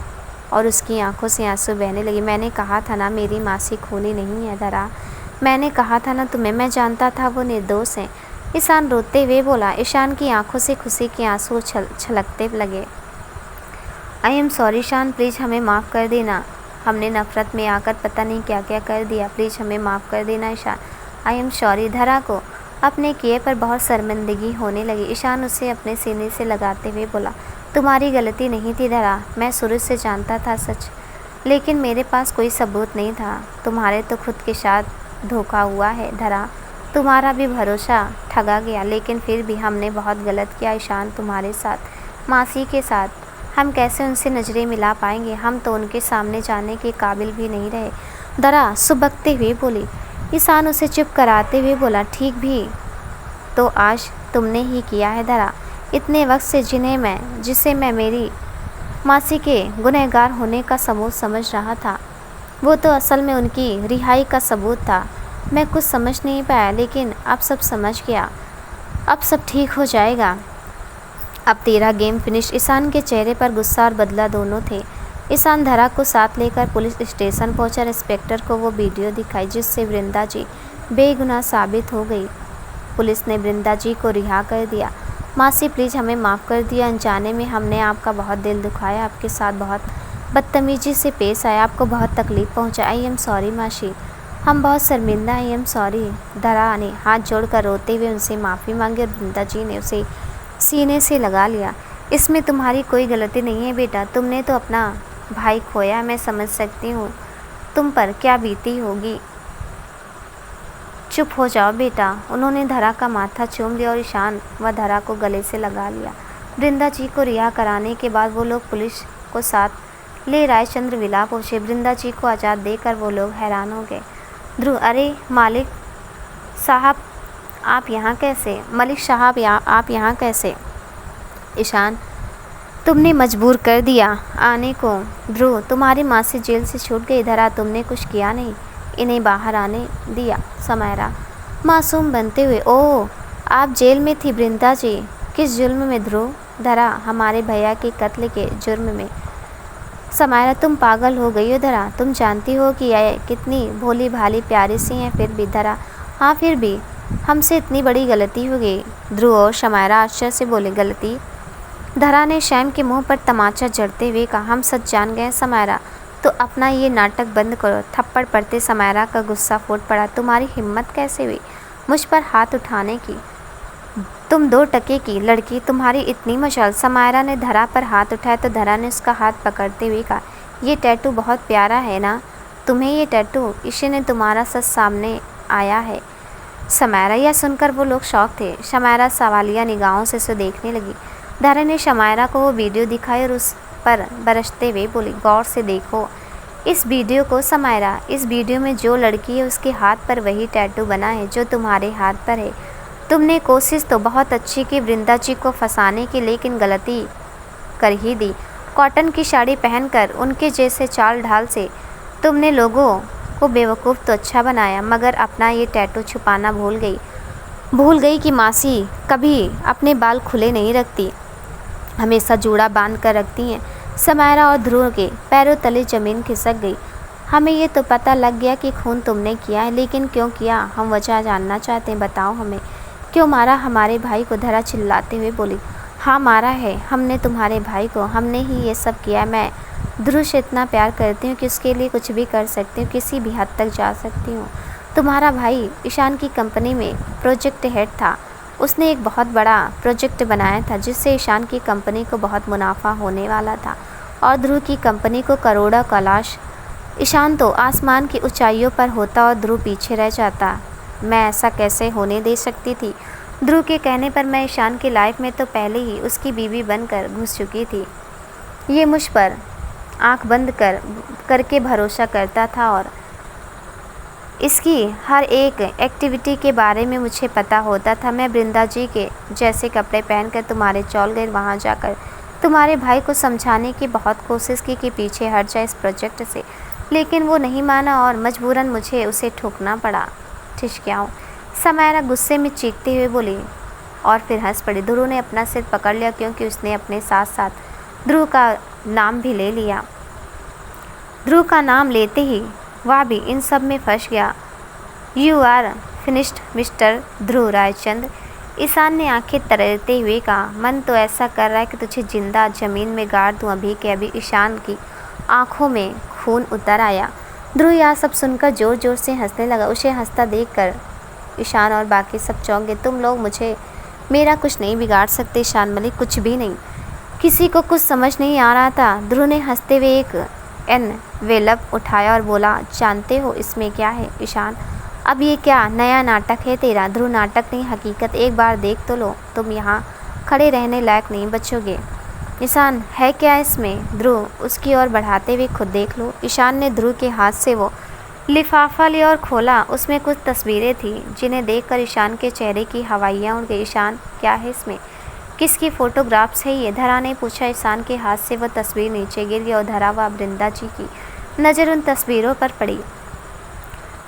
और उसकी आंखों से आंसू बहने लगे। मैंने कहा था ना मेरी मासी खूनी नहीं है धरा, मैंने कहा था ना तुम्हें, मैं जानता था वो निर्दोष है। ईशान रोते हुए बोला। ईशान की आंखों से खुशी के आंसू छलकते लगे। I am sorry Ishaan, please हमें माफ़ कर देना, हमने नफ़रत में आकर पता नहीं क्या क्या कर दिया, प्लीज़ हमें माफ़ कर देना ईशान, आई एम सॉरी। धरा को अपने किए पर बहुत शर्मिंदगी होने लगी। ईशान उसे अपने सीने से लगाते हुए बोला, तुम्हारी गलती नहीं थी धरा, मैं शुरू से जानता था सच, लेकिन मेरे पास कोई सबूत नहीं था। तुम्हारे तो खुद के साथ धोखा हुआ है धरा, तुम्हारा भी भरोसा ठगा गया, लेकिन फिर भी हमने बहुत गलत किया ईशान तुम्हारे साथ, मासी के साथ। हम कैसे उनसे नज़रें मिला पाएंगे, हम तो उनके सामने जाने के काबिल भी नहीं रहे। दरा सुबकते हुए बोली। ईशान उसे चुप कराते हुए बोला, ठीक भी तो आज तुमने ही किया है दरा। इतने वक्त से जिसे मैं मेरी मासी के गुनहगार होने का सबूत समझ रहा था, वो तो असल में उनकी रिहाई का सबूत था। मैं कुछ समझ नहीं पाया, लेकिन अब सब समझ गया। अब सब ठीक हो जाएगा। अब तेरा गेम फिनिश। ईशान के चेहरे पर गुस्सा और बदला दोनों थे। ईशान धरा को साथ लेकर पुलिस स्टेशन पहुंचा। इंस्पेक्टर को वो वीडियो दिखाई जिससे वृंदा जी बेगुनाह साबित हो गई। पुलिस ने वृंदा जी को रिहा कर दिया। मासी प्लीज़ हमें माफ़ कर दिया, अनजाने में हमने आपका बहुत दिल दुखाया, आपके साथ बहुत बदतमीजी से पेश आया, आपको बहुत तकलीफ़ पहुंचा। आई एम सॉरी मासी, हम बहुत शर्मिंदा। आई एम सॉरी। धरा ने हाथ जोड़कर रोते हुए उनसे माफ़ी मांगी और वृंदा जी ने उसे सीने से लगा लिया। इसमें तुम्हारी कोई गलती नहीं है बेटा, तुमने तो अपना भाई खोया। मैं समझ सकती हूँ तुम पर क्या बीती होगी। चुप हो जाओ बेटा। उन्होंने धरा का माथा चूम लिया और ईशान व धरा को गले से लगा लिया। वृंदा जी को रिहा कराने के बाद वो लोग पुलिस को साथ ले रायचंद्र विला पहुँचे। वृंदा जी को आज़ाद देकर वो लोग हैरान हो गए। ध्रुव, अरे मालिक साहब आप यहाँ कैसे? मलिक साहब आप यहाँ कैसे? ईशान, तुमने मजबूर कर दिया आने को। ध्रुव, तुम्हारी माँ से जेल से छूट गई। धरा, तुमने कुछ किया नहीं, इन्हें बाहर आने दिया। समायरा मासूम बनते हुए, ओह आप जेल में थी वृंदा जी, किस जुर्म में? ध्रुव, धरा, हमारे भैया के कत्ल के जुर्म में। समायरा, तुम पागल हो गई हो धरा, तुम जानती हो कि यह कितनी भोली भाली प्यारी सी हैं, फिर भी। धरा, हाँ फिर भी हमसे इतनी बड़ी गलती हो गई। ध्रुव और समायरा आश्चर्य से बोले, गलती? धरा ने शैम के मुंह पर तमाचा जड़ते हुए कहा, हम सच जान गए समायरा, तो अपना ये नाटक बंद करो। थप्पड़ पड़ते समायरा का गुस्सा फूट पड़ा। तुम्हारी हिम्मत कैसे हुई मुझ पर हाथ उठाने की? तुम 2 टके की लड़की, तुम्हारी इतनी मशाल। समायरा ने धरा पर हाथ उठाया तो धरा ने उसका हाथ पकड़ते हुए कहा, ये टैटू बहुत प्यारा है ना तुम्हें? ये टैटू इसी ने तुम्हारा सच सामने आया है। समायरा, यह सुनकर वो लोग शौक थे। समायरा सवालिया निगाहों से उसे देखने लगी। धरा ने समायरा को वो वीडियो दिखाई और उस पर बरसते हुए बोली, गौर से देखो इस वीडियो को समायरा। इस वीडियो में जो लड़की है उसके हाथ पर वही टैटू बना है जो तुम्हारे हाथ पर है। तुमने कोशिश तो बहुत अच्छी की वृंदा जी को फंसाने की, लेकिन गलती कर ही दी। कॉटन की साड़ी पहनकर उनके जैसे चाल ढाल से तुमने लोगों को बेवकूफ़ तो अच्छा बनाया, मगर अपना ये टैटू छुपाना भूल गई कि मासी कभी अपने बाल खुले नहीं रखती, हमेशा जूड़ा बांध कर रखती हैं। समायरा और ध्रुव के पैरों तले ज़मीन खिसक गई। हमें ये तो पता लग गया कि खून तुमने किया है, लेकिन क्यों किया? हम वजह जानना चाहते हैं, बताओ हमें। क्यों मारा हमारे भाई को? धरा चिल्लाते हुए बोली, हाँ मारा है हमने तुम्हारे भाई को, हमने ही ये सब किया। मैं ध्रुव से इतना प्यार करती हूँ कि उसके लिए कुछ भी कर सकती हूँ, किसी भी हद तक जा सकती हूँ। तुम्हारा भाई ईशान की कंपनी में प्रोजेक्ट हेड था। उसने एक बहुत बड़ा प्रोजेक्ट बनाया था जिससे ईशान की कंपनी को बहुत मुनाफा होने वाला था और ध्रुव की कंपनी को करोड़ों का लॉस। ईशान तो आसमान की ऊंचाइयों पर होता और ध्रुव पीछे रह जाता। मैं ऐसा कैसे होने दे सकती थी? ध्रुव के कहने पर मैं ईशान की लाइफ में तो पहले ही उसकी बीवी बनकर घुस चुकी थी। ये मुझ पर आंख बंद करके भरोसा करता था और इसकी हर एक एक्टिविटी के बारे में मुझे पता होता था। मैं वृंदा जी के जैसे कपड़े पहनकर तुम्हारे चौल गए, वहाँ जाकर तुम्हारे भाई को समझाने की बहुत कोशिश की कि पीछे हट जाए इस प्रोजेक्ट से, लेकिन वो नहीं माना और मजबूरन मुझे उसे ठोकना पड़ा। ठिठकियाऊँ, समायरा गुस्से में चीखते हुए बोली और फिर हंस पड़ी। ध्रुव ने अपना सिर पकड़ लिया क्योंकि उसने अपने साथ साथ ध्रुव का नाम भी ले लिया। ध्रुव का नाम लेते ही वह भी इन सब में फंस गया। यू आर फिनिश्ड मिस्टर ध्रुव रायचंद। ईशान ने आंखें तरेते हुए कहा, मन तो ऐसा कर रहा है कि तुझे जिंदा ज़मीन में गाड़ दूँ अभी के अभी। ईशान की आंखों में खून उतर आया। ध्रुव यह सब सुनकर ज़ोर ज़ोर से हंसने लगा। उसे हंसता देखकर ईशान और बाकी सब चौंक गए। तुम लोग मेरा कुछ नहीं बिगाड़ सकते ईशान मलिक, कुछ भी नहीं। किसी को कुछ समझ नहीं आ रहा था। ध्रुव ने हंसते हुए एक एनवेलप उठाया और बोला, जानते हो इसमें क्या है ईशान? अब ये क्या नया नाटक है तेरा? ध्रुव नाटक नहीं हकीकत, एक बार देख तो लो, तुम यहाँ खड़े रहने लायक नहीं बचोगे। ईशान है क्या इसमें? ध्रुव उसकी ओर बढ़ाते हुए खुद देख लो। ईशान ने ध्रुव के हाथ से वो लिफाफा लिया और खोला। उसमें कुछ तस्वीरें थी जिन्हें देखकर ईशान के चेहरे की हवाइयाँ उड़ गई। ईशान क्या है इसमें? किसकी फ़ोटोग्राफ्स है ये? धरा ने पूछा। ईशान के हाथ से वह तस्वीर नीचे गिर गई और धरा व वृंदा जी की नज़र उन तस्वीरों पर पड़ी।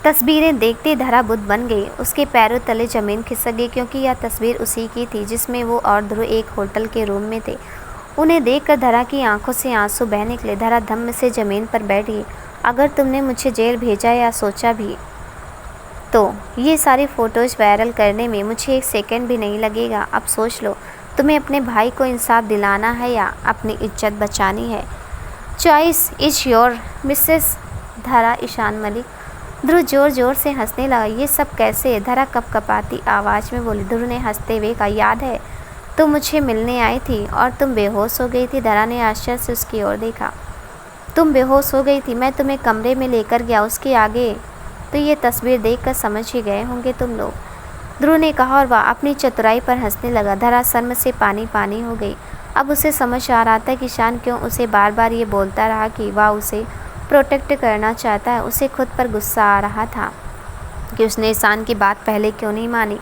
तस्वीरें देखते धरा बुद्ध बन गई। उसके पैरों तले ज़मीन खिसक गई क्योंकि यह तस्वीर उसी की थी जिसमें वो और ध्रुव एक होटल के रूम में थे। उन्हें देखकर धरा की आंखों से आंसू बह निकले। धरा धम्म से ज़मीन पर बैठ गई। अगर तुमने मुझे जेल भेजा या सोचा भी तो ये सारी फ़ोटोज़ वायरल करने में मुझे एक सेकंड भी नहीं लगेगा। अब सोच लो, तुम्हें अपने भाई को इंसाफ दिलाना है या अपनी इज्जत बचानी है। चॉइस इज़ योर मिसेस धरा ईशान मलिक। ध्रुव ज़ोर ज़ोर से हंसने लगा। ये सब कैसे? धरा कपकपाती आवाज़ में बोली। ध्रुव ने हंसते हुए कहा, याद है तुम मुझे मिलने आई थी और तुम बेहोश हो गई थी। धरा ने आश्चर्य से उसकी ओर देखा। तुम बेहोश हो गई थी? मैं तुम्हें कमरे में लेकर गया, उसके आगे तो ये तस्वीर देखकर समझ ही गए होंगे तुम लोग, ध्रुव ने कहा और वह अपनी चतुराई पर हंसने लगा। धरा शर्म से पानी पानी हो गई। अब उसे समझ आ रहा था कि ईशान क्यों उसे बार बार ये बोलता रहा कि वह उसे प्रोटेक्ट करना चाहता है। उसे खुद पर गुस्सा आ रहा था कि उसने ईशान की बात पहले क्यों नहीं मानी।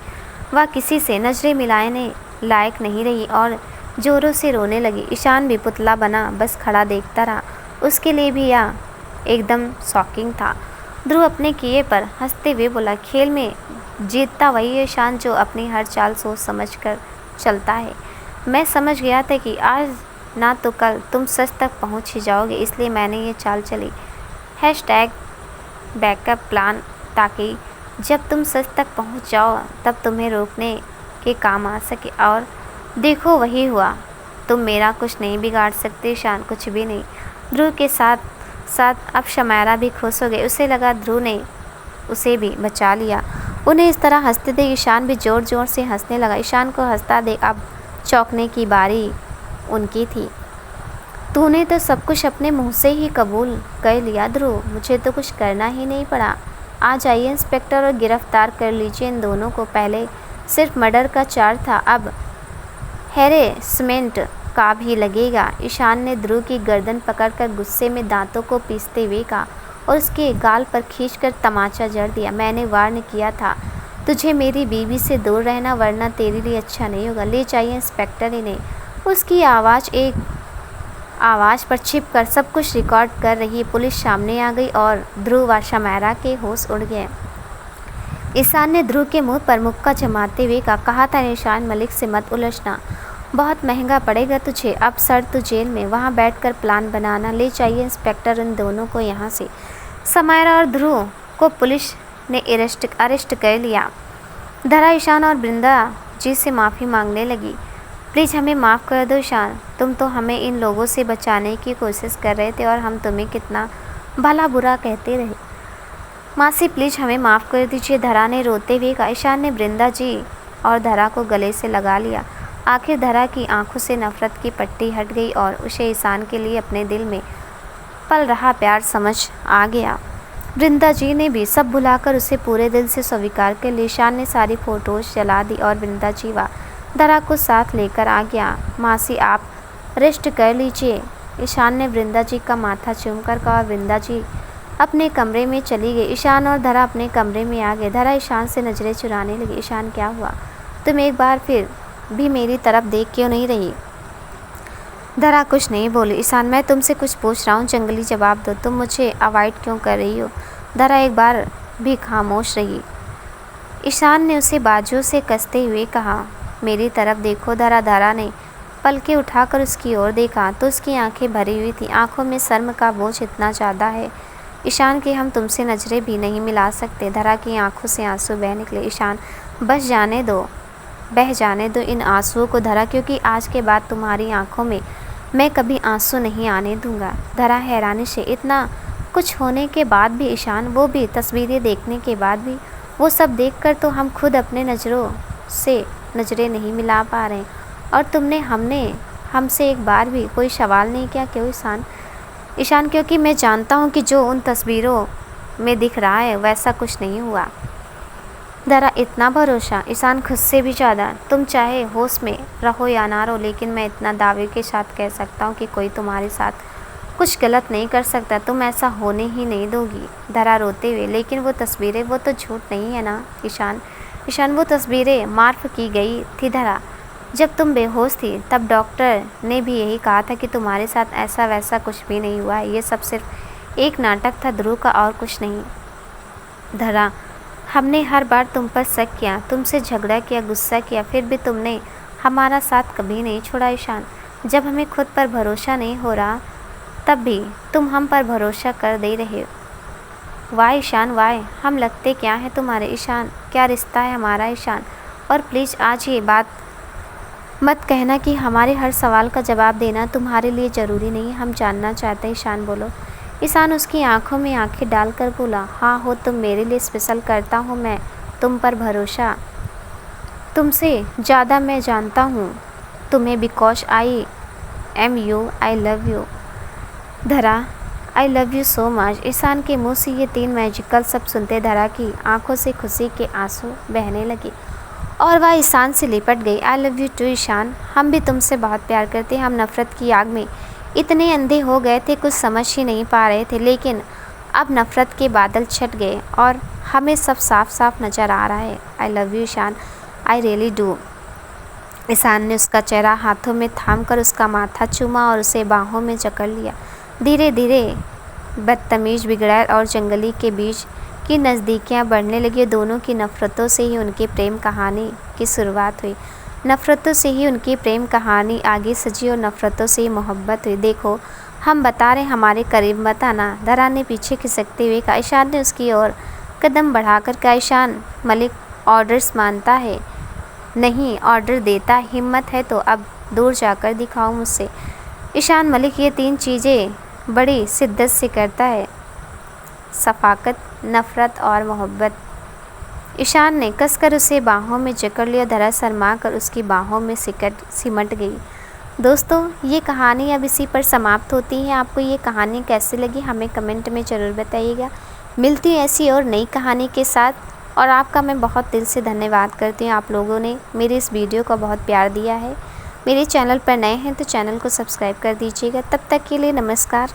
वह किसी से नज़रें मिलाने लायक नहीं रही और ज़ोरों से रोने लगी। ईशान भी पुतला बना, बस खड़ा देखता रहा। उसके लिए भी यह एकदम शॉकिंग था। ध्रुव अपने किए पर हंसते हुए बोला, खेल में जीतता वही है ईशान जो अपनी हर चाल सोच समझ कर चलता है। मैं समझ गया था कि आज ना तो कल तुम सच तक पहुंच ही जाओगे, इसलिए मैंने ये चाल चली बैकअप प्लान, ताकि जब तुम सच तक पहुंच जाओ तब तुम्हें रोकने के काम आ सके। और देखो वही हुआ। तुम मेरा कुछ नहीं बिगाड़ सकते ईशान, कुछ भी नहीं। ध्रुव के साथ साथ अब शमायरा भी खुश हो गई। उसे लगा ध्रुव ने उसे भी बचा लिया। उन्हें इस तरह हंसते देख ईशान भी ज़ोर ज़ोर से हंसने लगा। ईशान को हंसता देख अब चौंकने की बारी उनकी थी। तूने तो सब कुछ अपने मुंह से ही कबूल कर लिया ध्रुव, मुझे तो कुछ करना ही नहीं पड़ा। आ जाइए इंस्पेक्टर और गिरफ्तार कर लीजिए इन दोनों को। पहले सिर्फ मर्डर का चार्ज था, अब हैरेसमेंट का भी लगेगा। ईशान ने ध्रुव की गर्दन पकड़कर गुस्से में दांतों को पीसते हुए कहा और उसके गाल पर खींचकर तमाचा जड़ दिया। मैंने वार्न किया था तुझे मेरी बीवी से दूर रहना, वरना तेरे लिए अच्छा नहीं होगा। ले जाइए इंस्पेक्टर इन्हें। उसकी आवाज़ पर छिपकर सब कुछ रिकॉर्ड कर रही पुलिस सामने आ गई और ध्रुव व शमायरा के होश उड़ गए। ईशान ने ध्रुव के मुंह पर मुक्का जमाते हुए कहा था ईशान मलिक से मत उलझना, बहुत महंगा पड़ेगा तुझे। अब सर तू जेल में, वहाँ बैठकर प्लान बनाना। ले जाइए इंस्पेक्टर इन दोनों को यहाँ से। शमायरा और ध्रुव को पुलिस ने अरेस्ट कर लिया। धरा ईशान और वृंदा जी से माफ़ी मांगने लगी। प्लीज़ हमें माफ़ कर दो ईशान, तुम तो हमें इन लोगों से बचाने की कोशिश कर रहे थे और हम तुम्हें कितना भला बुरा कहते रहे। मासी प्लीज़ हमें माफ़ कर दीजिए, धरा ने रोते हुए कहा। ईशान ने वृंदा जी और धरा को गले से लगा लिया। आखिर धरा की आंखों से नफ़रत की पट्टी हट गई और उसे ईशान के लिए अपने दिल में पल रहा प्यार समझ आ गया। वृंदा जी ने भी सब भुलाकर उसे पूरे दिल से स्वीकार कर लिया। ईशान ने सारी फ़ोटोज़ जला दी और वृंदा जी व धरा को साथ लेकर आ गया। मासी आप रेस्ट कर लीजिए, ईशान ने वृंदा जी का माथा चूमकर कहा। वृंदा जी अपने कमरे में चली गई। ईशान और धरा अपने कमरे में आ गए। धरा ईशान से नज़रें चुराने लगी। ईशान क्या हुआ? तुम एक बार फिर भी मेरी तरफ देख क्यों नहीं रही? धरा कुछ नहीं बोली। ईशान मैं तुमसे कुछ पूछ रहा हूँ, जंगली जवाब दो। तुम मुझे अवॉइड क्यों कर रही हो? धरा एक बार भी खामोश रही। ईशान ने उसे बाजुओं से कसते हुए कहा, मेरी तरफ देखो। धरा ने पलके उठाकर उसकी ओर देखा तो उसकी आंखें भरी हुई थी। आंखों में शर्म का बोझ इतना ज़्यादा है ईशान कि हम तुमसे नज़रें भी नहीं मिला सकते। धरा की आंखों से आंसू बह निकले। ईशान बस बह जाने दो इन आंसुओं को धरा, क्योंकि आज के बाद तुम्हारी आंखों में मैं कभी आंसू नहीं आने दूंगा। धरा हैरानी से, इतना कुछ होने के बाद भी ईशान, वो भी तस्वीरें देखने के बाद भी, वो सब देखकर तो हम खुद अपने नज़रों से नज़रें नहीं मिला पा रहे और हमसे एक बार भी कोई सवाल नहीं किया। क्यों ईशान क्योंकि मैं जानता हूँ कि जो उन तस्वीरों में दिख रहा है वैसा कुछ नहीं हुआ। धरा इतना भरोसा? ईशान खुद से भी ज़्यादा। तुम चाहे होश में रहो या ना रहो, लेकिन मैं इतना दावे के साथ कह सकता हूँ कि कोई तुम्हारे साथ कुछ गलत नहीं कर सकता। तुम ऐसा होने ही नहीं दोगी। धरा रोते हुए, लेकिन वो तस्वीरें, वो तो झूठ नहीं है ना ईशान? ईशान, वो तस्वीरें मार्फ की गई थी धरा। जब तुम बेहोश थी तब डॉक्टर ने भी यही कहा था कि तुम्हारे साथ ऐसा वैसा कुछ भी नहीं हुआ है। ये सब सिर्फ एक नाटक था ध्रुव का, और कुछ नहीं। धरा, हमने हर बार तुम पर शक किया, तुमसे झगड़ा किया, गुस्सा किया, फिर भी तुमने हमारा साथ कभी नहीं छोड़ा ईशान। जब हमें खुद पर भरोसा नहीं हो रहा तब भी तुम हम पर भरोसा कर दे रहे हो। वाह ईशान वाह, हम लगते क्या है तुम्हारे ईशान? क्या रिश्ता है हमारा ईशान? और प्लीज़ आज ये बात मत कहना कि हमारे हर सवाल का जवाब देना तुम्हारे लिए ज़रूरी नहीं। हम जानना चाहते हैं ईशान, बोलो। ईशान उसकी आंखों में आंखें डालकर बोला, हाँ हो तुम मेरे लिए स्पेशल, करता हूँ मैं तुम पर भरोसा। तुमसे ज़्यादा मैं जानता हूँ तुम्हें, because I am you, I love you. Dhara, I love you so much. Ishaan के मुँह से ये 3 मैजिकल शब्द सुनते धरा की आंखों से खुशी के आंसू बहने लगे और वह ईशान से लिपट गई। I love you too Ishaan, हम भी तुमसे बहुत प्यार करते हैं। हम नफ़रत की आग में इतने अंधे हो गए थे, कुछ समझ ही नहीं पा रहे थे, लेकिन अब नफ़रत के बादल छट गए और हमें सब साफ साफ नज़र आ रहा है। I love you Ishaan, I really do. Ishaan ने उसका चेहरा हाथों में थाम कर उसका माथा चूमा और उसे बाहों में जकड़ लिया। धीरे धीरे बदतमीज, बिगड़ैल और जंगली के बीच की नज़दीकियाँ बढ़ने लगी। दोनों की नफ़रतों से ही उनकी प्रेम कहानी की शुरुआत हुई। नफ़रतों से ही उनकी प्रेम कहानी आगे सजी और नफ़रतों से ही मोहब्बत हुई। देखो, हम बता रहे हमारे करीब मत आना, धरा ने पीछे खिसकते हुए कहा। ईशान ने उसकी ओर कदम बढ़ाकर कहा, ईशान, मलिक ऑर्डर्स मानता है नहीं ऑर्डर देता। हिम्मत है तो अब दूर जाकर दिखाओ मुझसे। ईशान मलिक ये 3 चीज़ें बड़ी शिद्दत से करता है, शफ़ाक़त, नफ़रत और मोहब्बत। ईशान ने कसकर उसे बाहों में जकड़ लिया। धरा शर्मा कर उसकी बाहों में सिमट गई। दोस्तों, ये कहानी अब इसी पर समाप्त होती है। आपको ये कहानी कैसी लगी हमें कमेंट में ज़रूर बताइएगा। मिलती है ऐसी और नई कहानी के साथ, और आपका मैं बहुत दिल से धन्यवाद करती हूँ। आप लोगों ने मेरे इस वीडियो को बहुत प्यार दिया है। मेरे चैनल पर नए हैं तो चैनल को सब्सक्राइब कर दीजिएगा। तब तक के लिए नमस्कार।